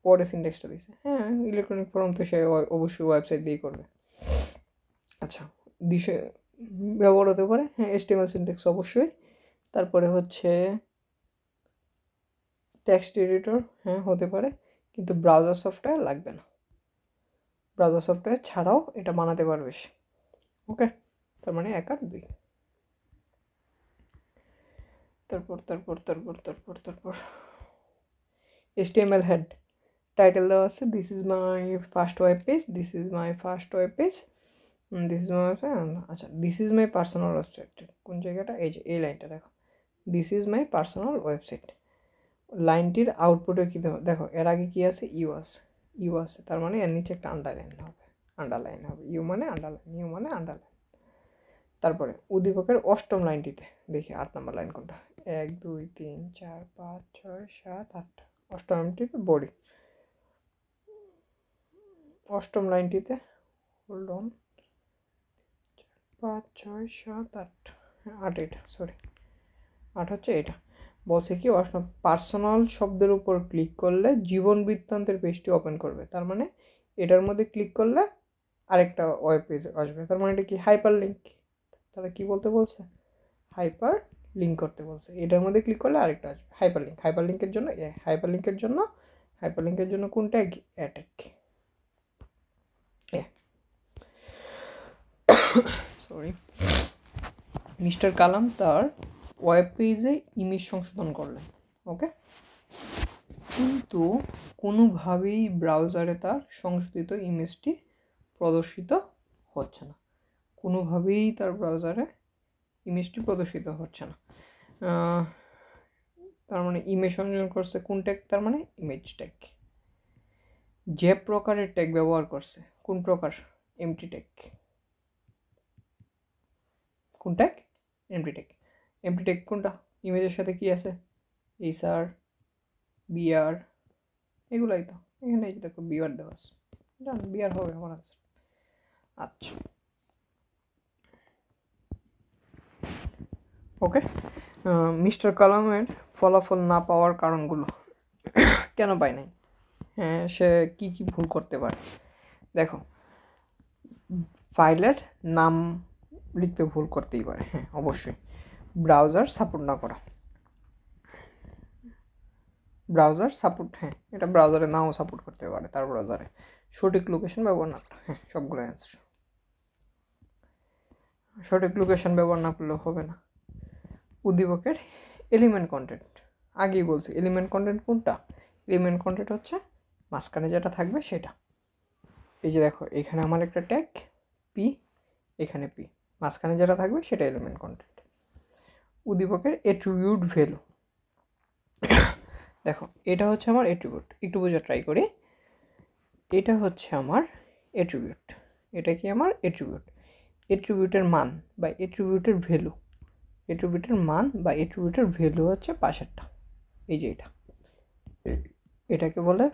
পরে সিনট্যাক্সটা দিছে, হ্যাঁ ইলেকট্রনিক ফর্ম তো সে অবশ্যই ওয়েবসাইট দিয়েই করবে। আচ্ছা দিশে ব্যবহার হতে পারে, হ্যাঁ HTML সিনট্যাক্স অবশ্যই। তারপরে হচ্ছে টেক্সট এডিটর, হ্যাঁ হতে পারে, কিন্তু ব্রাউজার সফটওয়্যার লাগবে না, ব্রাউজার সফটওয়্যার ছাড়াও এটা বানাতে পারবে সে, ওকে। তার মানে 1 আর 2। তারপর HTML হেড, টাইটেল দেওয়া আছে, this is my first web page, this is my আচ্ছা this is my personal website, কোন জায়গাটা, এই যে এই লাইনটা দেখো, this is my personal website. লাইনটির আউটপুটে কী দেখো, এর আগে কী আছে, ইউ আছে, তার মানে এর নিচে একটা আন্ডারলাইন হবে, ইউ মানে আন্ডারলাইন। তারপরে উদ্দীপকের অষ্টম লাইনটিতে দেখি 8 নম্বর লাইন কোনটা, 1 2 3 4 5 6 7 8, অষ্টম এমটিতে বডি, অষ্টম লাইনটিতে হোল্ড অন 5 6 7 8, 8 এটা সরি 8 হচ্ছে এটা। বলছে কি পার্সোনাল শব্দের উপর ক্লিক করলে জীবন বৃত্তান্তের পেজটি ওপেন করবে। তার মানে এটার মধ্যে ক্লিক করলে আরেকটা ওয়েব পেজ আসবে। তার মানে এটা কি হাইপার লিঙ্ক। তারা কি বলতে বলছে? হাইপার লিঙ্ক করতে বলছে। এটার মধ্যে ক্লিক করলে আরেকটা আসবে হাইপার লিঙ্ক। হাইপার লিঙ্কের জন্য হাইপার লিঙ্কের জন্য কোন ট্যাগ? অ্যাটাক। সরি। মিস্টার কালাম তার ওয়েব পেজে ইমেজ সংশোধন করলেন, ওকে, কিন্তু কোনোভাবেই ব্রাউজারে তার সংশোধিত ইমেজটি প্রদর্শিত হচ্ছে না। কোনোভাবেই তার ব্রাউজারে ইমেজটি প্রদর্শিত হচ্ছে না। তার মানে ইমেজ সংযোজন করছে কোন ট্যাগ? তার মানে ইমেজ ট্যাগ। যে প্রকারের ট্যাগ ব্যবহার করছে, কোন প্রকার? Empty tag. কোন ট্যাগ? Empty tag. এমটি ট্যাগ কোনটা? ইমেজের সাথে কি আছে? এইচআর, বিআর, এগুলাই তো। এখানে এই যে দেখো বিআর দেওয়া আছে, জান বিআর হবে আমার আনসার। আচ্ছা, ওকে। মিস্টার কালামের ফলাফল না পাওয়ার কারণগুলো কেন পায় নাই? হ্যাঁ, সে কি কি ভুল করতে পারে? দেখো, ফাইলের নাম লিখতে ভুল করতেই পারে, হ্যাঁ অবশ্যই। ব্রাউজার সাপোর্ট না করা, ব্রাউজার সাপোর্ট, হ্যাঁ এটা ব্রাউজারে নাও সাপোর্ট করতে পারে তার ব্রাউজারে। সঠিক লোকেশন ব্যবহার না করা, হ্যাঁ সবগুলো অ্যান্সার। সঠিক লোকেশন ব্যবহার না করলেও হবে না। উদ্দীপকের এলিমেন্ট কন্টেন্ট, আগেই বলছি এলিমেন্ট কন্টেন্ট কোনটা? এলিমেন্ট কন্টেন্ট হচ্ছে মাঝখানে যেটা থাকবে সেটা। এই যে দেখো এখানে আমার একটা ট্যাগ পি, এখানে পি, মাঝখানে যেটা থাকবে সেটা এলিমেন্ট কন্টেন্ট। উদ্দীপকের অ্যাট্রিবিউট ভ্যালু, দেখো এটা হচ্ছে আমার অ্যাট্রিবিউট, একটু বোঝা ট্রাই করি। এটা হচ্ছে আমার অ্যাট্রিবিউট, এটা কি আমার অ্যাট্রিবিউট। অ্যাট্রিবিউটের মান বা অ্যাট্রিবিউটের ভ্যালু, অ্যাট্রিবিউটের মান বা অ্যাট্রিবিউটের ভ্যালু হচ্ছে পাশেরটা, এই যে এটা, এটাকে বলে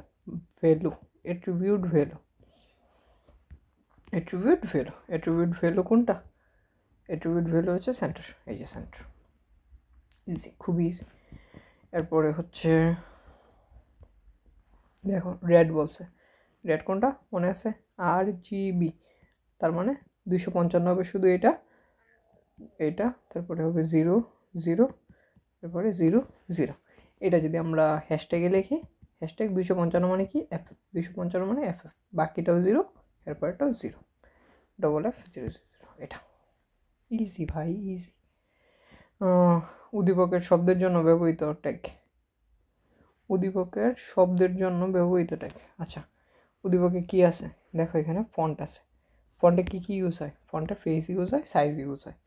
value, attribute value. Attribute value, attribute value কোনটা? অ্যাট্রিবিউট ভ্যালু হচ্ছে সেন্টার, এই যে সেন্টার, ইজি, খুবই ইজি। এরপরে হচ্ছে দেখো রেড বলছে, রেড কোনটা মনে আছে? RGB, তার মানে 255 হবে শুধু এটা, এটা তারপরে হবে 0 0, তারপরে 0 0। এটা যদি আমরা হ্যাশট্যাগে লিখি, হ্যাশট্যাগ 255 মানে কি? FF, 255 মানে FF, বাকিটাও 0, এরপরটাও 0, FF 0 0। এটা ইজি ভাই, ইজি। উদ্দীপকের শব্দের জন্য ব্যবহৃত ট্যাগ, উদ্দীপকের শব্দের জন্য ব্যবহৃত ট্যাগ। আচ্ছা, উদ্দীপকে কি আছে? দেখো এখানে ফন্ট আছে, ফন্টে কী কী ইউজ হয়? ফন্টে ফেস ইউজ হয়, সাইজ ইউজ হয়।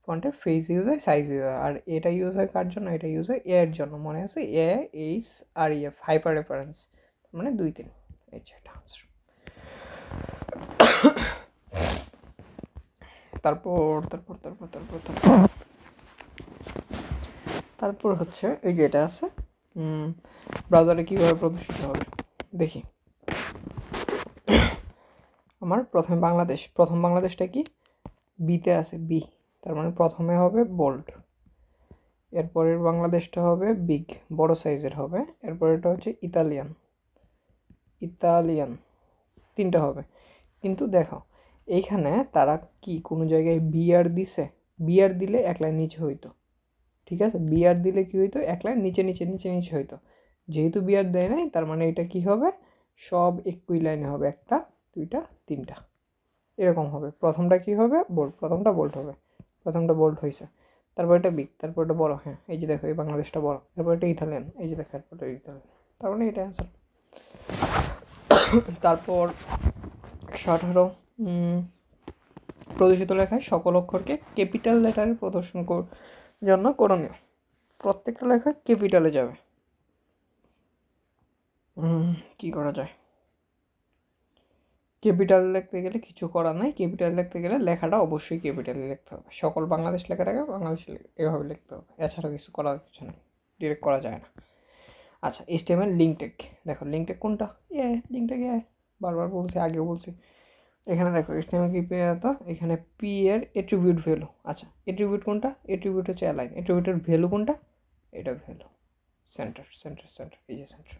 ফন্টে ফেস ইউজ হয়, সাইজ ইউজ হয়। আর এটা ইউজ হয় কার জন্য? এটা ইউজ হয় এর জন্য, মনে আছে? AHREF, হাইপার রেফারেন্স, মানে 2 3, এই যে এটা আনসার। তারপর তারপর তারপর তারপর তারপর তারপর হচ্ছে এই যে এটা আছে, ব্রাউজারে কীভাবে প্রদর্শিত হবে দেখি। আমার প্রথমে বাংলাদেশ, প্রথম বাংলাদেশটা কি? বিতে আছে, বি, তার মানে প্রথমে হবে বোল্ড, এরপরের বাংলাদেশটা হবে বিগ, বড় সাইজের হবে, এরপরেরটা হচ্ছে ইতালিয়ান, ইতালিয়ান, 3টা হবে। কিন্তু দেখো এইখানে তারা কি কোনো জায়গায় বিআর দিছে? বিআর দিলে এক লাইন নিচে হইতো, ঠিক আছে? বিআর দিলে কি হইতো? এক লাইন নিচে নিচে নিচে নিচে হইতো। যেহেতু বিআর দেয় নাই, তার মানে এটা কি হবে? সব একই লাইনে হবে, 1টা 2টা 3টা, এরকম হবে। প্রথমটা কি হবে? বোল্ড, প্রথমটা বোল্ড হবে, প্রথমটা বোল্ড হয়েছে, তারপর এটা বিগ, তারপর এটা বড়, হ্যাঁ এই যে দেখো এই বাংলাদেশটা বড়, এরপর এটা ইতালিয়ান, এই যে দেখো এরপর ইতালিয়ান, তার মানে এটা অ্যান্সার। তারপর 118 প্রদর্শিত লেখায় সকল অক্ষরকে ক্যাপিটাল লেটারে প্রদর্শন জন্য করণীয়, প্রত্যেকটা লেখা ক্যাপিটালে যাবে। কি করা যায়? ক্যাপিটাল লিখতে গেলে কিছু করা নাই, ক্যাপিটাল লিখতে গেলে লেখাটা অবশ্যই ক্যাপিটালে লিখতে হবে। সকল বাংলাদেশ লেখাটাকে বাংলাদেশ এভাবে লিখতে হবে, এছাড়া কিছু করার কিছু নেই, ডিরেক্ট করা যায় না। আচ্ছা HTML লিঙ্ক ট্যাগ, দেখো লিঙ্ক ট্যাগ কোনটা, লিঙ্ক ট্যাগ বারবার বলছি, আগেও বলছি। এখানে দেখো HTML কি পেয়ে যেত, এখানে পি এর এট্রিবিউট ভ্যালু। আচ্ছা এট্রিবিউট কোনটা, এট্রিবিউট হচ্ছে অ্যালাইন, এট্রিবিউটের ভ্যালু কোনটা, এটা ভ্যালু সেন্টার সেন্টার সেন্টার, এই যে সেন্টার।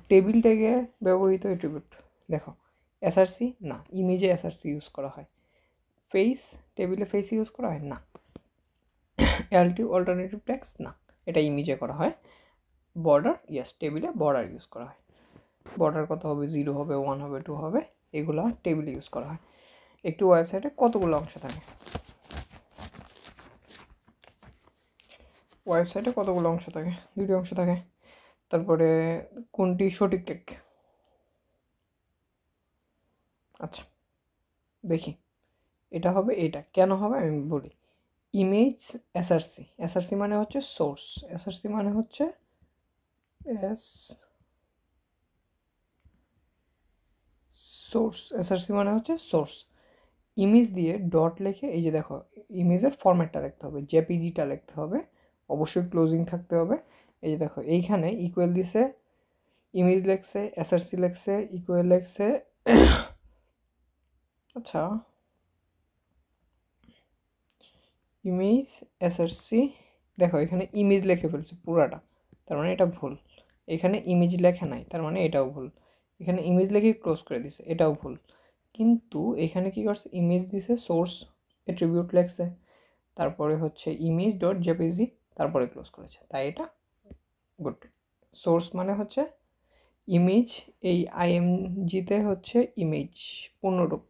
টেবিল ট্যাগে ব্যবহৃত এট্রিবিউট দেখো এসআরসি না, ইমেজে এসআরসি ইউজ করা হয়, ফেস টেবিলে ফেস ইউজ করা হয় না, এলটি অল্টারনেটিভ টেক্সট না, এটা ইমেজে করা হয়। বর্ডার ইয়েস, টেবিলে বর্ডার ইউজ করা হয়, বর্ডার কত হবে, 0 হবে, 1 হবে, 2 হবে, এগুলো টেবিলে ইউজ করা হয়। একটি ওয়েবসাইটে কতগুলো অংশ থাকে, ওয়েবসাইটে কতগুলো অংশ থাকে, 2টি অংশ থাকে। তারপরে কোনটি সঠিক ট্যাগ, আচ্ছা দেখি এটা হবে, এটা কেন হবে আমি বলি। ইমেজ এসআরসি, এসআরসি মানে হচ্ছে সোর্স, এসআরসি মানে হচ্ছে সোর্স, এসআরসি মানে হচ্ছে সোর্স। ইমেজ দিয়ে ডট লিখে, এই যে দেখো ইমেজের ফরম্যাটটা লিখতে হবে, জেপিজিটা লিখতে হবে, অবশ্যই ক্লোজিং থাকতে হবে। এই যে দেখো এইখানে ইকুয়াল দিছে, ইমেজ লেখছে, এসআরসি লেখছে, ইকুয়াল লেখছে। আচ্ছা ইমেজ এসআরসি, দেখো এখানে ইমেজ লিখে ফেলছে পুরাটা, তার মানে এটা ভুল। এখানে ইমেজ লেখা নাই, তার মানে এটাও ভুল। এখানে ইমেজ লিখে ক্লোজ করে দিছে, এটাও ভুল। কিন্তু এখানে কি করছে, ইমেজ দিছে, সোর্স অ্যাট্রিবিউট লেখছে, তারপরে হচ্ছে ইমেজ ডট জেপিজি, তারপরে ক্লোজ করেছে, তাই এটা গুড। সোর্স মানে হচ্ছে ইমেজ, এই আইএমজিতে হচ্ছে ইমেজ পূর্ণরূপ,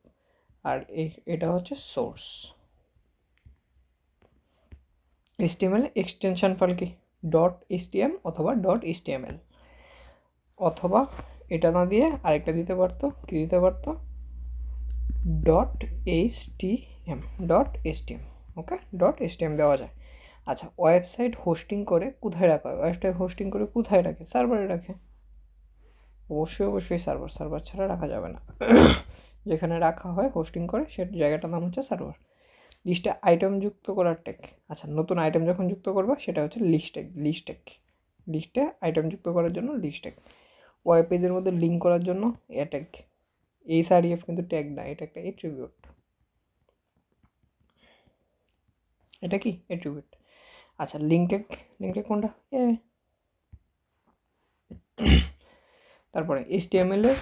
আর এটা হচ্ছে সোর্স। HTML এক্সটেনশন ফাইল কি, ডট এসটিএম অথবা ডট HTML, অথবা এটা না দিয়ে আরেকটা দিতে পারতো, কি দিতে পারতো, ডট HTM, ডট HTM, ওকে ডট HTM দেওয়া যায়। আচ্ছা ওয়েবসাইট হোস্টিং করে কোথায় রাখা হয়, ওয়েবসাইট হোস্টিং করে কোথায় রাখে, সার্ভারে রাখে, অবশ্যই অবশ্যই সার্ভার, সার্ভার ছাড়া রাখা যাবে না। যেখানে রাখা হয় হোস্টিং করে সে জায়গাটার নাম হচ্ছে সার্ভার। লিস্টে আইটেম যুক্ত করার ট্যাগ, আচ্ছা নতুন আইটেম যখন যুক্ত করবা সেটা হচ্ছে লিস্ট ট্যাগ, লিস্ট ট্যাগ, লিস্টে আইটেম যুক্ত করার জন্য লিস্ট ট্যাগ। ওয়েব পেজের মধ্যে লিঙ্ক করার জন্য এ ট্যাগ, এইচআরইএফ কিন্তু ট্যাগ না, এটা একটা এট্রিবিউট, এটা কি এট্রিবিউট। আচ্ছা লিঙ্ক ট্যাগ, লিঙ্ক ট্যাগ কোনটা, তারপরে HTML এর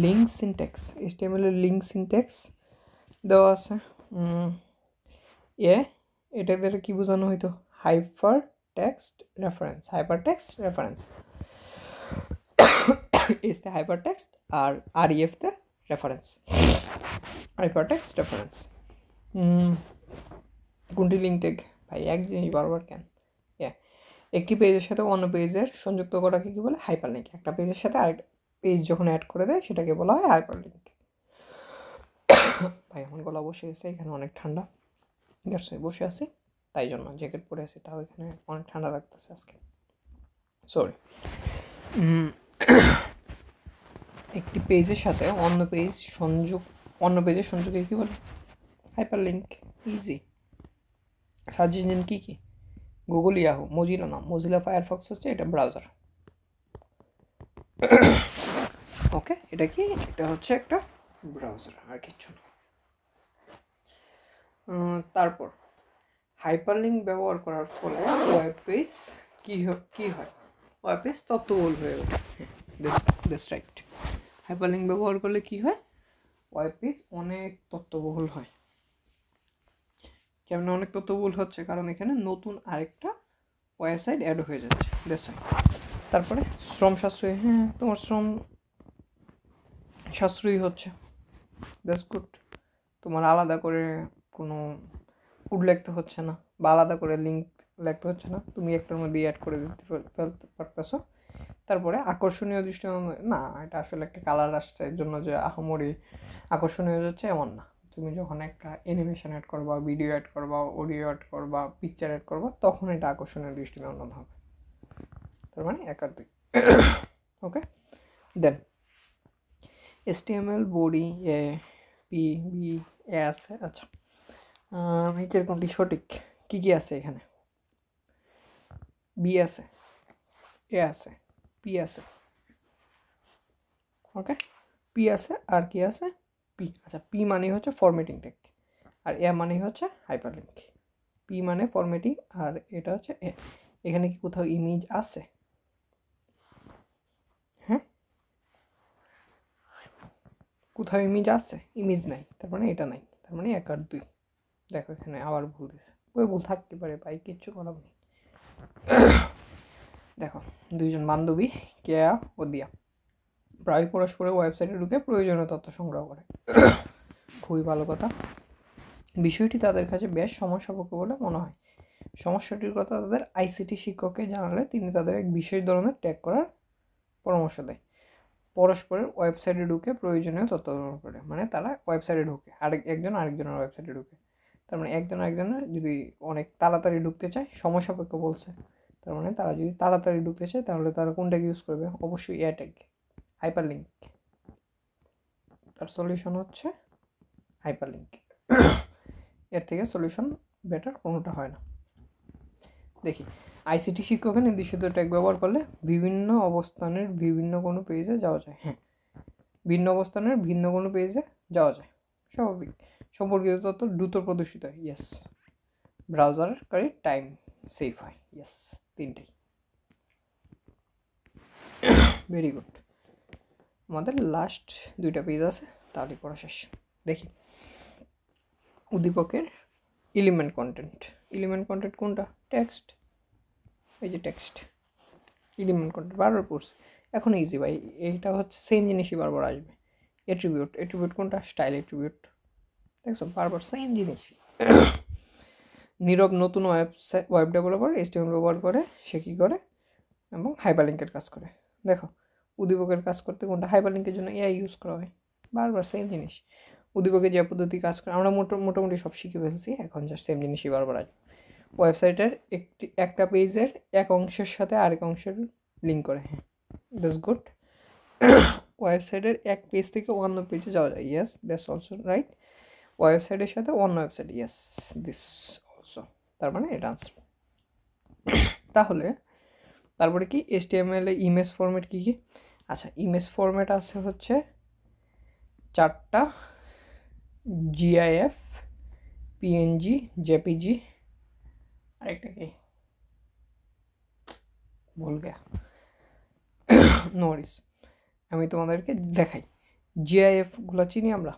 লিঙ্ক সিনট্যাক্স, HTML এর লিঙ্ক সিনট্যাক্স দেওয়া আছে। এটা দ্বারা কি বোঝানো হইতো, hyper text reference, hyper text reference, এসতে হাইপার টেক্সট আর আরইএফতে রেফারেন্স, হাইপার টেক্সট রেফারেন্স। কোনটি লিঙ্ক ট্যাগ, ভাই এক জিনিস বারবার কেন, একটি পেজের সাথে অন্য পেজের সংযুক্ত করাকে কি বলে, হাইপার লিঙ্ক। একটা পেজের সাথে আরেকটা পেজ যখন অ্যাড করে দেয় সেটাকে বলা হয় হাইপার লিঙ্ক। ভাই এখন গলা বসে গেছে, এখানে অনেক ঠান্ডা, বসে আছি তাই জন্য জ্যাকেট পরে আছি, তাও এখানে অনেক ঠান্ডা লাগতেছে আজকে, সরি। একটি পেজের সাথে অন্য পেজের সংযোগে কি বলে, hyper link. Easy. Search engine কী কী, গুগল, ইয়াহু, মজিলা না, মজিলা ফায়ারফক্স হচ্ছে এটা ব্রাউজার, ওকে এটা কি, এটা হচ্ছে একটা ব্রাউজার আর কিচ্ছু না। তারপর হাইপারলিঙ্ক ব্যবহার করার ফলে ওয়েব পেজ কী হয়, ওয়েব পেজ তথ্যবহুল হয়ে ওঠে, দ্যাটস রাইট। হাইপারলিঙ্ক ব্যবহার করলে কি হয়, ওয়েব পেজ অনেক তথ্যবহুল হয়। কেমন অনেক তথ্যবহুল হচ্ছে, কারণ এখানে নতুন আরেকটা ওয়েবসাইট অ্যাড হয়ে যাচ্ছে, দ্যাটস রাইট। তারপরে শ্রম সাশ্রয়ী, হ্যাঁ তোমার শ্রম সাশ্রয়ী হচ্ছে, দ্যাটস গুড। তোমার আলাদা করে কোনো কোড লিখতে হচ্ছে না, বা আলাদা করে লিঙ্ক লিখতে হচ্ছে না, তুমি একটার মধ্যে অ্যাড করে দিতে ফেলতে পারতেছো। তারপরে আকর্ষণীয় দৃষ্টি, না এটা আসলে একটা কালার আসছে এর জন্য যে আহামরি আকর্ষণীয় যাচ্ছে এমন না। তুমি যখন একটা অ্যানিমেশন অ্যাড করবা, ভিডিও অ্যাড করবা, অডিও অ্যাড করবা, পিকচার অ্যাড করবা, তখন এটা আকর্ষণীয় দৃষ্টিনন্দন হবে। তার মানে 1 আর 2, ওকে। দেন HTML বডি এ আছে, আচ্ছা নিচের কোনটি সঠিক, কী কী আছে এখানে, বি আছে, এ আছে, পি আছে, ওকে, পি আছে আর কি আছে, পি। আচ্ছা, পি মানে হচ্ছে ফরম্যাটিং ট্যাগ আর এ মানে হচ্ছে হাইপারলিঙ্ক। পি মানে ফরম্যাটিং আর এটা হচ্ছে এ। এখানে কি কোথাও ইমেজ আছে? হ্যাঁ, কোথাও ইমেজ আছে? ইমেজ নাই, তার মানে এটা নাই, তার মানে 1 আর 2। দেখো এখানে আবার ভুল দিয়েছে, ওই ভুল থাকতে পারে ভাই, কিচ্ছু করার নেই। দেখো, দুইজন বান্ধবী কেয়া ও দিয়া প্রায় পরস্পরের ওয়েবসাইটে ঢুকে প্রয়োজনীয় তথ্য সংগ্রহ করে। খুবই ভালো কথা। বিষয়টি তাদের কাছে বেশ সমস্যাপূর্ণ বলে মনে হয়। সমস্যাটির কথা তাদের আইসিটি শিক্ষককে জানালে তিনি তাদের এক বিশেষ ধরনের ট্যাগ করার পরামর্শ দেয়। পরস্পরের ওয়েবসাইটে ঢুকে প্রয়োজনীয় তথ্য গ্রহণ করে, মানে তারা ওয়েবসাইটে ঢুকে, একজন আরেকজনের ওয়েবসাইটে ঢুকে। তার মানে একজন আরেকজনের যদি অনেক তাড়াতাড়ি ঢুকতে চায়, সময় সাপেক্ষ বলছে, তার মানে তারা যদি তাড়াতাড়ি ঢুকতে চায় তাহলে তারা কোনটাকে ইউজ করবে? অবশ্যই এ ট্যাগ, হাইপারলিঙ্ক। তার সলিউশন হচ্ছে হাইপারলিঙ্ক। এর থেকে সলিউশন বেটার কোনোটা হয় না। দেখি, আইসিটি শিক্ষকের নির্দিষ্ট ট্যাগ ব্যবহার করলে বিভিন্ন অবস্থানের বিভিন্ন কোনো পেজে যাওয়া যায়। হ্যাঁ, ভিন্ন অবস্থানের ভিন্ন কোনো পেজে যাওয়া যায়, স্বাভাবিক। সম্পর্কিত তথ্য দ্রুত প্রদর্শিত হয়, ইয়েস। ব্রাউজারকারী টাইম সেভ হয়, ইয়েস। তিনটেই ভেরি গুড। আমাদের লাস্ট 2টা পেজ আছে, তাহলে পড়া শেষ। দেখি, উদ্দীপকের এলিমেন্ট কন্টেন্ট। এলিমেন্ট কন্টেন্ট কোনটা? টেক্সট। এই যে টেক্সট, এলিমেন্ট কন্টেন্ট বারবার পড়ছি, এখন ইজি ভাই, এইটা হচ্ছে সেম জিনিসই বারবার আসবে। অ্যাট্রিবিউট, অ্যাট্রিবিউট কোনটা? Style attribute. দেখছো, বারবার সেম জিনিস। নীরব নতুন ওয়েব ডেভেলপার HTML ব্যবহার করে, সে কী করে এবং হাইপারলিঙ্কের কাজ করে। দেখো, উদ্দীপকের কাজ করতে কোনটা? হাইপারলিঙ্কের জন্য এআই ইউজ করা হয়, বারবার সেম জিনিস। উদ্দীপকের যে পদ্ধতি কাজ করে আমরা মোটামুটি সব শিখে ফেলছি, এখন জাস্ট সেম জিনিসই বারবার আসবে। ওয়েবসাইটের একটা পেজের এক অংশের সাথে আরেক অংশের লিঙ্ক করে, হ্যাঁ, দ্যাটস গুড। ওয়েবসাইটের এক পেজ থেকে অন্য পেজে যাওয়া যায়, ইয়েস, দ্যাটস অলসো রাইট। ওয়েবসাইটের সাথে অন্য ওয়েবসাইট, ইয়েস, দিস অলসো। তার মানে এটা আনসার। তাহলে তারপরে কি HTML এ ইমেজ ফরম্যাট কী কী? আচ্ছা, ইমেজ ফরম্যাট আছে হচ্ছে 4টা: GIF, PNG, JPG, আরেকটা কি ভুল গেয়া, নো ওয়ারিস, আমি তোমাদেরকে দেখাই। GIF-গুলো চিনি আমরা,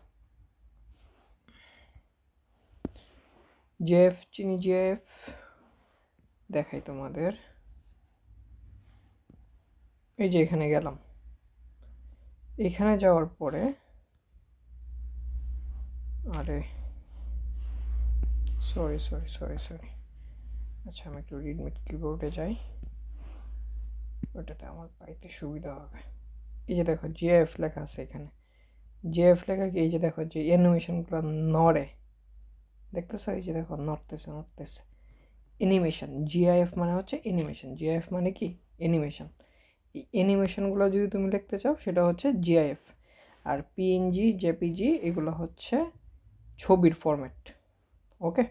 GIF চিনি, GIF দেখাই তোমাদের। এই যে এখানে গেলাম, এখানে যাওয়ার পরে, আরে সরি, আচ্ছা আমি একটু রিডমিট কিবোর্ডে যাই, ওটাতে আমার পাইতে সুবিধা হবে। এই যে দেখো GIF লেখা আছে এখানে। GIF লেখা কি? এই যে দেখো যে অ্যানিমেশনগুলো নড়ে, দেখতেছো? এই যে দেখো নড়তেছে। অ্যানিমেশন, GIF মানে হচ্ছে অ্যানিমেশন। GIF মানে কি? অ্যানিমেশন। এই অ্যানিমেশনগুলো যদি তুমি লিখতে চাও সেটা হচ্ছে GIF। আর PNG, JPG এগুলো হচ্ছে ছবির ফরম্যাট, ওকে?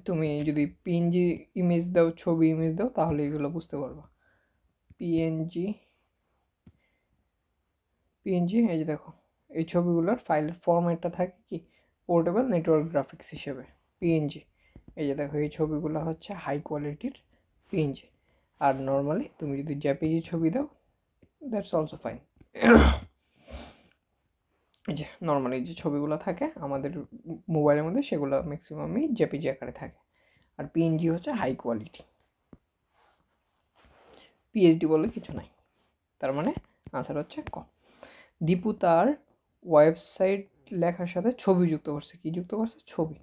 তুমি যদি PNG ইমেজ দাও, ছবি ইমেজ দাও, তাহলে এগুলো বুঝতে পারবা। PNG, এই যে দেখো, এই ছবিগুলোর ফাইলের ফরম্যাটটা থাকে কি? পোর্টেবল নেটওয়ার্ক গ্রাফিক্স হিসেবে PNG। এই যে দেখো, এই ছবিগুলো হচ্ছে হাই কোয়ালিটির PNG। আর নর্মালি তুমি যদি JPG ছবি দাও, দ্যাটস অলসো ফাইন। এই যে নর্মালি যে ছবিগুলো থাকে আমাদের মোবাইলের মধ্যে, সেগুলো ম্যাক্সিমামই JPG আকারে থাকে। আর PNG হচ্ছে হাই কোয়ালিটি। PSD বলে কিছু নাই, তার মানে আনসার হচ্ছে ক। দীপু তার ওয়েবসাইট লেখার সাথে ছবি যুক্ত করছে। কি যুক্ত করছে? ছবি।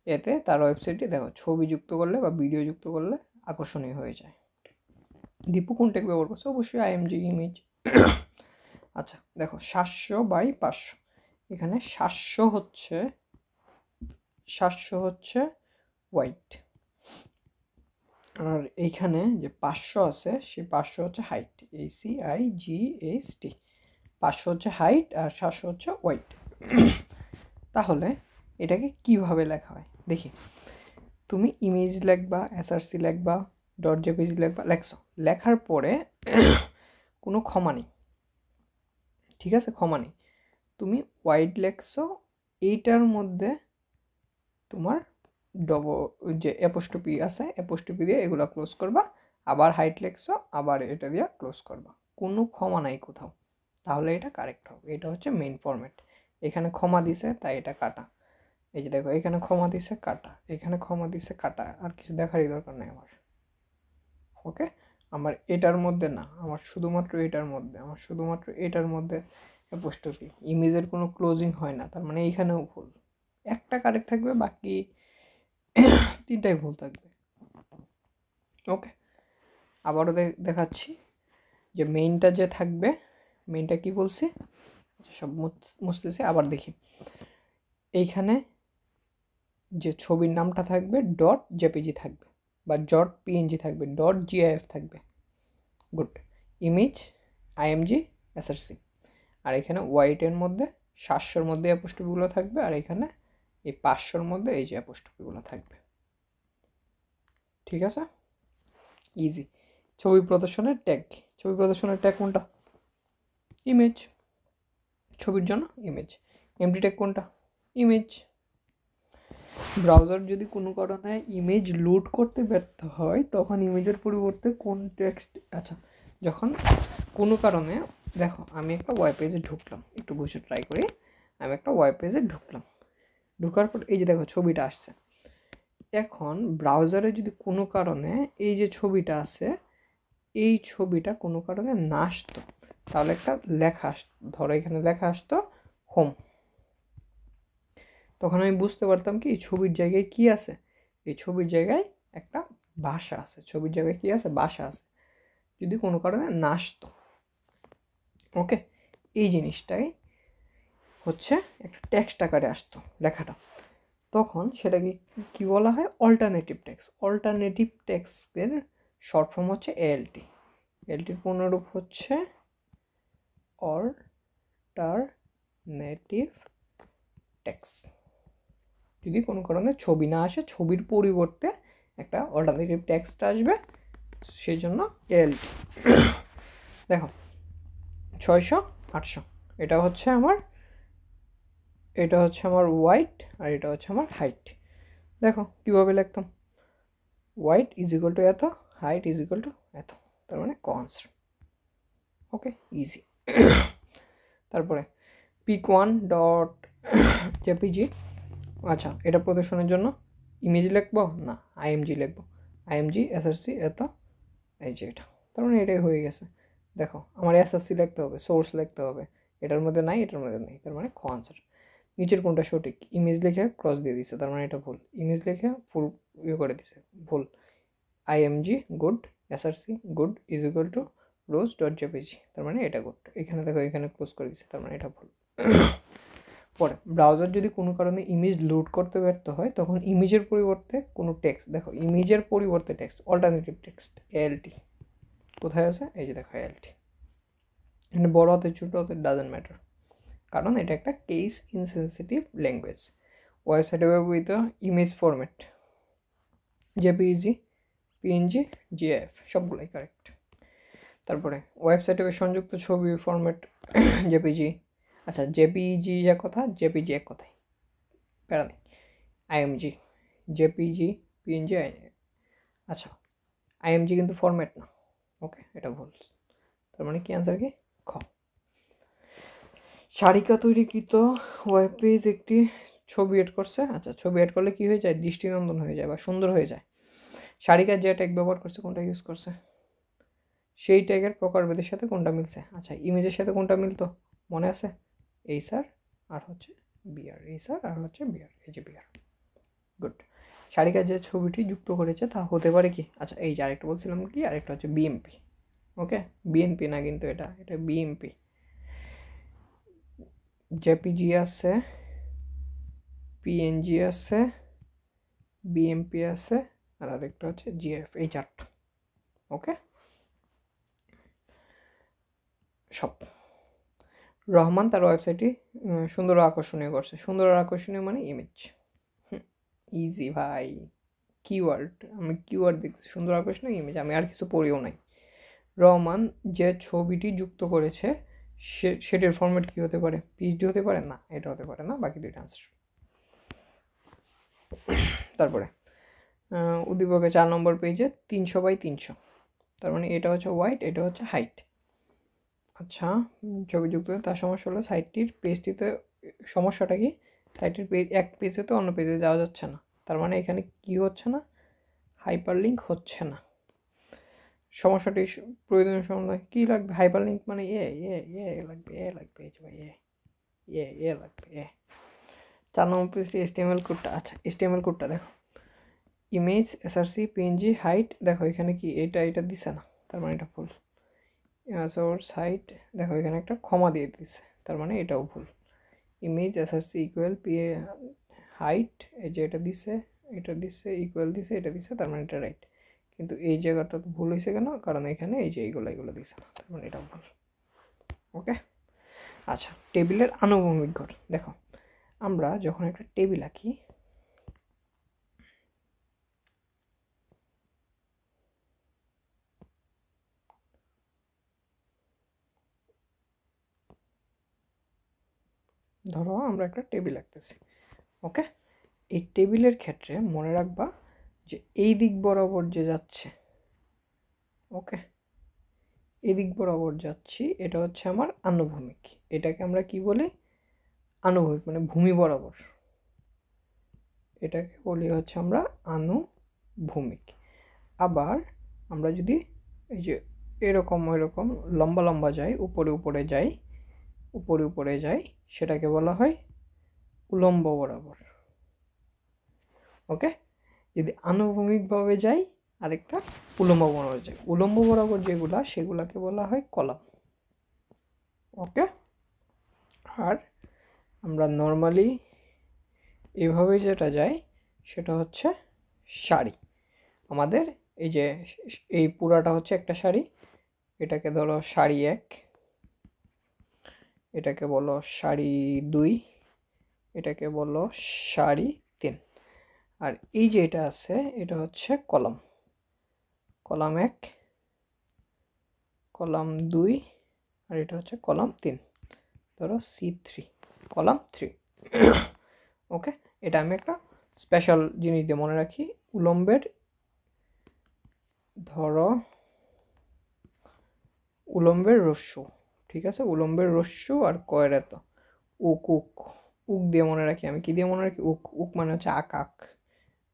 এতে তার ওয়েবসাইটে দেখো, ছবি যুক্ত করলে বা ভিডিও যুক্ত করলে আকর্ষণীয় হয়ে যায়। দীপু কোন ট্যাগ ব্যবহার করছে? অবশ্যই IMG, ইমেজ। আচ্ছা দেখো, 700/500, এখানে 700 হচ্ছে হোয়াইট, আর এইখানে যে 500 আছে, সেই 500 হচ্ছে হাইট, HIGHT। 500 হচ্ছে হাইট আর 700 হচ্ছে হোয়াইট। তাহলে এটাকে কিভাবে লেখা হয় দেখি। তুমি ইমেজ লিখবা, SRC লিখবা, .jpg লিখবা, লেখছো, লেখার পরে কোনো ক্ষমা নেই, ঠিক আছে, ক্ষমা নেই, তুমি ওয়াইড লেখছো, এইটার মধ্যে তোমার যে অ্যাপোস্ট্রফি আছে অ্যাপোস্ট্রফি দিয়ে এগুলো ক্লোজ করবা, আবার হাইট লেখছো, আবার এটা দিয়ে ক্লোজ করবা, কোনো ক্ষমা নাই কোথাও, তাহলে এটা কারেক্ট হবে। এটা হচ্ছে মেইন ফরম্যাট। এখানে ক্ষমা দিছে তাই এটা কাটা, এই যে দেখো এখানে ক্ষমা দিছে কাটা, এখানে ক্ষমা দিছে কাটা, আর কিছু দেখারই দরকার নেই আমার। ওকে, আমার এটার মধ্যে না, আমার শুধুমাত্র এটার মধ্যে অ্যাপোস্ট্রফি, ইমেজের কোনো ক্লোজিং হয় না, তার মানে এইখানেও ভুল, একটা কারেক্ট থাকবে, বাকি তিনটাই ভুল থাকবে। ওকে, আবারও দেখাচ্ছি যে মেইনটা যে থাকবে, মেইনটা কি বলছি, সব মুছতেছি, আবার দেখি, এইখানে যে ছবির নামটা থাকবে .jpg থাকবে, বা .png থাকবে, .gif থাকবে, গুড, ইমেজ img src, আর এখানে হোয়াইটের মধ্যে 700-র মধ্যে অ্যাপোস্ট্রফিগুলো থাকবে, আর এখানে এই 500-র মধ্যে এই যে অ্যাপোস্ট্রফিগুলো থাকবে, ঠিক আছে, ইজি। ছবি প্রদর্শনের ট্যাগ কোনটা, ইমেজ, ছবির জন্য ইমেজ। এমডি ট্যাগ কোনটা, ইমেজ। ব্রাউজার যদি কোনো কারণে ইমেজ লোড করতে ব্যর্থ হয় তখন ইমেজের পরিবর্তে কোন টেক্সট, আচ্ছা যখন কোনো কারণে, দেখো আমি একটা ওয়েব পেজে ঢুকলাম, একটু বুঝে ট্রাই করি, আমি একটা ওয়েব পেজে ঢুকার পর এই যে দেখো ছবিটা আসছে, এখন ব্রাউজারে যদি কোনো কারণে এই যে ছবিটা আছে, এই ছবিটা কোনো কারণে না আসতো, তাহলে একটা লেখা আসতো, ধরো এখানে লেখা আসতো হোম, তখন আমি বুঝতে পারতাম কি এই ছবির জায়গায় কি আছে, এই ছবির জায়গায় একটা ভাষা আছে, ছবির জায়গায় কি আছে, ভাষা আছে, যদি কোনো কারণে না আসতো। ওকে, এই জিনিসটাই হচ্ছে একটা টেক্সট আকারে আসতো লেখাটা, তখন সেটাকে কি বলা হয়, অল্টারনেটিভ টেক্সটের শর্ট ফর্ম হচ্ছে এএলটি, এলটির পূর্ণরূপ হচ্ছে অল্টারনেটিভ টেক্সট। যদি কোনো কারণে ছবি না আসে, ছবির পরিবর্তে একটা অল্টারনেটিভ টেক্সট আসবে, সেই জন্য এএলটি। দেখো 600 800, এটা হচ্ছে আমার ওয়াইড, আর এটা হচ্ছে আমার হাইট। দেখো কীভাবে লিখতাম, ওয়াইড ইজ ইকুয়াল টু এত, হাইট ইজ ইকুয়াল টু এত, তার মানে কনস্ট। ওকে, ইজি। তারপরে pic1.jpg, আচ্ছা এটা প্রদর্শনের জন্য ইমেজ লিখবো না আইএমজি লিখবো, আইএমজি এসআরসি এত, এই যে এটা, তার মানে এটাই হয়ে গেছে। দেখো আমার এসআরসি লিখতে হবে, সোর্স লিখতে হবে, এটার মধ্যে নাই, এটার মধ্যে নেই, তার মানে খ আনসার। নিচের কোনটা সঠিক, ইমেজ লিখে ক্রস দিয়ে দিছে, তার মানে এটা ভুল, ইমেজ লিখে ফুল করে দিছে, ভুল। IMG good, SRC good is equal to rose.jpg, তার মানে এটা গুড, এখানে দেখো এখানে ক্লোজ করে দিচ্ছে, তার মানে এটা ভুল। পরে ব্রাউজার যদি কোনো কারণে ইমেজ লোড করতে ব্যর্থ হয় তখন ইমেজের পরিবর্তে কোনো টেক্সট, দেখো ইমেজের পরিবর্তে টেক্সট, অল্টারনেটিভ টেক্সট এএলটি কোথায় আছে, এই যে দেখো এএলটি, এখানে বড় হাতে ছোট হাতে ডাজেন্ট ম্যাটার, কারণ এটা একটা কেস ইনসেনসিটিভ ল্যাঙ্গুয়েজ। ওয়েবসাইটে ব্যবহৃত image format JPEG, PNG, GF সবগুলোই কারেক্ট। তারপরে ওয়েবসাইটে সংযুক্ত ছবি ফরম্যাট জেপিজি, আচ্ছা জেপিইজি এক কথা, জেপিজি এক কথাই, প্যারা নেই, আইএমজি, জেপিজি, পিএনজি, আচ্ছা আইএমজি কিন্তু ফরম্যাট না, ওকে এটা ভুল, তার মানে কি অ্যান্সার কি, খ। সারিকা তৈরিকৃত ওয়েব পেজ একটি ছবি এড করছে, আচ্ছা ছবি এড করলে কি হয়ে যায়, দৃষ্টিনন্দন হয়ে যায় বা সুন্দর হয়ে যায়। সারিকা যে ট্যাগ ব্যবহার করছে কোনটা ইউজ করছে, সেই ট্যাগের প্রকারভেদের সাথে কোনটা মিলছে, আচ্ছা ইমেজের সাথে কোনটা মিলতো মনে আছে, এই স্যার আর হচ্ছে বিআর, এই স্যার আর হচ্ছে বিআর, এই যে বিআর, গুড। সারিকা যে ছবিটি যুক্ত করেছে তা হতে পারে কি, আচ্ছা এই যে আরেকটা বলছিলাম কি, আরেকটা হচ্ছে বিএমপি, ওকে বিএনপি না কিন্তু এটা বিএমপি, জেপিজি আছে, পিএনজি আছে, বিএমপি আছে, আর আরেকটা হচ্ছে জিএফ, এই চারটা, ওকে সব। রহমান তার ওয়েবসাইটটি সুন্দর আকর্ষণীয় করছে, সুন্দর আকর্ষণীয় মানে ইমেজ, ইজি ভাই, কিওয়ার্ড, আমি কিওয়ার্ড দেখছি সুন্দর আকর্ষণীয় ইমেজ, আমি আর কিছু পড়িও নাই। রহমান যে ছবিটি যুক্ত করেছে সেটির ফরম্যাট কী হতে পারে? পিএইচডি হতে পারে না, এটা হতে পারে না, বাকি দুইটা আনসার। তারপরে উদ্দীপকের 4 নম্বর পেজে 300x300, তার মানে এটা হচ্ছে ওয়াইড, এটা হচ্ছে হাইট। আচ্ছা, ছবি যুক্ত তার সমস্যা হলো সাইটটির পেজটিতে, সমস্যাটা কি? সাইটের পেজ এক পেজে তো অন্য পেজে যাওয়া যাচ্ছে না, তার মানে এখানে কি হচ্ছে না? হাইপারলিঙ্ক হচ্ছে না। সমস্যাটি প্রয়োজনীয় সমাধান কী লাগবে? হাইপারলিঙ্ক মানে লাগবে, লাগবে লাগবে 4 নম্বর পেজে HTML কোডটা। আচ্ছা, HTML কোডটা দেখো, ইমেজ SRC PNG হাইট, দেখো এখানে কি এটা দিছে না, তার মানে এটা ভুল। সোর্স হাইট, দেখো এখানে একটা ক্ষমা দিয়ে দিছে, তার মানে এটাও ভুল। ইমেজ SRC ইকুয়াল হাইট, এই যে এটা দিছে ইকুয়াল দিছে, এটা দিছে, তার মানে এটা রাইট। কিন্তু এই জায়গাটা তো ভুল হয়েছে কেন? কারণ এখানে এই যে এইগুলো দিছে না, তার মানে এটাও ভুল। ওকে। আচ্ছা, টেবিলের আনুভূমিক ঘর দেখো, আমরা যখন একটা টেবিল আঁকি, ধরো আমরা একটা টেবিল আঁকতেছি, ওকে। এই টেবিলের ক্ষেত্রে মনে রাখবা যে এই দিক বরাবর যে যাচ্ছে, ওকে, এই দিক বরাবর যাচ্ছি, এটা হচ্ছে আমার আনুভূমিক। এটাকে আমরা কি বলি? আনুভূমিক, মানে ভূমি বরাবর, এটাকে বলি হচ্ছে আমরা আনুভূমিক। আবার আমরা যদি এই যে এরকম ওইরকম লম্বা লম্বা যাই, উপরে যাই, সেটাকে বলা হয় উলম্ব বরাবর, ওকে। যদি আনুভূমিকভাবে যাই, আরেকটা উলম্ব বরাবর যাই, উলম্ব বরাবর যেগুলা সেগুলাকে বলা হয় কলাম, ওকে। আর আমরা নর্মালি এভাবে যেটা যাই সেটা হচ্ছে সারি। আমাদের এই যে এই পুরাটা হচ্ছে একটা সারি, এটাকে ধরো সারি 1, এটাকে বলো সারি 2, এটাকে বলো সারি 3, আর এই যে এটা আছে এটা হচ্ছে কলাম, কলাম 1, কলাম 2, আর এটা হচ্ছে কলাম 3, ধরো C3, কলাম 3, ওকে। এটা আমি একটা স্পেশাল জিনিস দিয়ে মনে রাখি, উলম্বের, ধরো উলম্বের রস্যু, ঠিক আছে, উলম্বের রস্যু আর কয়ের এত উক দিয়ে মনে রাখি। আমি কি দিয়ে মনে রাখি? উক মানে হচ্ছে আক।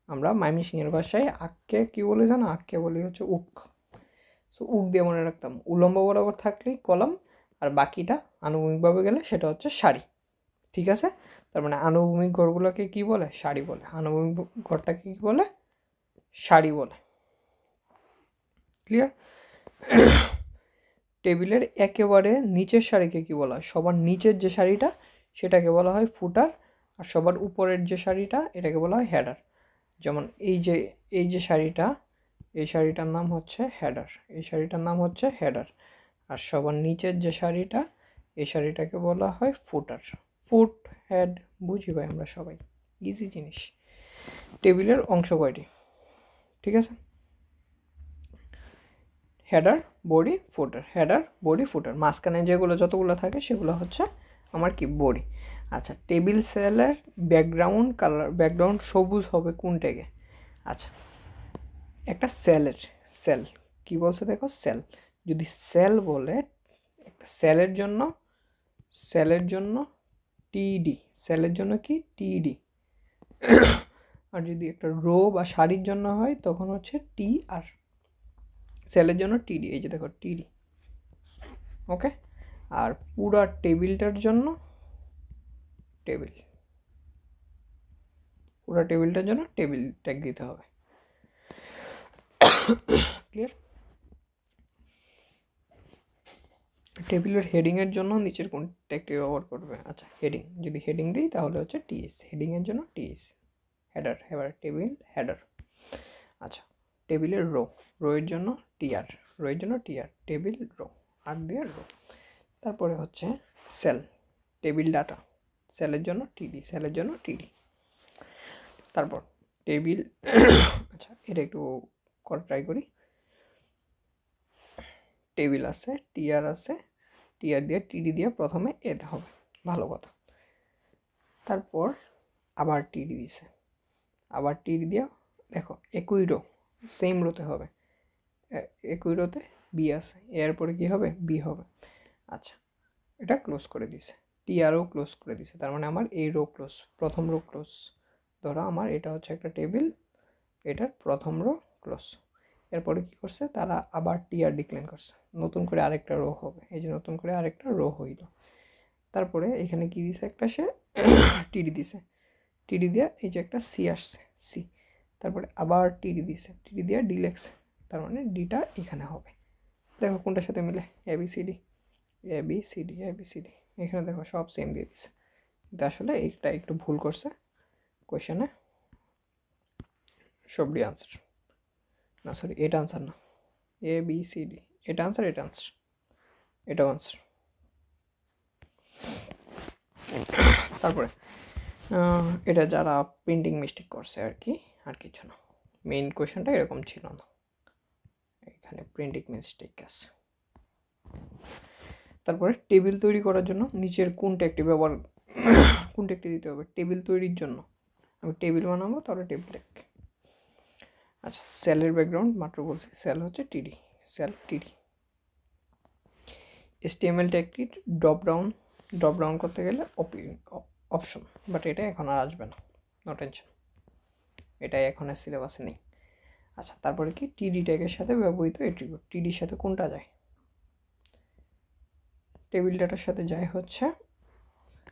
আমরা মাইমিসিংয়ের ভাষায় আককে কি বলি জানো? আককে বলি হচ্ছে উক। সো উক দিয়ে মনে রাখতাম, উলম্ব বরাবর থাকলেই কলাম, আর বাকিটা আনুভূমিকভাবে গেলে সেটা হচ্ছে সারি, ঠিক আছে। তার মানে আনুভূমিক ঘরগুলোকে কি বলে? সারি বলে। আনুভূমিক ঘরটাকে কি বলে? সারি বলে। ক্লিয়ার? টেবিলের একেবারে নিচের সারিকে কি বলা হয়? সবার নিচের যে সারিটা সেটাকে বলা হয় ফুটার, আর সবার উপরের যে সারিটা এটাকে বলা হয় হেডার। যেমন এই যে সারিটা, এই শাড়িটার নাম হচ্ছে হেডার, এই শাড়িটার নাম হচ্ছে হেডার। আর সবার নিচের যে শাড়িটা, এই শাড়িটাকে বলা হয় ফুটার। ফুট, হেড, বুঝি ভাই আমরা সবাই, ইজি জিনিস। টেবিলের অংশ কয়টি? ঠিক আছে, হেডার, বডি, ফুটার, হেডার, বডি, ফুটার, মাঝখানে যেগুলো যতগুলো থাকে সেগুলো হচ্ছে আমার কি? বডি। আচ্ছা, টেবিল সেলের ব্যাকগ্রাউন্ড কালার, ব্যাকগ্রাউন্ড সবুজ হবে কোনটাকে? আচ্ছা, একটা সেল কি বলছে দেখো, সেল। যদি সেল বলে, একটা সেলের জন্য টিডি, সেলের জন্য কি? টিডি। আর যদি একটা রো বা সারির জন্য হয় তখন হচ্ছে টি আর, সেলের জন্য টিডি, এই যে দেখো টিডি, ওকে। আর পুরা টেবিলটার জন্য টেবিল, পুরা টেবিলটার জন্য টেবিল ট্যাগ দিতে হবে। ক্লিয়ার? টেবিলের হেডিংয়ের জন্য নিচের কোন ট্যাগটি ব্যবহার করবে? আচ্ছা, হেডিং, যদি হেডিং দিই তাহলে হচ্ছে টিএস, হেডিংয়ের জন্য TS. Header, header, table header. আচ্ছা, টেবিলের রোয়ের জন্য টিআর, রোয়ের জন্য টিআর, টেবিল রো, আর দিয়ে রো। তারপরে হচ্ছে সেল, টেবিল ডাটা, সেলের জন্য টিডি, সেলের জন্য টিডি। তারপর টেবিল আচ্ছা এটা একটু করে ট্রাই করি। টেবিল আছে, টিআর আছে, টিআর দিয়ে টিডি দিয়ে প্রথমে এতে হবে, ভালো কথা। তারপর আবার টিডি দিছে, আবার টিডি দিয়ে দেখো একই রো, সেম রোতে হবে, একই রোতে বি আছে, এরপরে কি হবে বি হবে। আচ্ছা এটা ক্লোজ করে দিছে, টিআরও ক্লোজ করে দিছে, তার মানে আমার এই রো ক্লোজ, প্রথম রো ক্লোজ। ধরো আমার এটা হচ্ছে একটা টেবিল, এটার প্রথম রো ক্লোজ। এরপরে কি করছে তারা আবার টিআর ডিক্লাইন করছে, নতুন করে আরেকটা রো হবে, এই যে নতুন করে আরেকটা রো হইল। তারপরে এখানে কি দিছে একটা সে টিডি দিছে, টিডি দিয়ে এই যে একটা সি আসছে সি, তারপরে আবার টিডি দিছে, টিডি দিয়ে ডি লেখছে, তার মানে ডিটা এখানে হবে। দেখো কোনটার সাথে মিলে, এবিসিডি এবিসিডি এবিসিডি, এখানে দেখো সব সেম দিয়ে দিছে। কিন্তু আসলে এইটা একটু ভুল করছে কোয়েশনে, সবটি আনসার না, সরি এটা আনসার না, এবিসিডি এটা আনসার, এটা আনসার, এটাও আনসার। তারপরে এটা যারা প্রিন্টিং মিস্টেক করছে আর কি, আর কিছু না, মেইন কোয়েশনটা এরকম ছিল না, এখানে প্রিন্টিং মিস্টেক আছে। তারপরে টেবিল তৈরি করার জন্য নিচের কোন ট্যাগটি ব্যবহার, কোন ট্যাগটি দিতে হবে টেবিল তৈরির জন্য, আমি টেবিল বানাবো তাহলে টেবিল ট্যাগ। আচ্ছা সেলের ব্যাকগ্রাউন্ড মাত্র বলছি, সেল হচ্ছে টিডি, সেল টিডি। HTML ট্যাগটি ড্রপ ডাউন করতে গেলে অপশন, বাট এটা এখন আর আসবে না, নো টেনশন, এটাই এখন আর সিলেবাসে নেই। আচ্ছা তারপরে কি টিডি ট্যাগের সাথে ব্যবহৃত অ্যাট্রিবিউট, টিডির সাথে কোনটা যায়, টেবিল ডাটার সাথে যায় হচ্ছে,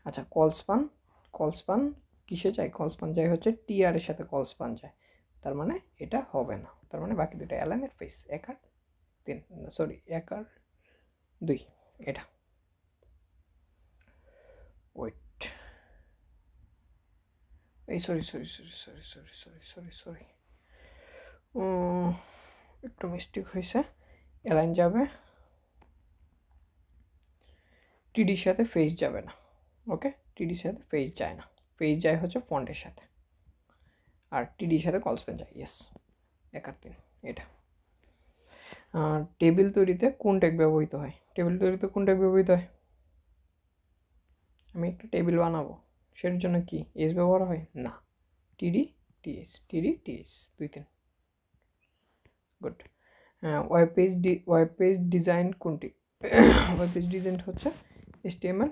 আচ্ছা কলস্পান কিসে যায়, কলস্পান যায় হচ্ছে টিআর এর সাথে কলস্পান যায়, তার মানে এটা হবে না, তার মানে বাকি দুটো অ্যালাইনের ফেস 1 আর 3, সরি 1 আর 2, এটা ওয়েট, এই সরি একটু মিস্টেক হয়েছে, অ্যালাইন যাবে, টিডির সাথে ফেস যাবে না, ওকে টিডির সাথে ফেস যায় না, ফেস যায় হচ্ছে ফন্টের সাথে, আর টিডির সাথে কলস্পেন যায়, ইয়েস 1 আর 3 এটা। টেবিল তৈরিতে কোন ট্যাগ ব্যবহৃত হয়, টেবিল তৈরিতে কোন ট্যাগ ব্যবহৃত হয়, আমি একটা টেবিল বানাবো সেটার জন্য কি এস ব্যবহার হয় না, TD TS 2 3, good. Web page design কোনটি, ওয়েব পেজ ডিজাইন হচ্ছে HTML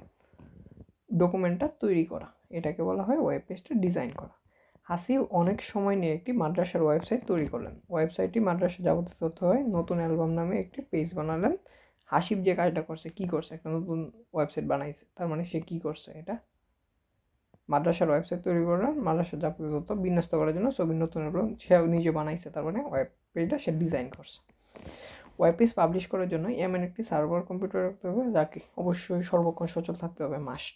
ডকুমেন্টটা তৈরি করা, এটাকে বলা হয় ওয়েব পেজটা ডিজাইন করা। হাসিব অনেক সময় নিয়ে একটি মাদ্রাসার ওয়েবসাইট তৈরি করলেন, ওয়েবসাইটটি মাদ্রাসা যাবতীয় তথ্য হয়, নতুন অ্যালবাম নামে একটি পেজ বানালেন। হাসিব যে কাজটা করছে কি করছে, একটা নতুন ওয়েবসাইট বানাইছে, তার মানে সে কি করছে, এটা মাদ্রাসার ওয়েবসাইট তৈরি করার, মাদ্রাসার যাবতীয় তথ্য বিন্যস্ত করার জন্য ছবির নতুন অ্যালবাম সে নিজে বানাইছে, তার মানে ওয়েব পেজটা সে ডিজাইন করছে। ওয়েব পেজ পাবলিশ করার জন্য এমন একটি সার্ভার কম্পিউটার রাখতে হবে যাকে অবশ্যই সর্বক্ষণ সচল থাকতে হবে, মাস্ট,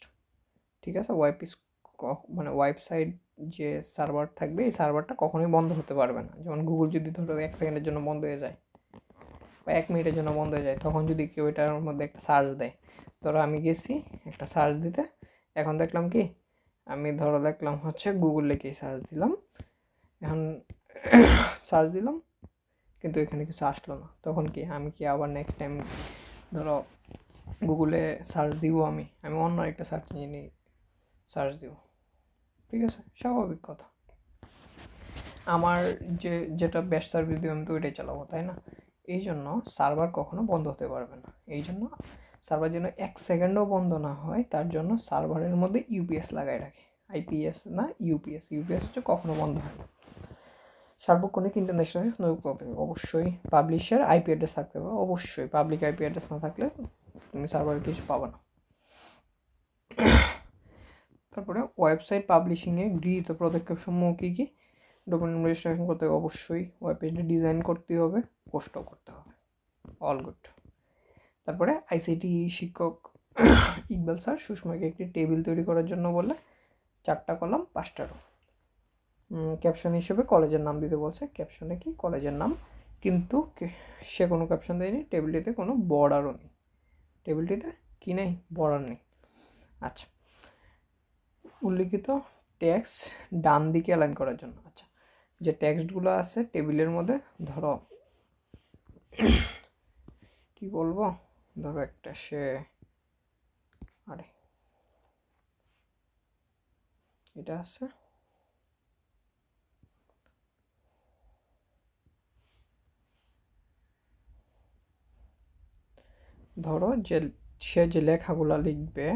ঠিক আছে। ওয়েব পেজ মানে ওয়েবসাইট যে সার্ভার থাকবে এই সার্ভারটা কখনোই বন্ধ হতে পারবে না, যেমন গুগল যদি ধরো 1 সেকেন্ডের জন্য বন্ধ হয়ে যায় বা 1 মিনিটের জন্য বন্ধ হয়ে যায়, তখন যদি কেউ এটার মধ্যে একটা সার্চ দেয়, ধরো আমি গেছি একটা সার্চ দিতে, এখন দেখলাম কি আমি ধরো দেখলাম হচ্ছে গুগল লিখে সার্চ দিলাম, এখন সার্চ দিলাম কিন্তু এখানে কিছু আসলো না, তখন কি আমি কি আবার নেক্সট টাইম ধরো গুগলে সার্চ দিব, আমি অন্য একটা সার্চ ইঞ্জিনে সার্চ দিব, ঠিক আছে স্বাভাবিক কথা, আমার যেটা বেস্ট সার্ভিস দিব আমি তো ওইটাই চালাবো, তাই না। এই জন্য সার্ভার কখনো বন্ধ হতে পারবে না, এই জন্য সার্ভার যেন 1 সেকেন্ডও বন্ধ না হয় তার জন্য সার্ভারের মধ্যে ইউপিএস লাগাই রাখে, আইপিএস না ইউপিএস হচ্ছে কখনো বন্ধ হয় না। সার্বক্ষণিক ইন্টারনেট সংযোগ করতে হবে, অবশ্যই পাবলিশের আইপি অ্যাড্রেস থাকতে হবে, অবশ্যই পাবলিক আইপি অ্যাড্রেস না থাকলে তুমি সার্ভারে কিছু পাবে না। তারপরে ওয়েবসাইট পাবলিশিংয়ে গৃহীত পদক্ষেপসমূহ কী কী, ডকুমেন্ট রেজিস্ট্রেশন করতে হবে, অবশ্যই ওয়েব পেজটা ডিজাইন করতে হবে, পোস্টও করতে হবে, অল গুড। তারপরে আইসিটি শিক্ষক ইকবাল স্যার সুষমাকে একটি টেবিল তৈরি করার জন্য বলে 4টা কলাম 5টা রো, ক্যাপশন হিসেবে কলেজের নাম দিতে বলছে, ক্যাপশনে কি কলেজের নাম, কিন্তু সে কোনো ক্যাপশন দেয়নি, টেবিলটিতে কোনো বর্ডারও নেই, টেবিলটিতে কি নেই বর্ডার নেই। আচ্ছা উল্লিখিত ট্যাক্স ডান দিকে অ্যালাইন করার জন্য, আচ্ছা যে টেক্সটগুলো আছে টেবিলের মধ্যে, ধরো কি বলবো, ধরো একটা সে, আরে এটা আছে, ধরো যে সে যে লেখাগুলো লিখবে,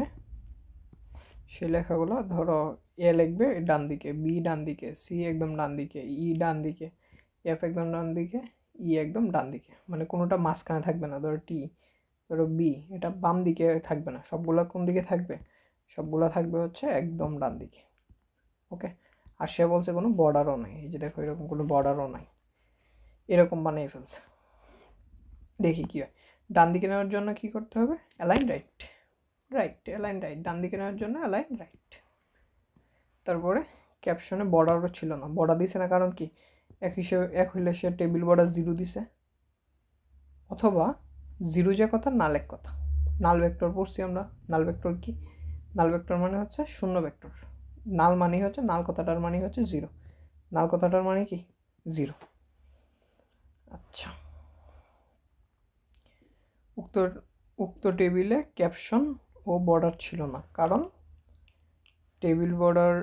সে লেখাগুলো ধরো এ লিখবে ডান দিকে, বি ডান দিকে, সি একদম ডান দিকে, ই ডান দিকে, এফ একদম ডান দিকে, ই একদম ডান দিকে, মানে কোনোটা মাঝখানে থাকবে না। ধরো টি, ধরো বি, এটা বাম দিকে থাকবে না, সবগুলো কোন দিকে থাকবে, সবগুলো থাকবে হচ্ছে একদম ডান দিকে। ওকে, আর সে বলছে কোনো বর্ডারও নাই, এই যে দেখো এরকম কোনো বর্ডারও নাই, এরকম বানিয়ে ফেলছে। দেখি কি হয়। ডান দিকে নেওয়ার জন্য কি করতে হবে, align right, right align right, ডান দিকে নেওয়ার জন্য অ্যালাইন রাইট। তারপরে ক্যাপশনে বর্ডারও ছিল না, বর্ডার দিছে না, কারণ কি, এক হিসেবে এক হইলে সে টেবিল বর্ডার 0 দিছে, অথবা 0 যে কথা নাল এক কথা। নাল ভেক্টর পড়ছি আমরা, নাল ভেক্টর কি, নাল ভেক্টর মানে হচ্ছে শূন্য ভেক্টর, নাল মানে হচ্ছে, নাল কথাটার মানে হচ্ছে 0, নাল কথাটার মানে কি 0। আচ্ছা, উক্ত টেবিলে ক্যাপশন ও বর্ডার ছিল না, কারণ টেবিল বর্ডার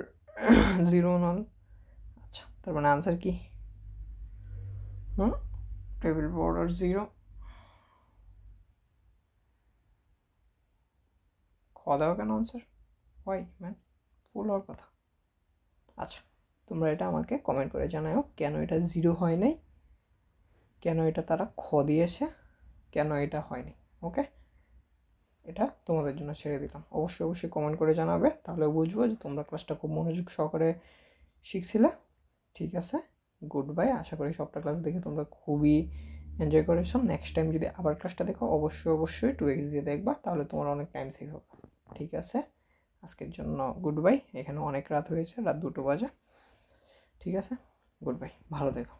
0 নাল। আচ্ছা, তার মানে আনসার কি, টেবিল বর্ডার 0, খাওয়া দাওয়া কেন আনসার, ওয়াই ম্যান, ফুল হওয়ার কথা। আচ্ছা, তোমরা এটা আমাকে কমেন্ট করে জানাও কেন এটা 0 হয় নাই, কেন এটা তারা দিয়েছে, কেন এটা হয়নি। ওকে, এটা তোমাদের জন্য ছেড়ে দিলাম, অবশ্যই অবশ্যই কমেন্ট করে জানাবে, তাহলে বুঝবো যে তোমরা ক্লাসটা খুব মনোযোগ সহকারে শিখছিলে। ঠিক আছে, গুড বাই। আশা করি সবটা ক্লাস দেখে তোমরা খুবই এনজয় করেছো। নেক্সট টাইম যদি আবার ক্লাসটা দেখো অবশ্যই অবশ্যই 2x দিয়ে দেখবা, তাহলে তোমার অনেক টাইম সেভ হবে। ঠিক আছে, আজকের জন্য গুড বাই। এখানে অনেক রাত হয়েছে, রাত 2টো বাজে। ঠিক আছে, গুড বাই, ভালো থেকো।